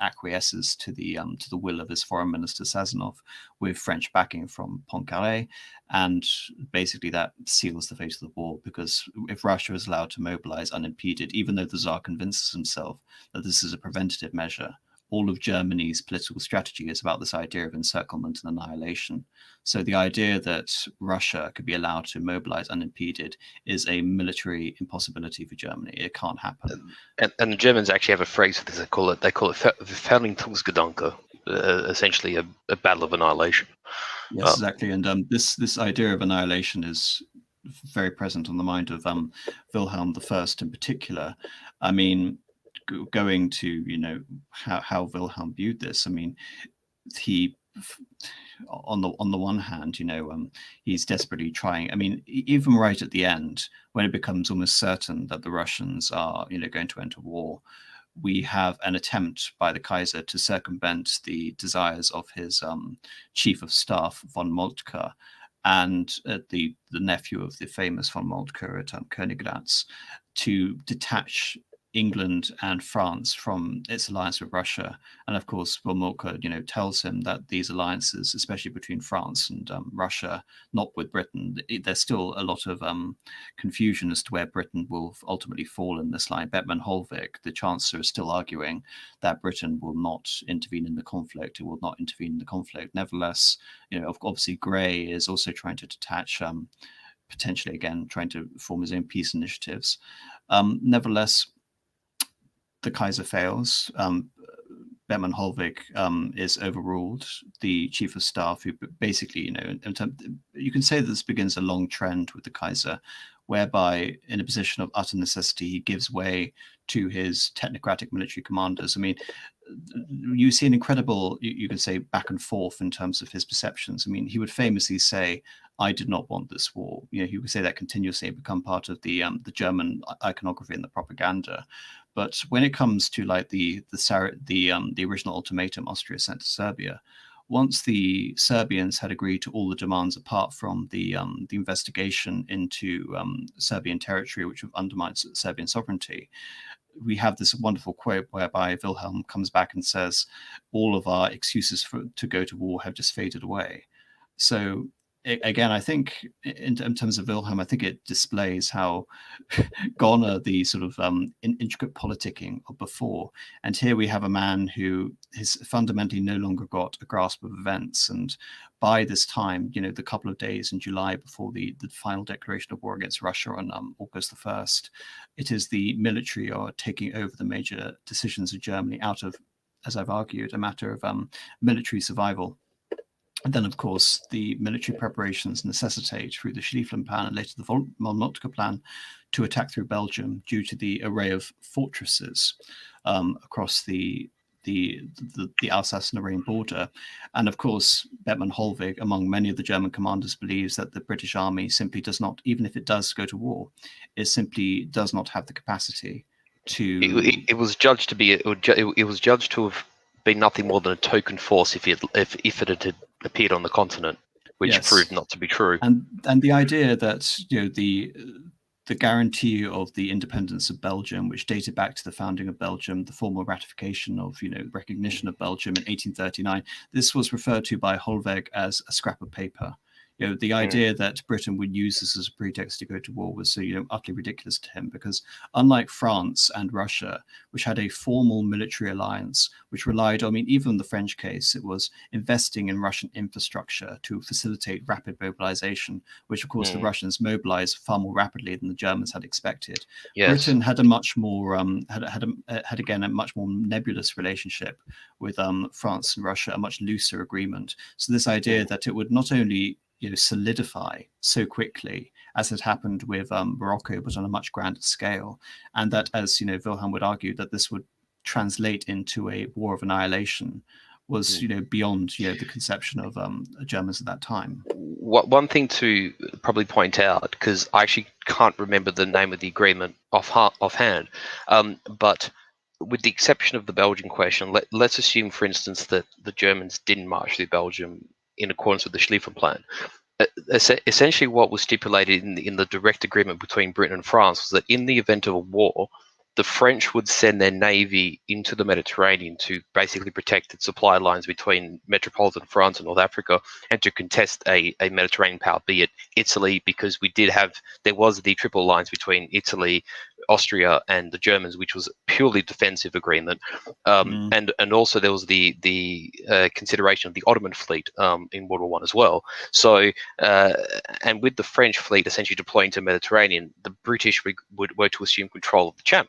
acquiesces to the will of his foreign minister Sazonov, with French backing from Poincaré, and basically that seals the fate of the war, because if Russia is allowed to mobilize unimpeded, even though the Tsar convinces himself that this is a preventative measure, all of Germany's political strategy is about this idea of encirclement and annihilation. So the idea that Russia could be allowed to mobilize unimpeded is a military impossibility for Germany. It can't happen. And the Germans actually have a phrase for this. They call it Vernichtungsgedanke, essentially a battle of annihilation. Yes, exactly. And this idea of annihilation is very present on the mind of Wilhelm I in particular. I mean, going to how Wilhelm viewed this. I mean, he on the one hand, he's desperately trying. I mean, even right at the end, when it becomes almost certain that the Russians are going to enter war, we have an attempt by the Kaiser to circumvent the desires of his chief of staff von Moltke and the nephew of the famous von Moltke at Königgrätz, to detach England and France from its alliance with Russia. And of course, von Moltke, tells him that these alliances, especially between France and Russia, not with Britain, there's still a lot of confusion as to where Britain will ultimately fall in this line. Bettman Holvick, the Chancellor, is still arguing that Britain will not intervene in the conflict. It will not intervene in the conflict. Nevertheless, obviously Grey is also trying to detach, potentially again, trying to form his own peace initiatives. Nevertheless, the Kaiser fails. Bettman Holvick is overruled. The chief of staff, who basically, you can say that this begins a long trend with the Kaiser, whereby in a position of utter necessity, he gives way to his technocratic military commanders. I mean, you see an incredible, you can say, back and forth in terms of his perceptions. I mean, he would famously say, "I did not want this war." He would say that continuously, become part of the German iconography and the propaganda. But when it comes to like the original ultimatum Austria sent to Serbia, once the Serbians had agreed to all the demands apart from the investigation into Serbian territory, which would undermine Serbian sovereignty, we have this wonderful quote whereby Wilhelm comes back and says, "All of our excuses to go to war have just faded away." So again, I think in terms of Wilhelm, I think it displays how gone are the sort of intricate politicking of before. And here we have a man who has fundamentally no longer got a grasp of events. And by this time, you know, the couple of days in July before the final declaration of war against Russia on August the 1st, it is the military are taking over the major decisions of Germany out of, as I've argued, a matter of military survival. And then, of course, the military preparations necessitate, through the Schlieffen Plan and later the Moltke Plan, to attack through Belgium due to the array of fortresses across the Alsace-Lorraine border. And of course, Bethmann Holvick, among many of the German commanders, believes that the British army simply does not, even if it does go to war, it simply does not have the capacity to... It was judged to be, it was judged to have been nothing more than a token force if it had appeared on the continent, which Yes. proved not to be true. And the idea that, you know, the guarantee of the independence of Belgium, which dated back to the founding of Belgium, the formal ratification of, you know, recognition of Belgium in 1839, this was referred to by Holweg as a scrap of paper. You know, the idea that Britain would use this as a pretext to go to war was, you know, utterly ridiculous to him, because unlike France and Russia, which had a formal military alliance, which relied, I mean, even in the French case, it was investing in Russian infrastructure to facilitate rapid mobilization, which of course the Russians mobilized far more rapidly than the Germans had expected. Yes. Britain had a much more, had again a much more nebulous relationship with France and Russia, a much looser agreement. So this idea that it would not only, you know, solidify so quickly as had happened with Morocco, but on a much grander scale, and that, as you know, Wilhelm would argue, that this would translate into a war of annihilation, was, you know, beyond, you know, the conception of Germans at that time. One thing to probably point out, because I actually can't remember the name of the agreement offhand, but with the exception of the Belgian question, let's assume, for instance, that the Germans didn't march through Belgium in accordance with the Schlieffen Plan. Essentially, what was stipulated in the direct agreement between Britain and France was that in the event of a war, the French would send their navy into the Mediterranean to basically protect its supply lines between metropolitan France and North Africa, and to contest a Mediterranean power, be it Italy, because there was the triple alliance between Italy, Austria, and the Germans, which was a purely defensive agreement, and also there was the consideration of the Ottoman fleet in World War I as well. So, and with the French fleet essentially deploying to the Mediterranean, the British were to assume control of the Channel,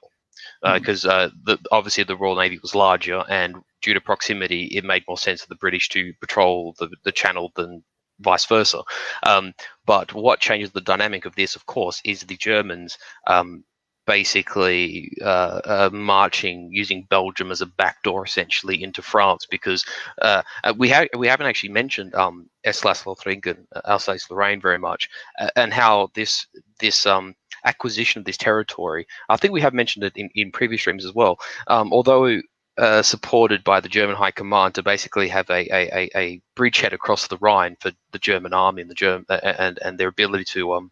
because obviously the Royal Navy was larger, and due to proximity, it made more sense for the British to patrol the Channel than vice versa. But what changes the dynamic of this, of course, is the Germans basically marching, using Belgium as a backdoor essentially into France, because we haven't actually mentioned Elsass-Lothringen, Alsace-Lorraine very much, and how this acquisition of this territory, I think we have mentioned it in previous streams as well, although supported by the German High Command to basically have a bridgehead across the Rhine for the German army and and their ability to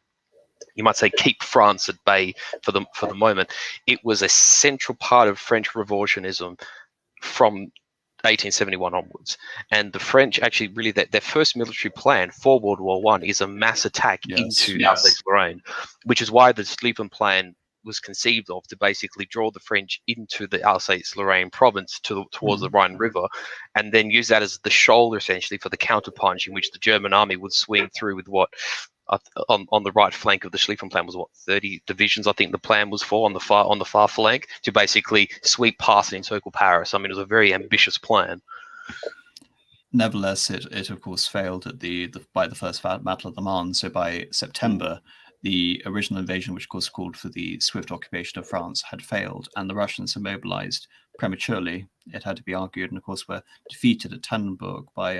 you might say keep France at bay for the moment. It was a central part of French revolutionism from 1871 onwards, and the French actually really their first military plan for World War I is a mass attack into Alsace-Lorraine, which is why the Schlieffen Plan was conceived of, to basically draw the French into the Alsace-Lorraine province towards the Rhine River, and then use that as the shoulder essentially for the counterpunch, in which the German army would swing through with what on the right flank of the Schlieffen Plan was 30 divisions, I think the plan was for on the far flank, to basically sweep past and encircle Paris. I mean, it was a very ambitious plan. Nevertheless, it of course failed at by the First Battle of the Marne. So by September, the original invasion, which of course called for the swift occupation of France, had failed, and the Russians had mobilized prematurely, it had to be argued, and of course were defeated at Tannenberg by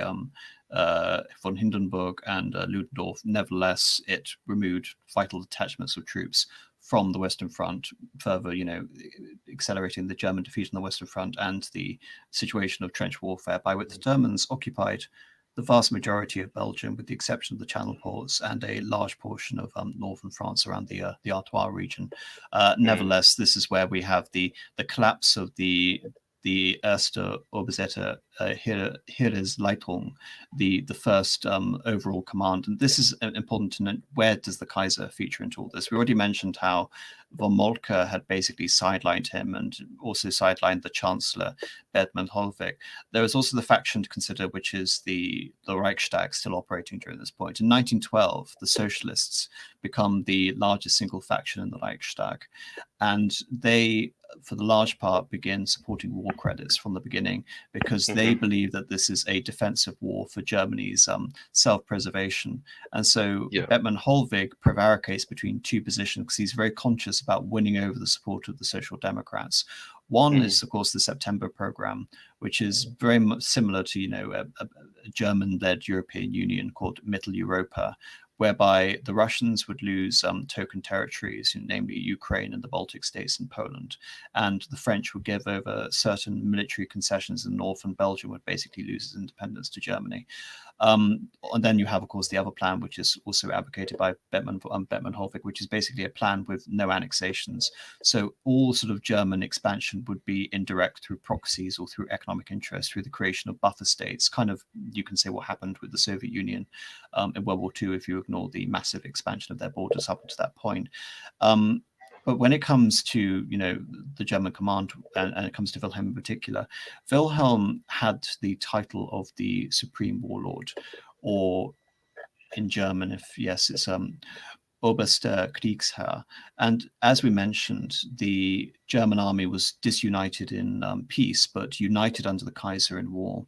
von Hindenburg and Ludendorff. Nevertheless, it removed vital detachments of troops from the Western Front, further, accelerating the German defeat on the Western Front and the situation of trench warfare, by which the Germans occupied the vast majority of Belgium, with the exception of the Channel ports and a large portion of northern France around the Artois region. Nevertheless, this is where we have the collapse of the the Erste Oberste Heeresleitung, the first overall command. And this is important to note. Where does the Kaiser feature into all this? We already mentioned how von Moltke had basically sidelined him and also sidelined the Chancellor, Bethmann Holvick. There is also the faction to consider, which is the Reichstag still operating during this point. In 1912, the socialists become the largest single faction in the Reichstag, and they, for the large part, begin supporting war credits from the beginning because they believe that this is a defensive war for Germany's self-preservation. And so Bethmann Holvig prevaricates between two positions because he's very conscious about winning over the support of the Social Democrats. One is, of course, the September program, which is very much similar to, a German-led European Union called Mitteleuropa, whereby the Russians would lose token territories, namely Ukraine and the Baltic states and Poland, and the French would give over certain military concessions in the north, and Belgium would basically lose its independence to Germany. And then you have, of course, the other plan, which is also advocated by Bethmann Holvig, which is basically a plan with no annexations. So all sort of German expansion would be indirect through proxies or through economic interest, through the creation of buffer states. Kind of, you can say, what happened with the Soviet Union in World War II, if you ignore the massive expansion of their borders up to that point. But when it comes to, the German command, and it comes to Wilhelm in particular, Wilhelm had the title of the Supreme Warlord, or in German, it's Oberster Kriegsherr. And as we mentioned, the German army was disunited in peace, but united under the Kaiser in war.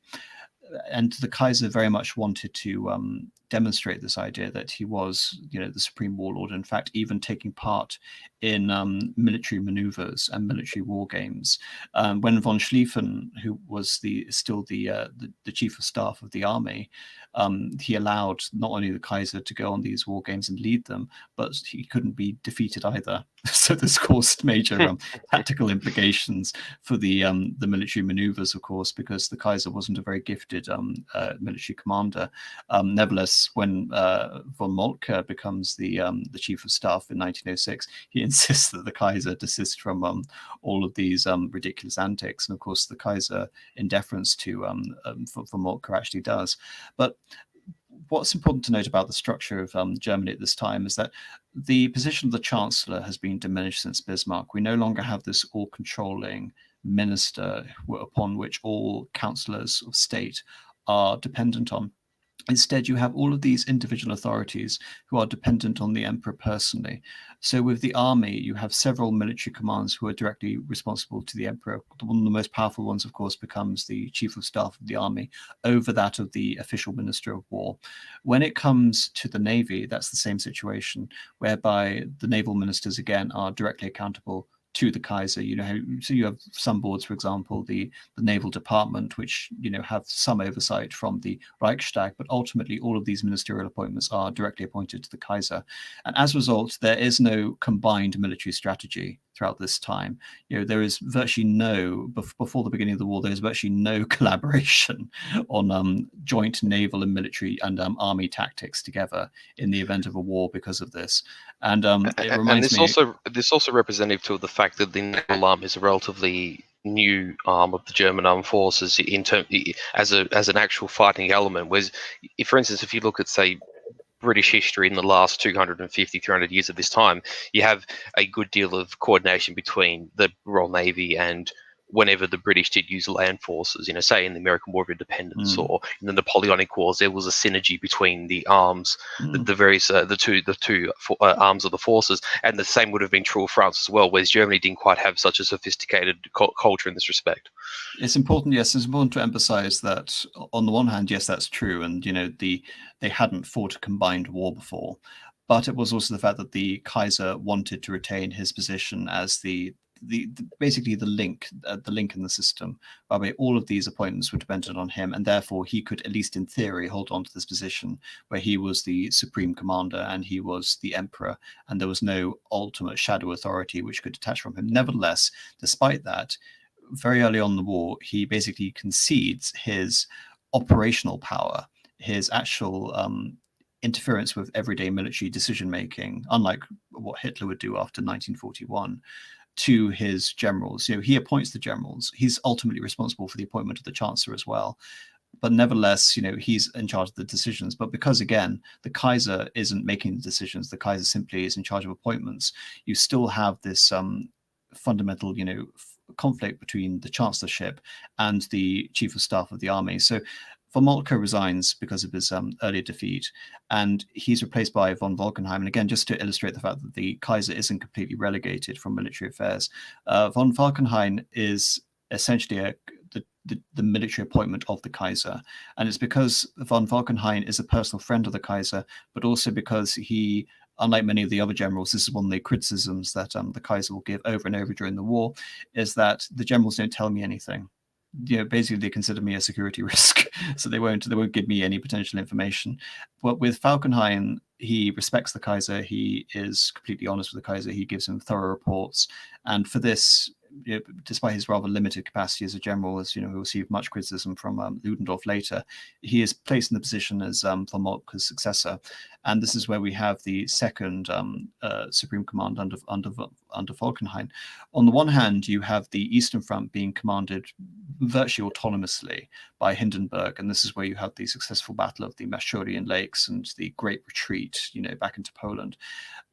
And the Kaiser very much wanted to demonstrate this idea that he was, the supreme warlord. In fact, even taking part in military maneuvers and military war games. When von Schlieffen, who was still the chief of staff of the army, he allowed not only the Kaiser to go on these war games and lead them, but he couldn't be defeated either. So this caused major tactical implications for the military maneuvers, of course, because the Kaiser wasn't a very gifted military commander. Nevertheless, when von Moltke becomes the chief of staff in 1906, he insists that the Kaiser desist from all of these ridiculous antics, and of course the Kaiser, in deference to von Moltke, actually does. But what's important to note about the structure of Germany at this time is that the position of the Chancellor has been diminished since Bismarck. We no longer have this all-controlling minister upon which all councillors of state are dependent on. Instead, you have all of these individual authorities who are dependent on the emperor personally. So with the army, you have several military commands who are directly responsible to the emperor. One of the most powerful ones, of course, becomes the chief of staff of the army over that of the official minister of war. When it comes to the navy, that's the same situation, whereby the naval ministers, again, are directly accountable to the Kaiser. So you have some boards, for example, the Naval Department, which have some oversight from the Reichstag, but ultimately all of these ministerial appointments are directly appointed to the Kaiser. And as a result, there is no combined military strategy throughout this time. There is virtually before the beginning of the war, there is virtually no collaboration on joint naval and military and army tactics together in the event of a war because of this. And it reminds me. This also representative to the fact that the naval arm is a relatively new arm of the German armed forces as an actual fighting element. Whereas, for instance, if you look at, say, British history in the last 250, 300 years of this time, you have a good deal of coordination between the Royal Navy and whenever the British did use land forces, say in the American War of Independence or in the Napoleonic Wars, there was a synergy between the arms, the two arms of the forces, and the same would have been true of France as well, whereas Germany didn't quite have such a sophisticated culture in this respect. It's important to emphasize that on the one hand, yes, that's true, and they hadn't fought a combined war before, but it was also the fact that the Kaiser wanted to retain his position as basically the link in the system, whereby all of these appointments were dependent on him, and therefore he could, at least in theory, hold on to this position where he was the supreme commander and he was the emperor, and there was no ultimate shadow authority which could detach from him. Nevertheless, despite that, very early on in the war, he basically concedes his operational power, his actual interference with everyday military decision making, unlike what Hitler would do after 1941. to his generals. He appoints the generals. He's ultimately responsible for the appointment of the Chancellor as well. But nevertheless, he's in charge of the decisions. But because, again, the Kaiser isn't making the decisions, the Kaiser simply is in charge of appointments, you still have this fundamental, conflict between the chancellorship and the chief of staff of the army. So von Moltke resigns because of his earlier defeat, and he's replaced by von Falkenhayn. And again, just to illustrate the fact that the Kaiser isn't completely relegated from military affairs, von Falkenhayn is essentially the military appointment of the Kaiser. And it's because von Falkenhayn is a personal friend of the Kaiser, but also because he, unlike many of the other generals, this is one of the criticisms that the Kaiser will give over and over during the war, is that the generals don't tell me anything. Basically they consider me a security risk, so they won't give me any potential information. But with Falkenhayn, he respects the Kaiser. He is completely honest with the Kaiser. He gives him thorough reports, and for this, despite his rather limited capacity as a general, as who received much criticism from Ludendorff later, he is placed in the position as von Moltke's successor. And this is where we have the second supreme command under Falkenhayn. On the one hand, you have the Eastern Front being commanded virtually autonomously by Hindenburg, and this is where you have the successful battle of the Masurian Lakes and the Great Retreat, back into Poland.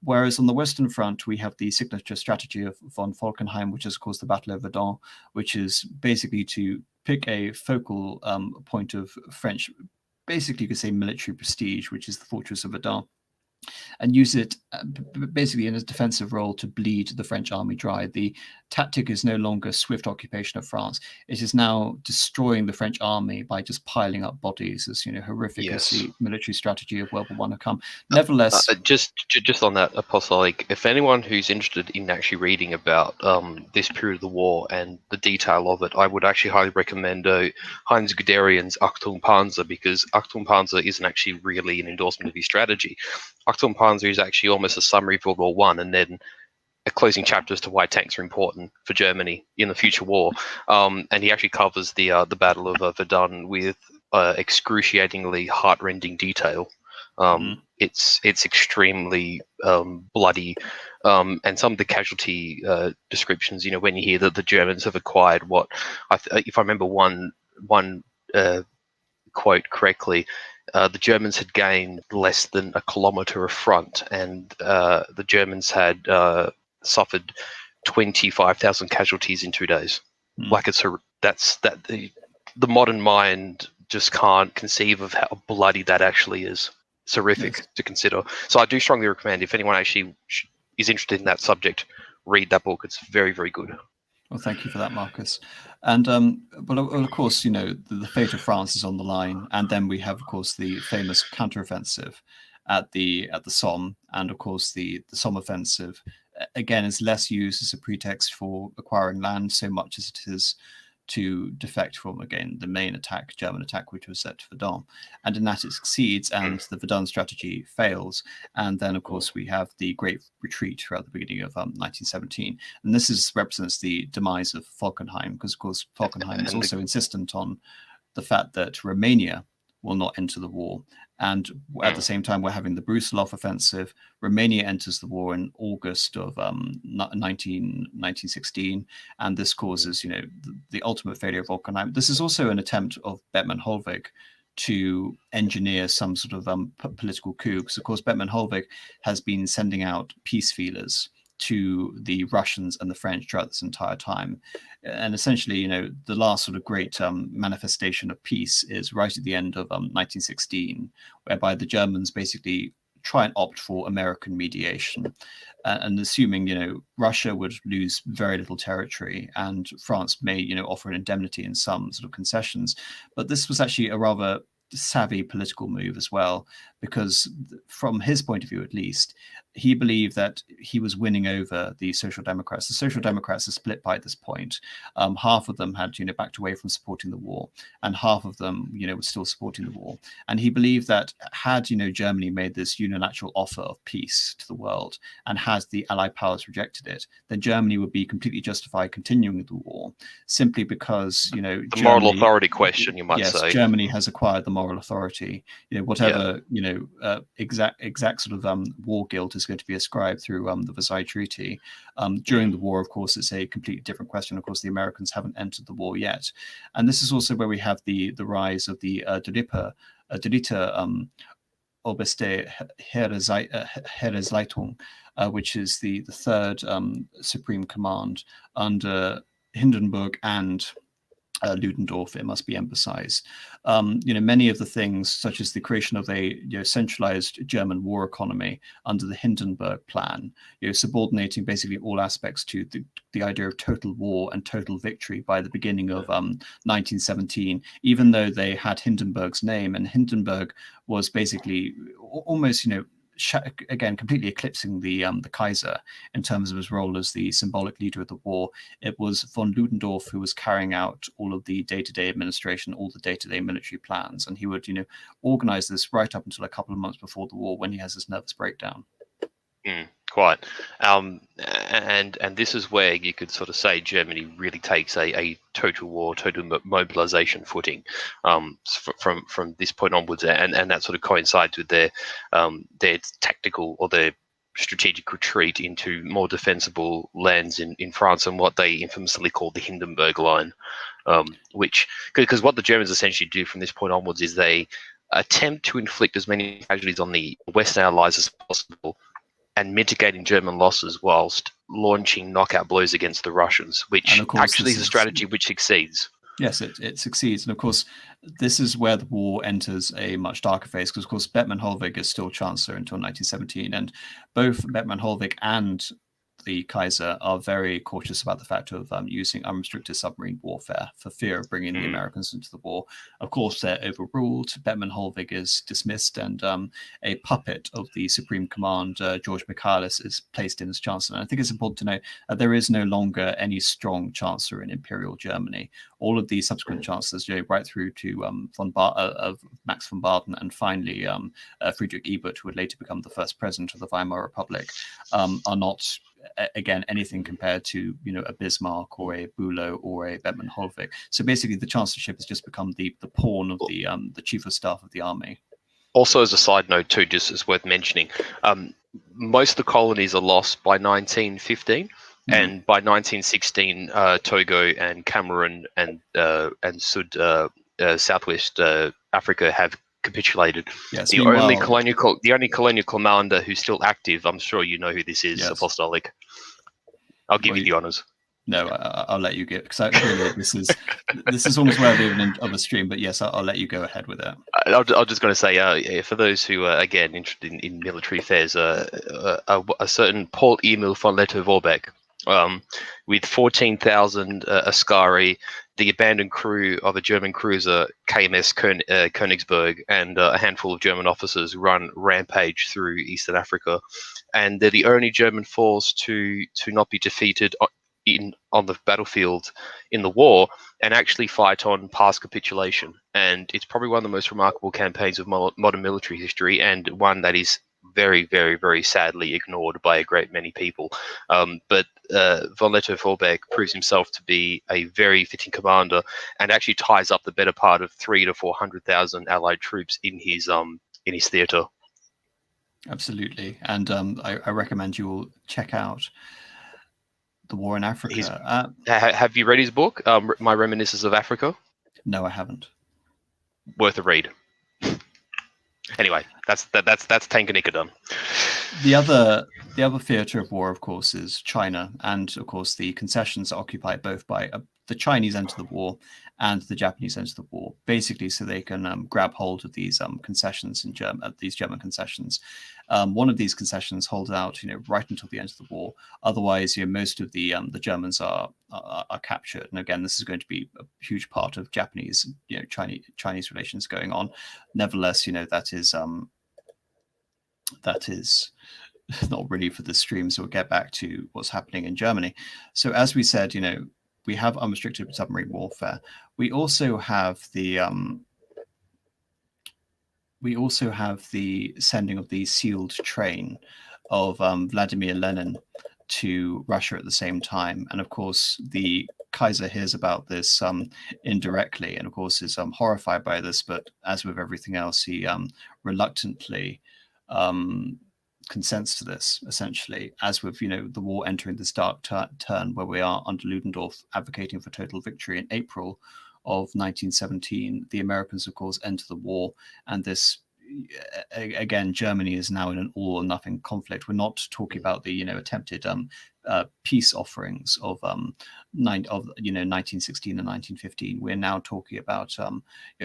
Whereas on the Western Front, we have the signature strategy of von Falkenhayn, which is, of course, the Battle of Verdun, which is basically to pick a focal point of French, basically you could say military prestige, which is the fortress of Verdun, and use it basically in a defensive role to bleed the French army dry. The tactic is no longer swift occupation of France. It is now destroying the French army by just piling up bodies, as horrific as the military strategy of World War I have come. Nevertheless, just on that, Apostolic, if anyone who's interested in actually reading about this period of the war and the detail of it, I would actually highly recommend Heinz Guderian's Achtung Panzer, because Achtung Panzer isn't actually really an endorsement of his strategy. Achtung Panzer is actually almost a summary of World War I, and then a closing chapter as to why tanks are important for Germany in the future war. And he actually covers the Battle of Verdun with excruciatingly heart-rending detail. It's extremely bloody, and some of the casualty descriptions. When you hear that the Germans have acquired if I remember one quote correctly, the Germans had gained less than a kilometer of front, and the Germans had suffered 25,000 casualties in 2 days. Like the modern mind just can't conceive of how bloody that actually is. It's horrific to consider. So I do strongly recommend, if anyone actually is interested in that subject, read that book. It's very, very good. Well, thank you for that, Marcus. And well, of course, the fate of France is on the line, and then we have, of course, the famous counteroffensive at the Somme, and of course the Somme offensive again is less used as a pretext for acquiring land so much as it is to defect from, again, the main German attack, which was set to Verdun. And in that it succeeds, and the Verdun strategy fails. And then, of course, we have the Great Retreat throughout the beginning of 1917. And this represents the demise of Falkenhayn, because, of course, Falkenhayn is also insistent on the fact that Romania will not enter the war. And at the same time, we're having the Brusilov offensive. Romania enters the war in August of 1916, and this causes, the ultimate failure of Falkenhayn. This is also an attempt of Bethmann Holvick to engineer some sort of political coup, because, of course, Bethmann Holvick has been sending out peace feelers to the Russians and the French throughout this entire time. And essentially, the last sort of great manifestation of peace is right at the end of 1916, whereby the Germans basically try and opt for American mediation, and assuming, Russia would lose very little territory and France may, offer an indemnity and some sort of concessions. But this was actually a rather savvy political move as well, because from his point of view, at least, he believed that he was winning over the Social Democrats. The Social Democrats are split by this point. Half of them had, backed away from supporting the war, and half of them, were still supporting the war. And he believed that had, Germany made this unilateral offer of peace to the world, and had the Allied powers rejected it, then Germany would be completely justified continuing the war, simply because, the moral authority question, you might say. Yes, Germany has acquired the moral authority. Whatever, exact sort of war guilt is going to be ascribed through the Versailles Treaty. During the war, of course, it's a completely different question. Of course, the Americans haven't entered the war yet. And this is also where we have the rise of the Delita Oberste Heeresleitung, which is the third supreme command under Hindenburg and Ludendorff, it must be emphasized. Many of the things, such as the creation of a centralized German war economy under the Hindenburg Plan, subordinating basically all aspects to the idea of total war and total victory by the beginning of 1917, even though they had Hindenburg's name, and Hindenburg was basically almost, again, completely eclipsing the Kaiser in terms of his role as the symbolic leader of the war. It was von Ludendorff who was carrying out all of the day-to-day administration, all the day-to-day military plans, and he would, organize this right up until a couple of months before the war, when he has this nervous breakdown. Quite. And this is where you could sort of say Germany really takes a total war, total mobilization footing from this point onwards, and that sort of coincides with their tactical or their strategic retreat into more defensible lands in France, and what they infamously called the Hindenburg Line, which, because what the Germans essentially do from this point onwards is they attempt to inflict as many casualties on the Western Allies as possible, and mitigating German losses whilst launching knockout blows against the Russians, which actually is a strategy which succeeds. Yes, it succeeds. And of course, this is where the war enters a much darker phase, because of course, Bethmann Holvick is still Chancellor until 1917. And both Bethmann Holvick and the Kaiser are very cautious about the fact of using unrestricted submarine warfare for fear of bringing the Americans into the war. Of course, they're overruled. Bethmann Holvick is dismissed, and a puppet of the Supreme Command, George Michaelis, is placed in as Chancellor. And I think it's important to note that there is no longer any strong Chancellor in Imperial Germany. All of the subsequent chancellors, right through to Max von Baden, and finally Friedrich Ebert, who would later become the first president of the Weimar Republic, are not, again, anything compared to a Bismarck or a Bülow or a Bethmann Holvick. So basically, the chancellorship has just become the pawn of the chief of staff of the army. Also, as a side note too, just as worth mentioning, most of the colonies are lost by 1915. And by 1916, Togo and Cameroon and Southwest Africa have capitulated. Yes, the only colonial commander who's still active, I'm sure you know who this is, yes. Apostolic. I'll give you the honors. No, I'll let you get, because really this is almost worthy of a stream. But yes, I'll let you go ahead with it. I'm just going to say, for those who are again interested in military affairs, a certain Paul Emil von Lettow-Vorbeck, with 14,000 Askari, the abandoned crew of a German cruiser, KMS Königsberg, and a handful of German officers run rampage through Eastern Africa. And they're the only German force to not be defeated on the battlefield in the war, and actually fight on past capitulation. And it's probably one of the most remarkable campaigns of modern military history, and one that is very, very, very sadly ignored by a great many people. But von Lettow-Vorbeck proves himself to be a very fitting commander, and actually ties up the better part of 300,000 to 400,000 Allied troops in his theatre. Absolutely, and I recommend you all check out The War in Africa. Have you read his book, My Reminiscences of Africa? No, I haven't. Worth a read. Anyway, that's Tanganyika done. The other theatre of war, of course, is China, and of course the concessions are occupied both by the Chinese enter the war and the Japanese enter the war, basically so they can grab hold of these concessions in these German concessions. One of these concessions holds out, right until the end of the war. Otherwise, most of the Germans are captured. And again, this is going to be a huge part of Japanese, Chinese relations going on. Nevertheless, that is not really for the stream. So we'll get back to what's happening in Germany. So as we said, we have unrestricted submarine warfare. We also have the sending of the sealed train of Vladimir Lenin to Russia at the same time. And of course, the Kaiser hears about this indirectly, and of course is horrified by this. But as with everything else, he reluctantly consents to this, essentially, as with, the war entering this dark turn where we are under Ludendorff advocating for total victory in April of 1917. The Americans, of course, enter the war, and this, again, Germany is now in an all or nothing conflict. We're not talking about the attempted peace offerings of 1916 and 1915. We're now talking about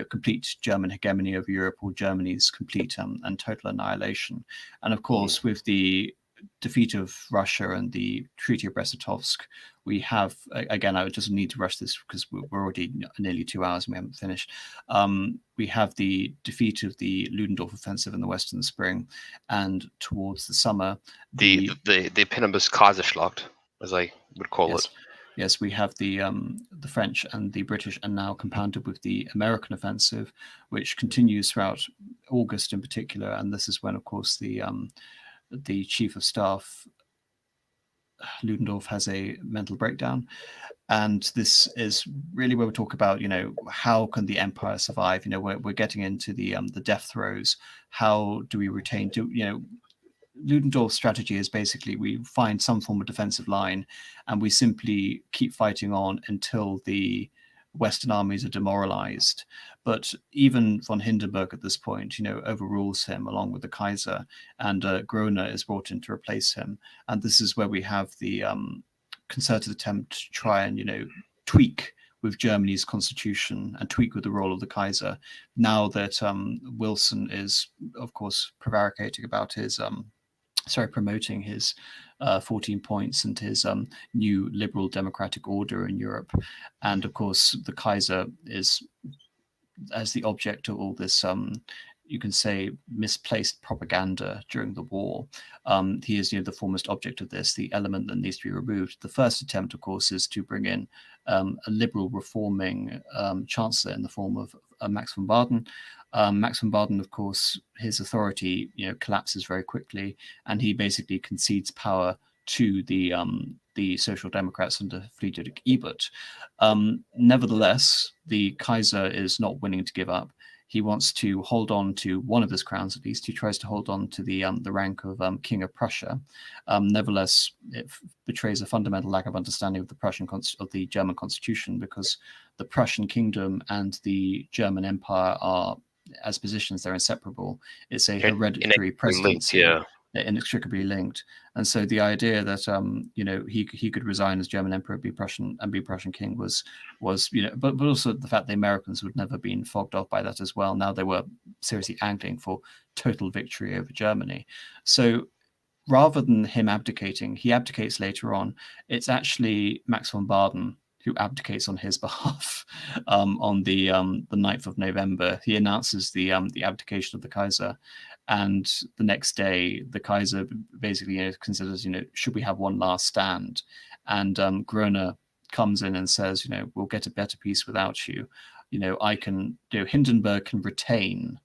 complete German hegemony over Europe, or Germany's complete and total annihilation. And of course, with the defeat of Russia and the Treaty of Brest-Litovsk, we have, again, I would just need to rush this because we're already nearly 2 hours and we haven't finished. We have the defeat of the Ludendorff offensive in the Western Spring, and towards the summer, the eponymous Kaiserschlacht, as I would call it. Yes, we have the French and the British, and now compounded with the American offensive, which continues throughout August in particular. And this is when, of course, the chief of staff, Ludendorff, has a mental breakdown. And this is really where we talk about, how can the empire survive? We're getting into the death throes. How do we retain? Ludendorff's strategy is basically we find some form of defensive line, and we simply keep fighting on until the Western armies are demoralized. But even von Hindenburg at this point, overrules him along with the Kaiser, and Groener is brought in to replace him. And this is where we have the concerted attempt to try and, tweak with Germany's constitution and tweak with the role of the Kaiser. Now that Wilson is, of course, prevaricating about his promoting his 14 points and his new liberal democratic order in Europe. And of course, the Kaiser is, as the object of all this, you can say, misplaced propaganda during the war. He is, the foremost object of this, the element that needs to be removed. The first attempt, of course, is to bring in a liberal reforming chancellor in the form of Max von Baden. Max von Baden, of course, his authority, collapses very quickly, and he basically concedes power to the Social Democrats under Friedrich Ebert. Nevertheless, the Kaiser is not willing to give up. He wants to hold on to one of his crowns at least. He tries to hold on to the rank of King of Prussia. Nevertheless, it betrays a fundamental lack of understanding of the German constitution, because the Prussian kingdom and the German Empire are, as positions, they're inseparable. It's a hereditary presidency. They're inextricably linked. And so the idea that he could resign as German emperor, be Prussian king was but also the fact the Americans would never been fogged off by that as well. Now they were seriously angling for total victory over Germany. So rather than him abdicating, he abdicates later on. It's actually Max von Baden who abdicates on his behalf on the 9th of November. He announces the abdication of the Kaiser. And the next day, the Kaiser basically considers, should we have one last stand? And Groener comes in and says, we'll get a better peace without you. Hindenburg can retain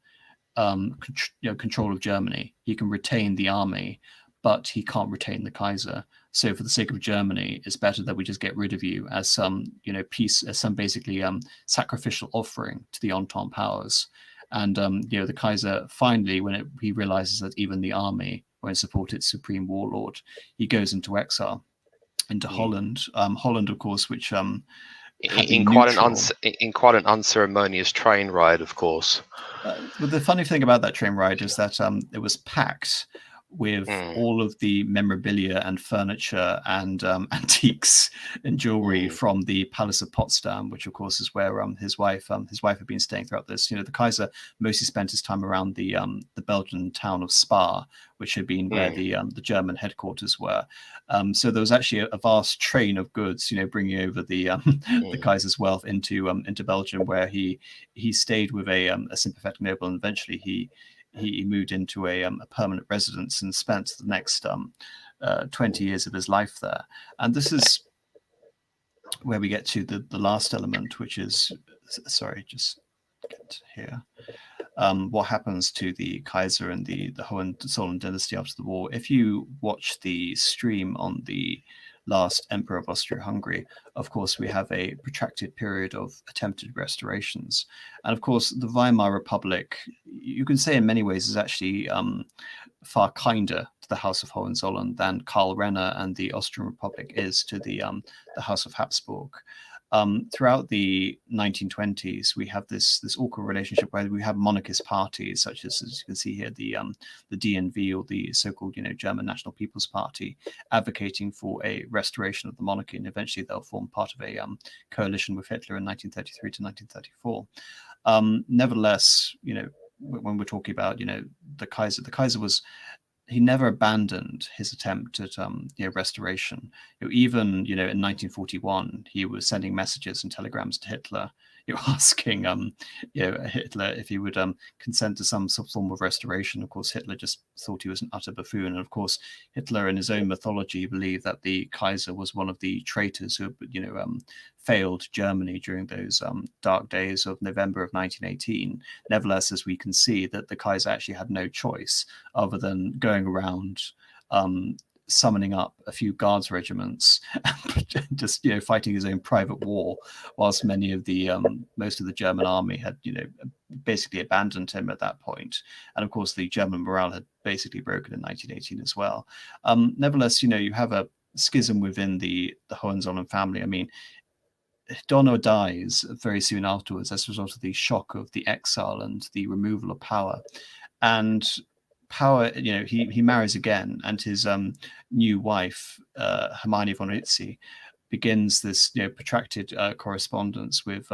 control of Germany. He can retain the army, but he can't retain the Kaiser. So for the sake of Germany, it's better that we just get rid of you as some, peace, as some basically sacrificial offering to the Entente powers. And the Kaiser finally, when he realizes that even the army won't support its supreme warlord, he goes into exile into Holland. Holland, of course, which in quite an unceremonious train ride, of course. But the funny thing about that train ride is that it was packed with all of the memorabilia and furniture and antiques and jewelry from the Palace of Potsdam, which of course is where his wife had been staying throughout this. The Kaiser mostly spent his time around the Belgian town of Spa, which had been where the German headquarters were. So there was actually a vast train of goods, bringing over the Kaiser's wealth into Belgium, where he stayed with a sympathetic noble, and eventually he moved into a permanent residence and spent the next 20 years of his life there. And this is where we get to the last element, which is, sorry, just get here. What happens to the Kaiser and the Hohenzollern dynasty after the war? If you watch the stream on the last emperor of Austria-Hungary, of course, we have a protracted period of attempted restorations. And of course, the Weimar Republic, you can say in many ways, is actually far kinder to the House of Hohenzollern than Karl Renner and the Austrian Republic is to the House of Habsburg. Throughout the 1920s, we have this awkward relationship where we have monarchist parties, such as you can see here, the DNV, or the so-called German National People's Party, advocating for a restoration of the monarchy, and eventually they'll form part of a coalition with Hitler in 1933 to 1934. Nevertheless, when we're talking about the Kaiser was, he never abandoned his attempt at restoration. Even in 1941, he was sending messages and telegrams to Hitler, asking Hitler if he would consent to some form of restoration. Of course, Hitler just thought he was an utter buffoon, and of course, Hitler, in his own mythology, believed that the Kaiser was one of the traitors who failed Germany during those dark days of November of 1918. Nevertheless, as we can see, that the Kaiser actually had no choice other than going around summoning up a few guards regiments and just fighting his own private war, whilst most of the German army had basically abandoned him at that point. And of course, the German morale had basically broken in 1918 as well. Nevertheless, you have a schism within the Hohenzollern family. I mean, Donner dies very soon afterwards as a result of the shock of the exile and the removal of power. And power, he marries again, and his new wife, Hermione von Ritzi, begins this protracted correspondence with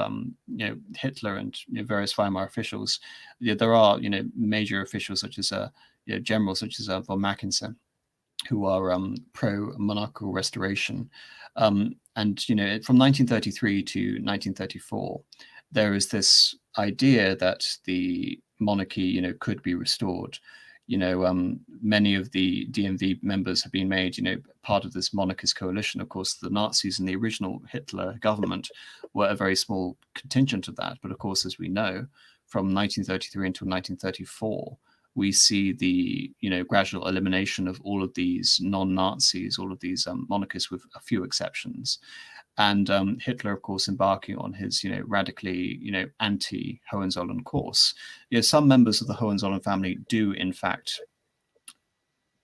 Hitler and various Weimar officials. There are major officials such as generals such as von Mackensen, who are pro-monarchical restoration. And from 1933 to 1934, there is this idea that the monarchy could be restored. Many of the DNV members have been made part of this monarchist coalition. Of course, the Nazis and the original Hitler government were a very small contingent of that, but of course, as we know, from 1933 until 1934, we see the gradual elimination of all of these non-Nazis, all of these monarchists, with a few exceptions. And Hitler, of course, embarking on his radically anti-Hohenzollern course. Some members of the Hohenzollern family do, in fact,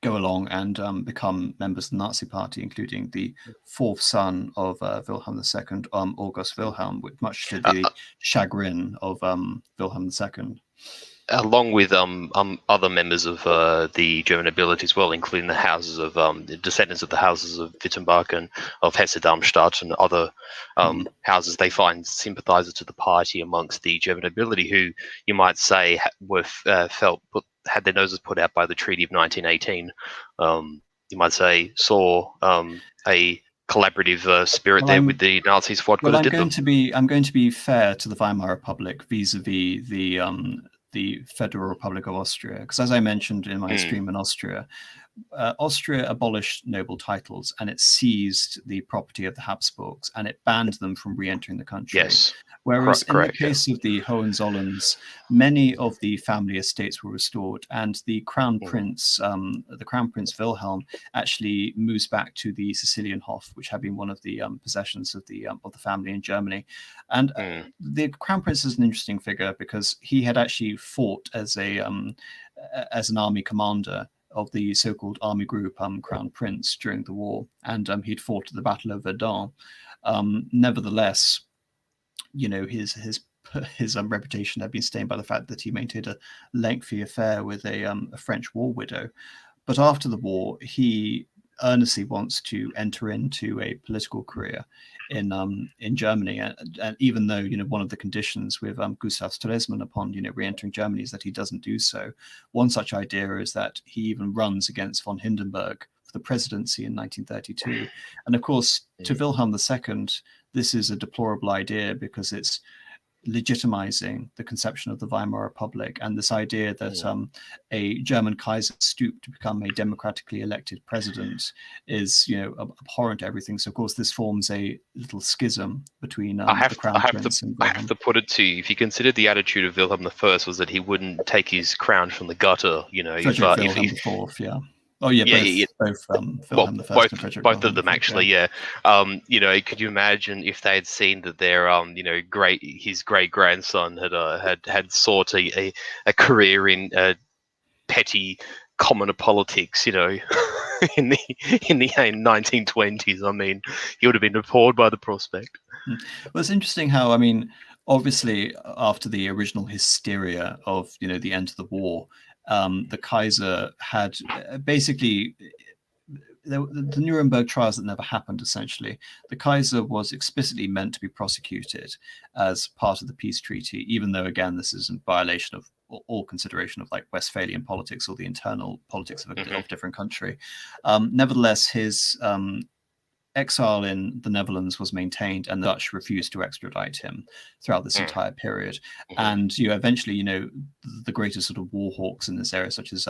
go along and become members of the Nazi Party, including the fourth son of Wilhelm II, August Wilhelm, much to the chagrin of Wilhelm II. Along with other members of the German nobility as well, including the houses of the descendants of the houses of Wittenberg and of Hesse-Darmstadt and other houses, they find sympathizers to the party amongst the German nobility, who you might say were had their noses put out by the Treaty of 1918. You might say saw a collaborative spirit there with the Nazis for what good it did them. I'm going to be fair to the Weimar Republic vis-a-vis the Federal Republic of Austria, because as I mentioned in my stream in Austria, Austria abolished noble titles, and it seized the property of the Habsburgs, and it banned them from re-entering the country. Yes. Whereas in the case of the Hohenzollerns, many of the family estates were restored, and the Crown Prince, Wilhelm, actually moves back to the Sicilian Hof, which had been one of the possessions of the family in Germany. And the Crown Prince is an interesting figure because he had actually fought as an army commander of the so-called army group Crown Prince during the war, and he'd fought at the Battle of Verdun. Nevertheless, his reputation had been stained by the fact that he maintained a lengthy affair with a French war widow. But after the war, he earnestly wants to enter into a political career in Germany, and even though one of the conditions with Gustav Stresemann upon re-entering Germany is that he doesn't do so. One such idea is that he even runs against von Hindenburg for the presidency in 1932, and of course to Wilhelm II, this is a deplorable idea because it's legitimizing the conception of the Weimar Republic, and this idea that a German Kaiser stooped to become a democratically elected president is, abhorrent to everything. So, of course, this forms a little schism between the Crown Prince and Wilhelm. I have to put it to you, if you consider the attitude of Wilhelm I was that he wouldn't take his crown from the gutter, Frederick Wilhelm IV, yeah. Oh yeah, both Wilhelm I and Frederick both of them actually, yeah. Could you imagine if they had seen that their his great grandson had sought a career in petty commoner politics, in the 1920s. I mean, he would have been appalled by the prospect. Well, it's interesting how, I mean, obviously after the original hysteria of the end of the war, the Kaiser had basically the Nuremberg trials that never happened. Essentially, the Kaiser was explicitly meant to be prosecuted as part of the peace treaty, even though again this is in violation of all consideration of like Westphalian politics or the internal politics of a different country. Nevertheless, his exile in the Netherlands was maintained, and the Dutch refused to extradite him throughout this entire period. And eventually, the greatest sort of war hawks in this area, such as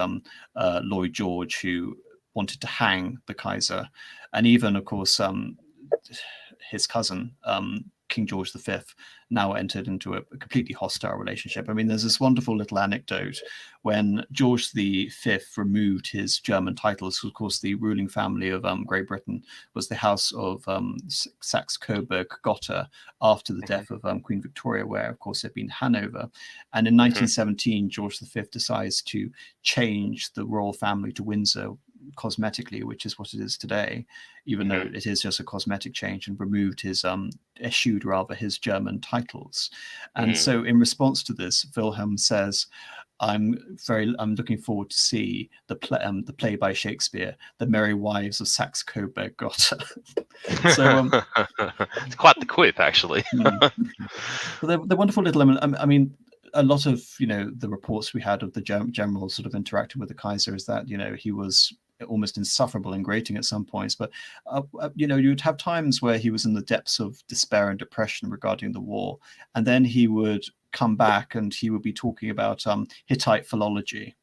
Lloyd George, who wanted to hang the Kaiser, and even, of course, his cousin, King George V, now entered into a completely hostile relationship. I mean, there's this wonderful little anecdote when George V removed his German titles. Of course, the ruling family of Great Britain was the House of Saxe-Coburg-Gotha after the death of Queen Victoria, where, of course, it had been Hanover. And in 1917, George V decides to change the royal family to Windsor cosmetically, which is what it is today, even though it is just a cosmetic change, and removed his eschewed rather his German titles. And so in response to this, Wilhelm says, I'm looking forward to see the play by Shakespeare, The Merry Wives of Saxe-Coburg-Gotha. So it's quite the quip, actually. The wonderful little element. I mean, a lot of the reports we had of the generals sort of interacting with the Kaiser is that he was almost insufferable and grating at some points, but you'd have times where he was in the depths of despair and depression regarding the war, and then he would come back and he would be talking about Hittite philology.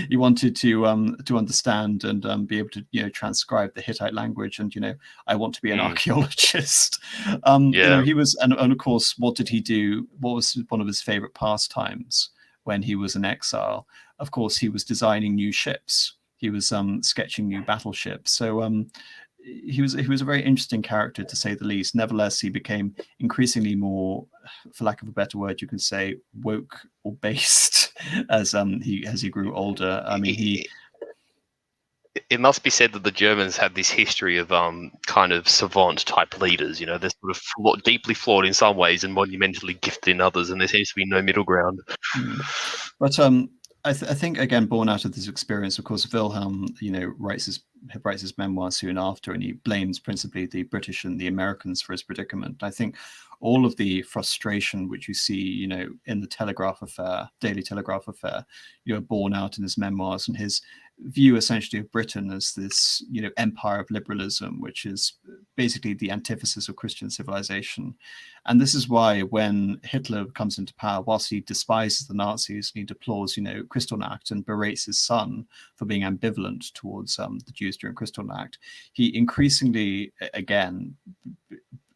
He wanted to understand and be able to transcribe the Hittite language, and I want to be an archaeologist. He was, and of course, what did he do? What was one of his favorite pastimes when he was in exile? Of course, he was designing new ships. He was sketching new battleships. So he was a very interesting character, to say the least. Nevertheless, he became increasingly more, for lack of a better word, you can say, woke or based as he grew older. I mean, it must be said that the Germans had this history of kind of savant type leaders. They're sort of deeply flawed in some ways and monumentally gifted in others, and there seems to be no middle ground. But I think, again, born out of this experience, of course, Wilhelm, writes his memoir soon after, and he blames principally the British and the Americans for his predicament. I think all of the frustration which you see, in the Telegraph affair, Daily Telegraph affair, born out in his memoirs, and his view essentially of Britain as this, empire of liberalism, which is basically the antithesis of Christian civilization. And this is why when Hitler comes into power, whilst he despises the Nazis and he deplores, Kristallnacht, and berates his son for being ambivalent towards the Jews during Kristallnacht, he increasingly, again,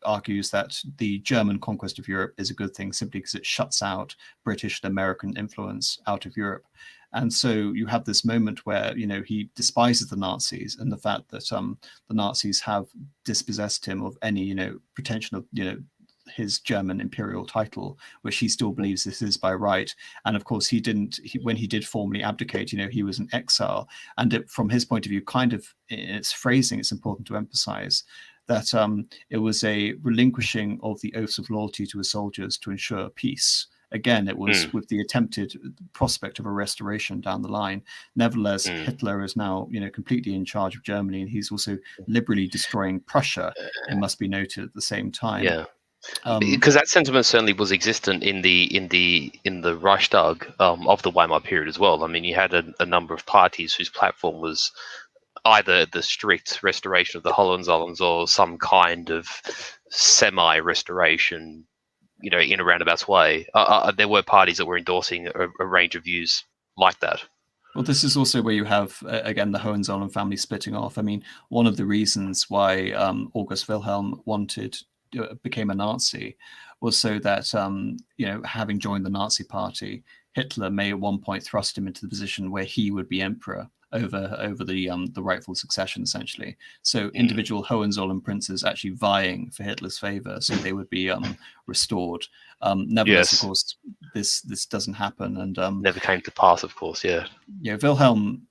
argues that the German conquest of Europe is a good thing simply because it shuts out British and American influence out of Europe. And so you have this moment where, he despises the Nazis, and the fact that the Nazis have dispossessed him of any, pretension of, his German imperial title, which he still believes this is by right. And of course, when he did formally abdicate, he was in exile. And from his point of view, kind of in its phrasing, it's important to emphasize that it was a relinquishing of the oaths of loyalty to his soldiers to ensure peace. Again, it was with the attempted prospect of a restoration down the line. Nevertheless, Hitler is now, completely in charge of Germany, and he's also liberally destroying Prussia, it must be noted at the same time. Yeah. Because that sentiment certainly was existent in the Reichstag of the Weimar period as well. I mean, you had a number of parties whose platform was either the strict restoration of the Hohenzollerns or some kind of semi-restoration, in a roundabout way. There were parties that were endorsing a range of views like that. Well, this is also where you have, again, the Hohenzollern family splitting off. I mean, one of the reasons why August Wilhelm became a Nazi was so that, having joined the Nazi party, Hitler may at one point thrust him into the position where he would be emperor over the rightful succession, essentially. So individual Hohenzollern princes actually vying for Hitler's favor, so they would be restored. Nevertheless, of course, this doesn't happen, and never came to pass. Of course, yeah. Wilhelm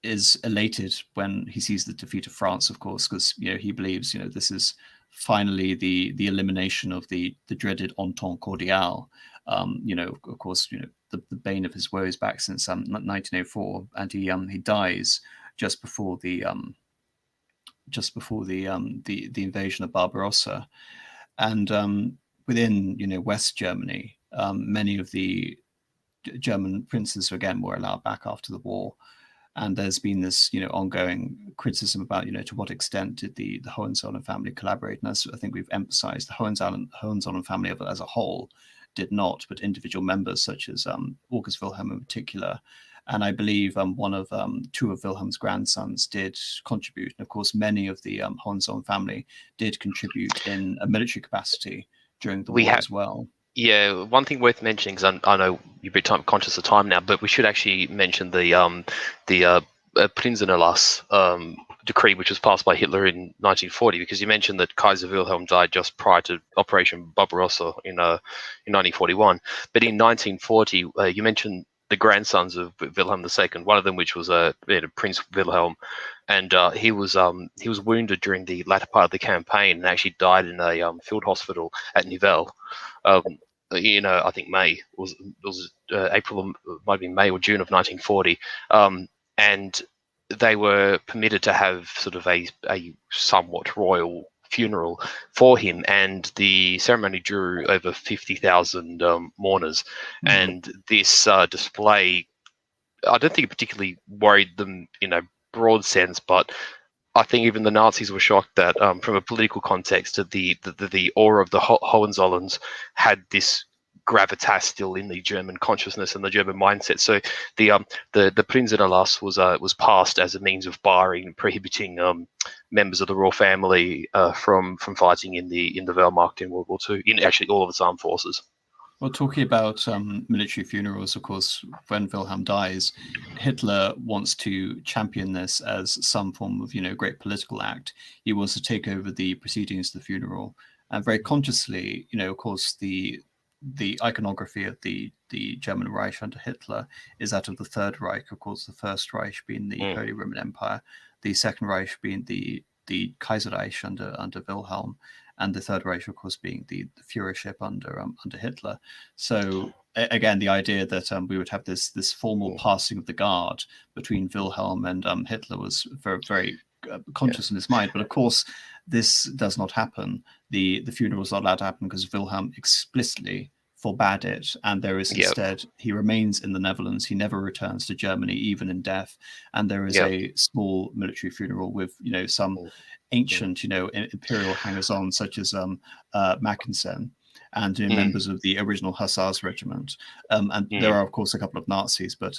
is elated when he sees the defeat of France, of course, because he believes this is finally the elimination of the dreaded Entente Cordiale. Of course, the bane of his woes back since 1904, and he dies just before the the invasion of Barbarossa, and within West Germany, many of the German princes again were allowed back after the war. And there's been this, ongoing criticism about, to what extent did the Hohenzollern family collaborate. And as I think we've emphasized, the Hohenzollern family as a whole did not, but individual members such as August Wilhelm in particular. And I believe two of Wilhelm's grandsons did contribute. And of course, many of the Hohenzollern family did contribute in a military capacity during the war as well. Yeah, one thing worth mentioning, because I know you're a bit time conscious of time now, but we should actually mention the Prinzenerlass decree, which was passed by Hitler in 1940, because you mentioned that Kaiser Wilhelm died just prior to Operation Barbarossa in 1941. But in 1940, you mentioned the grandsons of Wilhelm II, one of them which was Prince Wilhelm, and he was wounded during the latter part of the campaign and actually died in a field hospital at Nivelle. I think May was April, might have been May or June of 1940, and they were permitted to have sort of a somewhat royal funeral for him, and the ceremony drew over 50,000 mourners. And this display, I don't think it particularly worried them in a broad sense, but I think even the Nazis were shocked that, from a political context, that the aura of the Hohenzollerns had this gravitas still in the German consciousness and the German mindset. So the Prinzenerlass was passed as a means of barring, prohibiting members of the royal family from fighting in the Wehrmacht in World War II, in actually all of its armed forces. Well, talking about military funerals, of course, when Wilhelm dies, Hitler wants to champion this as some form of, great political act. He wants to take over the proceedings of the funeral, and very consciously, of course, the iconography of the German Reich under Hitler is that of the Third Reich. Of course, the First Reich being the Holy Roman Empire, the Second Reich being the Kaiserreich under Wilhelm, and the Third Reich, of course, being the Führership under Hitler. So again, the idea that we would have this formal passing of the guard between Wilhelm and Hitler was very, very conscious in his mind. But of course, this does not happen. The funeral is not allowed to happen because Wilhelm explicitly forbade it, and there is instead he remains in the Netherlands. He never returns to Germany, even in death. And there is a small military funeral with some ancient imperial hangers-on such as Mackensen and members of the original Hussars regiment, and there are of course a couple of Nazis, but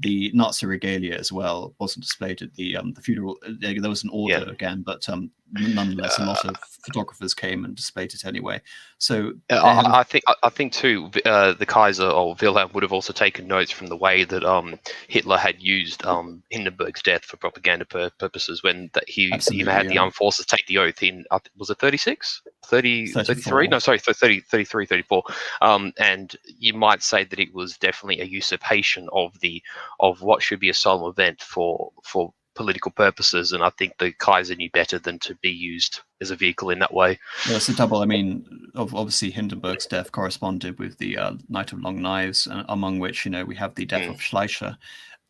the Nazi regalia as well wasn't displayed at the funeral. There was an order again, but nonetheless a lot of photographers came and displayed it anyway. So I think too, the Kaiser or Wilhelm would have also taken notes from the way that Hitler had used Hindenburg's death for propaganda purposes when he had the armed forces take the oath in, was it 36? 33? No, sorry, 33, 34. And you might say that it was definitely a usurpation of what should be a solemn event for political purposes, and I think the Kaiser knew better than to be used as a vehicle in that way. Yeah, it's a double. I mean, obviously Hindenburg's death corresponded with the Night of Long Knives, among which we have the death of Schleicher.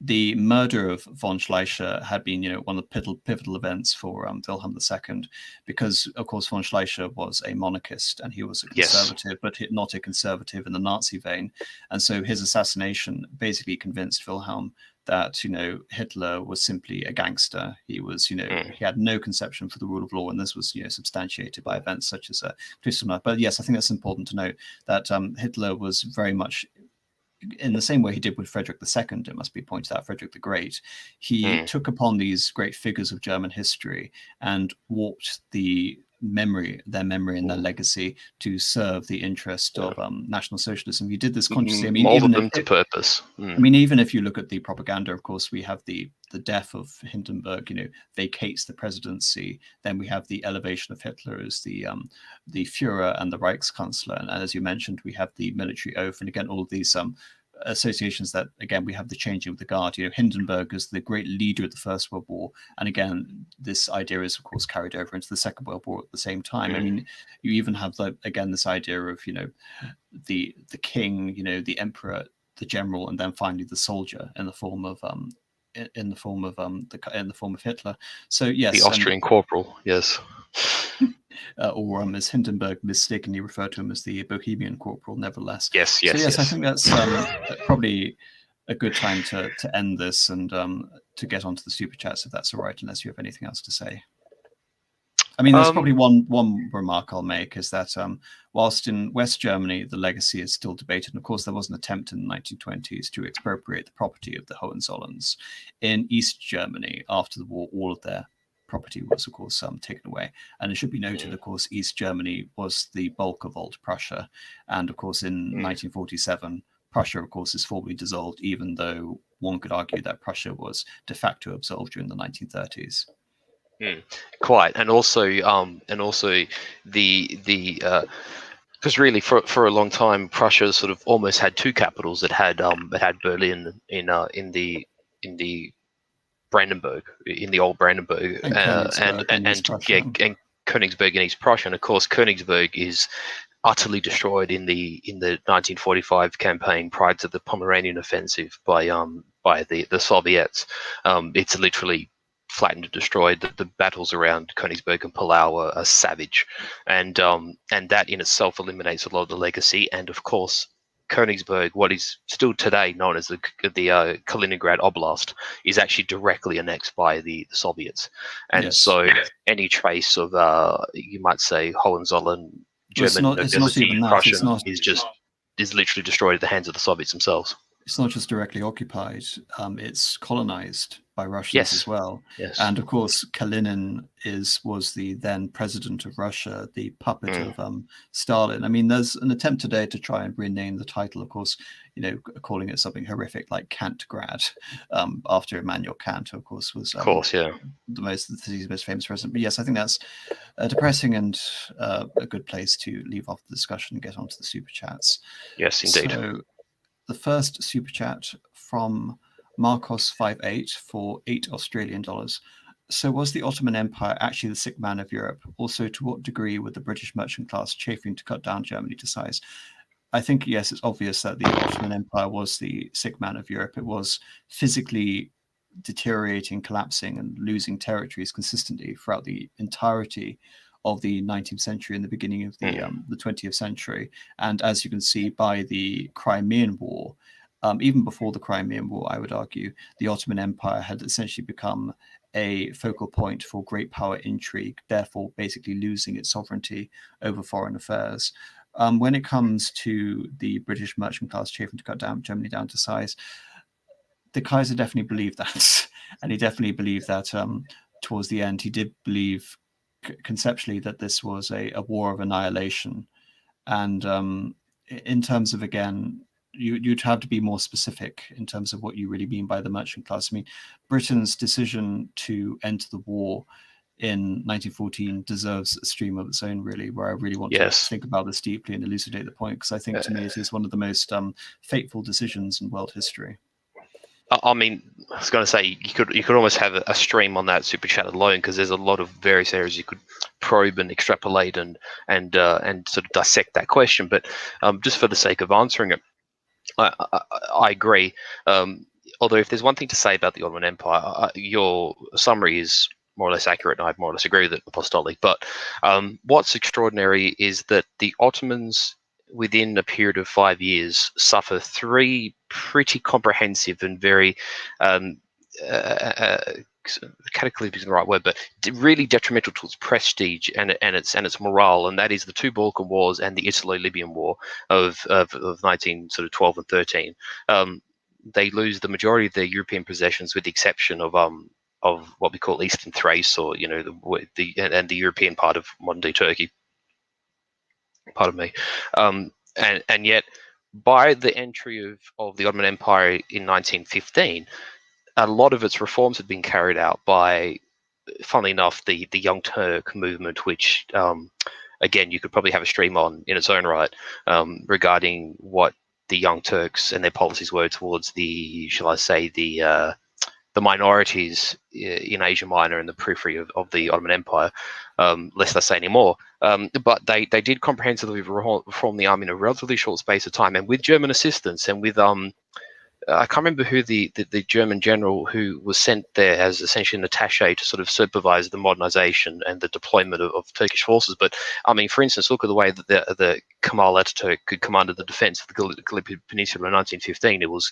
The murder of von Schleicher had been, one of the pivotal events for Wilhelm II, because, of course, von Schleicher was a monarchist and he was a conservative, but not a conservative in the Nazi vein. And so his assassination basically convinced Wilhelm that Hitler was simply a gangster. He was he had no conception for the rule of law, and this was substantiated by events such as Kristallnacht. But yes, I think that's important to note that Hitler was very much, in the same way he did with Frederick II, it must be pointed out, Frederick the Great, he took upon these great figures of German history and warped their memory and their legacy to serve the interest of National Socialism. He did this consciously. I mean, molded them to purpose. I mean, even if you look at the propaganda, of course, we have the death of Hindenburg, vacates the presidency. Then we have the elevation of Hitler as the Führer and the Reichskanzler. And as you mentioned, we have the military oath. And again, all of these associations that, again, we have the changing of the guard. Hindenburg is the great leader of the First World War, and again, this idea is, of course, carried over into the Second World War at the same time. I mean, you even have again this idea of the king, the emperor, the general, and then finally the soldier in the form of Hitler. So yes, the Austrian corporal, yes. Or as Hindenburg mistakenly referred to him as the Bohemian corporal, nevertheless. Yes. I think that's probably a good time to end this and to get onto the super chats, if that's all right, unless you have anything else to say. I mean, there's probably one remark I'll make, is that whilst in West Germany the legacy is still debated, and of course there was an attempt in the 1920s to expropriate the property of the Hohenzollerns, in East Germany after the war, all of their property was, of course, taken away. And it should be noted, of course, East Germany was the bulk of old Prussia, and of course in 1947 Prussia, of course, is formally dissolved, even though one could argue that Prussia was de facto absolved during the 1930s. Quite, and also the because really for a long time Prussia sort of almost had two capitals. It had Berlin in the Brandenburg, in the old Brandenburg, and Königsberg in East Prussia, and of course Königsberg is utterly destroyed in the 1945 campaign prior to the Pomeranian offensive by the Soviets. It's literally flattened and destroyed. The battles around Königsberg and Palau are savage, and that in itself eliminates a lot of the legacy. And of course, Königsberg, what is still today known as the Kaliningrad Oblast, is actually directly annexed by the Soviets, and so any trace of you might say Hohenzollern German nobility, Prussian, is literally destroyed at the hands of the Soviets themselves. It's not just directly occupied; it's colonized by Russians as well. Yes. And of course, Kalinin was the then president of Russia, the puppet of Stalin. I mean, there's an attempt today to try and rename the title, of course, calling it something horrific like Kantgrad, after Immanuel Kant, who of course was the city's most famous president. But yes, I think that's depressing and a good place to leave off the discussion and get onto the super chats. Yes, indeed. So the first super chat from Marcos58 for $8 So was the Ottoman Empire actually the sick man of Europe? Also, to what degree would the British merchant class chafing to cut down Germany to size? I think, yes, it's obvious that the Ottoman Empire was the sick man of Europe. It was physically deteriorating, collapsing, and losing territories consistently throughout the entirety of the 19th century and the beginning of the 20th century. And as you can see by the Crimean War, even before the Crimean War, I would argue, the Ottoman Empire had essentially become a focal point for great power intrigue, therefore basically losing its sovereignty over foreign affairs. When it comes to the British merchant class chafing to cut down Germany down to size, the Kaiser definitely believed that. And he definitely believed that towards the end, he did believe conceptually that this was a war of annihilation. And in terms of, again, you'd have to be more specific in terms of what you really mean by the merchant class. I mean, Britain's decision to enter the war in 1914 deserves a stream of its own, really, where I really want to think about this deeply and elucidate the point, because I think to me it is one of the most fateful decisions in world history. I mean, I was going to say you could almost have a stream on that super chat alone, because there's a lot of various areas you could probe and extrapolate and sort of dissect that question. But just for the sake of answering it, I agree. Although if there's one thing to say about the Ottoman Empire, your summary is more or less accurate, and I more or less agree with it, apostolic. But what's extraordinary is that the Ottomans, within a period of 5 years, suffer three pretty comprehensive and very cataclysmic isn't the right word, but really detrimental to its prestige and its morale, and that is the two Balkan Wars and the Italo-Libyan War of 1912 and 13. They lose the majority of their European possessions, with the exception of what we call Eastern Thrace, or the European part of modern day Turkey. Pardon me. And yet, by the entry of the Ottoman Empire in 1915, a lot of its reforms had been carried out by, funnily enough, the Young Turk movement, which, again, you could probably have a stream on in its own right, regarding what Young Turks and their policies were towards the, shall I say, the minorities in Asia Minor and the periphery of the Ottoman Empire, lest I say any more. But they did comprehensively reform the army in a relatively short space of time, and with German assistance, and with I can't remember who the German general who was sent there as essentially an attaché to sort of supervise the modernization and the deployment of Turkish forces. But I mean, for instance, look at the way that the Kemal Ataturk could commanded the defense of the Gallipoli Peninsula in 1915. It was,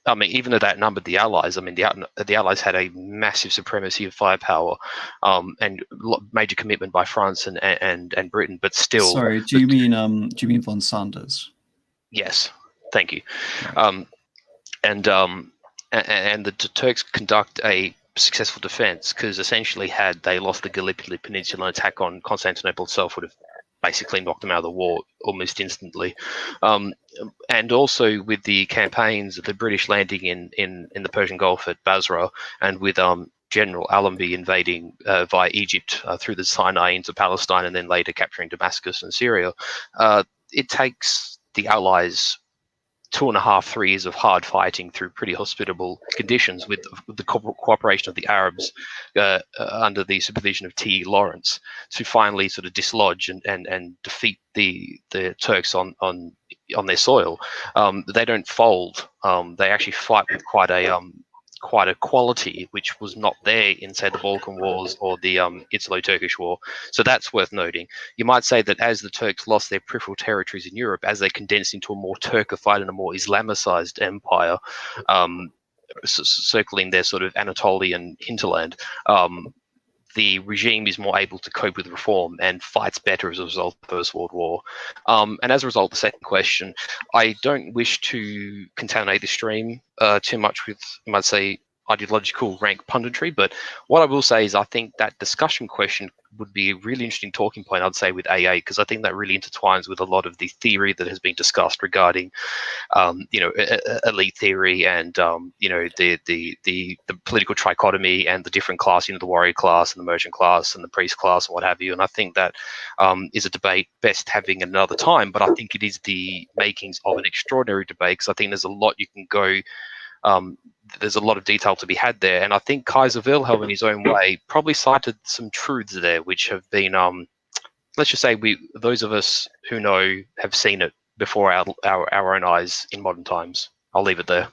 I mean, even though that outnumbered the Allies, I mean, the Allies had a massive supremacy of firepower, and major commitment by France and Britain. But still, sorry, do you mean von Sanders? Yes, thank you. Right. And the Turks conduct a successful defense because essentially, had they lost the Gallipoli Peninsula, an attack on Constantinople itself would have basically knocked them out of the war almost instantly. And also with the campaigns, the British landing in the Persian Gulf at Basra, and with General Allenby invading via Egypt through the Sinai into Palestine, and then later capturing Damascus and Syria, it takes the Allies 2.5, 3 years of hard fighting through pretty hospitable conditions with the cooperation of the Arabs under the supervision of T. Lawrence to finally sort of dislodge and defeat the Turks on their soil. They don't fold. They actually fight with quite a quality which was not there in, say, the Balkan Wars or the Italo-Turkish War. So that's worth noting. You might say that as the Turks lost their peripheral territories in Europe, as they condensed into a more Turkified and a more Islamicized empire, circling their sort of Anatolian hinterland, the regime is more able to cope with reform and fights better as a result of the First World War. And as a result, the second question, I don't wish to contaminate the stream too much with, you might say, ideological rank punditry, but what I will say is I think that discussion question would be a really interesting talking point, I'd say, with AA, because I think that really intertwines with a lot of the theory that has been discussed regarding elite theory and the political trichotomy and the different class, the warrior class and the merchant class and the priest class and what have you. And I think that is a debate best having another time, but I think it is the makings of an extraordinary debate, because I think there's a lot you can go. There's a lot of detail to be had there, and I think Kaiser Wilhelm, in his own way, probably cited some truths there, which have been, let's just say, those of us who know have seen it before our own eyes in modern times. I'll leave it there.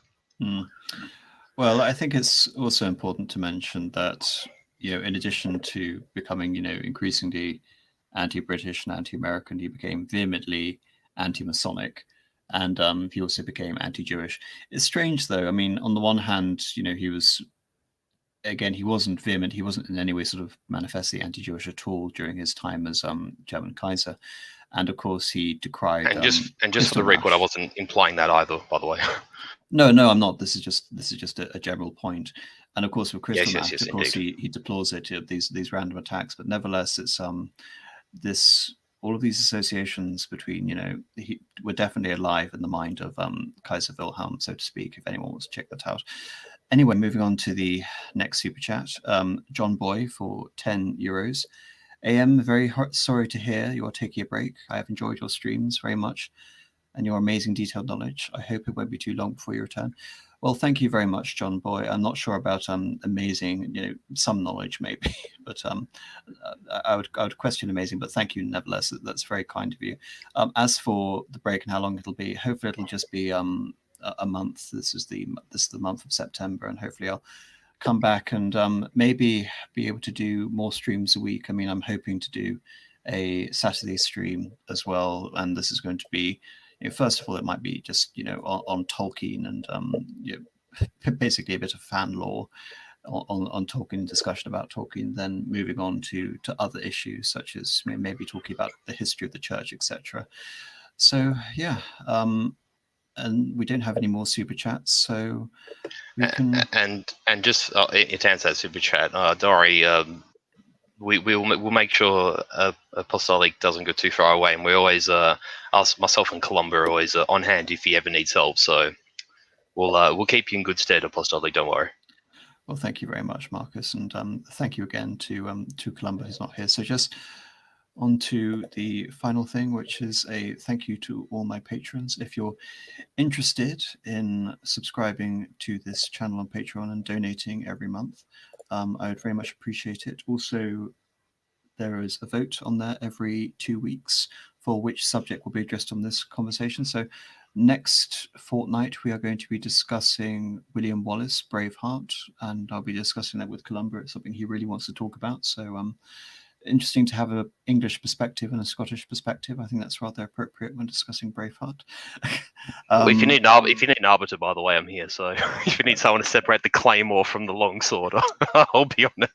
Well, I think it's also important to mention that, in addition to becoming, increasingly anti-British and anti-American, he became vehemently anti-Masonic. And he also became anti-Jewish. It's strange, though. I mean, on the one hand, he was, again, he wasn't vehement. He wasn't in any way sort of manifestly anti-Jewish at all during his time as German Kaiser. And of course, he decried. And just for the record, I wasn't implying that either, by the way. No, I'm not. This is just a general point. And of course, with Kristallnacht, yes, of course, he deplores it, these random attacks. But nevertheless, it's this. All of these associations between, were definitely alive in the mind of Kaiser Wilhelm, so to speak, if anyone wants to check that out. Anyway, moving on to the next super chat. John Boy for €10. AM, very sorry to hear you are taking a break. I have enjoyed your streams very much and your amazing detailed knowledge. I hope it won't be too long before you return. Well, thank you very much, John Boy. I'm not sure about amazing, some knowledge maybe, but I would question amazing. But thank you, nevertheless. That's very kind of you. As for the break and how long it'll be, hopefully it'll just be a month. This is the month of September, and hopefully I'll come back and maybe be able to do more streams a week. I mean, I'm hoping to do a Saturday stream as well, and this is going to be. First of all, it might be just on Tolkien and basically a bit of fan lore on Tolkien, discussion about Tolkien. Then moving on to other issues such as maybe talking about the history of the church, etc. So yeah, and we don't have any more super chats, so we can. And just to answer that super chat, Dory. We'll make sure Apostolic doesn't go too far away, and we always myself and Columba are always on hand if he ever needs help. So we'll keep you in good stead, Apostolic. Don't worry. Well, thank you very much, Marcus, and thank you again to Columba, who's not here. So just on to the final thing, which is a thank you to all my patrons. If you're interested in subscribing to this channel on Patreon and donating every month, I would very much appreciate it. Also, there is a vote on there every 2 weeks for which subject will be addressed on this conversation. So next fortnight, we are going to be discussing William Wallace, Braveheart, and I'll be discussing that with Columba. It's something he really wants to talk about. So interesting to have an English perspective and a Scottish perspective. I think that's rather appropriate when discussing Braveheart. Well, if you need an arbiter, by the way, I'm here. So if you need someone to separate the claymore from the longsword, I'll be on it.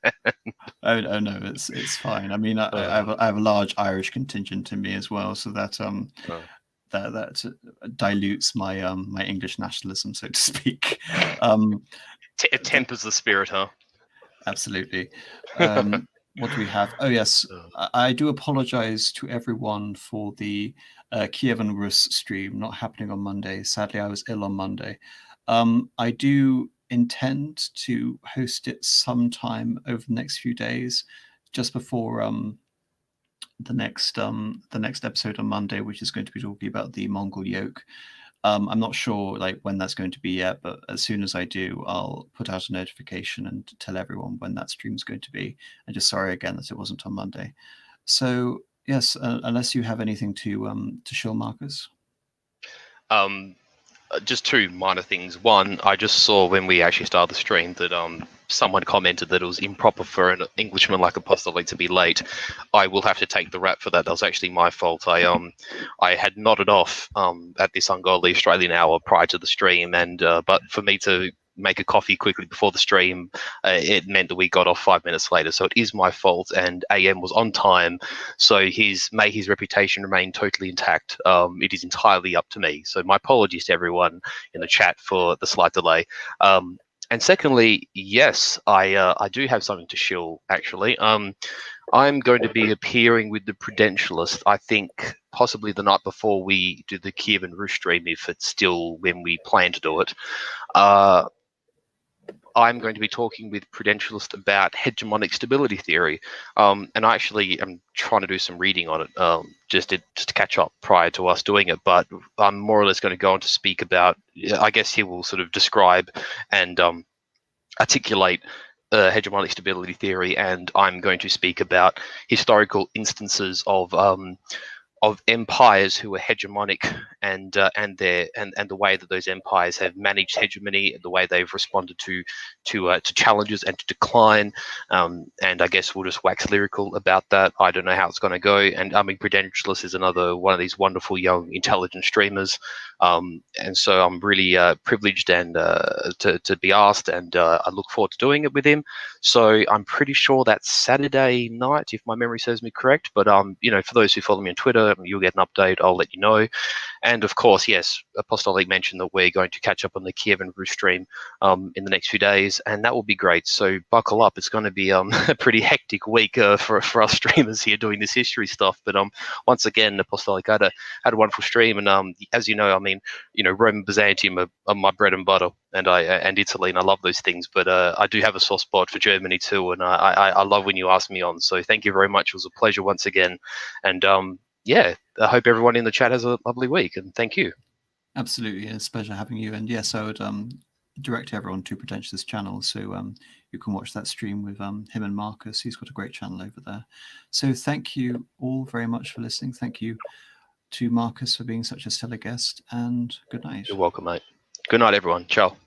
Oh no, it's fine. I mean, I have a large Irish contingent in me as well, so that that dilutes my my English nationalism, so to speak. It tempers the spirit, huh? Absolutely. What do we have? Oh yes, I do apologize to everyone for the Kiev and Rus stream not happening on Monday. Sadly, I was ill on Monday. I do intend to host it sometime over the next few days, just before the next episode on Monday, which is going to be talking about the Mongol yoke. I'm not sure like when that's going to be yet, but as soon as I do, I'll put out a notification and tell everyone when that stream is going to be. And just sorry again that it wasn't on Monday. So yes, unless you have anything to show, Marcus. Just two minor things. One, I just saw when we actually started the stream that someone commented that it was improper for an Englishman like Apostolic to be late. I will have to take the rap for that. That was actually my fault. I had nodded off at this ungodly Australian hour prior to the stream, and but for me to make a coffee quickly before the stream, it meant that we got off 5 minutes later. So it is my fault, and AM was on time. So may his reputation remain totally intact. It is entirely up to me. So my apologies to everyone in the chat for the slight delay. And secondly, yes, I do have something to shill, actually. I'm going to be appearing with the Prudentialist, I think, possibly the night before we do the Kiev and Rus stream, if it's still when we plan to do it. I'm going to be talking with Prudentialist about hegemonic stability theory, and I actually am trying to do some reading on it, just to catch up prior to us doing it. But I'm more or less going to go on to speak about. I guess he will sort of describe and articulate hegemonic stability theory, and I'm going to speak about historical instances of empires who are hegemonic, and the way that those empires have managed hegemony, the way they've responded to challenges and to decline, and I guess we'll just wax lyrical about that. I don't know how it's going to go, and I mean, Prudentialist is another one of these wonderful young intelligent streamers, and so I'm really privileged and to be asked, and I look forward to doing it with him. So I'm pretty sure that's Saturday night, if my memory serves me correct. But you know, for those who follow me on Twitter, you'll get an update. I'll let you know. And of course, yes, Apostolic mentioned that we're going to catch up on the Kiev and Rus stream in the next few days, and that will be great. So buckle up. It's going to be a pretty hectic week for us streamers here doing this history stuff. But once again, Apostolic had a wonderful stream, and as you know, I mean, you know, Rome and Byzantium are my bread and butter, and Italy, and I love those things. But I do have a soft spot for Germany too, and I love when you ask me on. So thank you very much. It was a pleasure once again, and yeah, I hope everyone in the chat has a lovely week, and thank you. Absolutely, it's a pleasure having you. And yes, I would direct everyone to Prudentialist channel, so you can watch that stream with him and Marcus. He's got a great channel over there. So thank you all very much for listening. Thank you to Marcus for being such a stellar guest, and good night. You're welcome, mate. Good night, everyone. Ciao.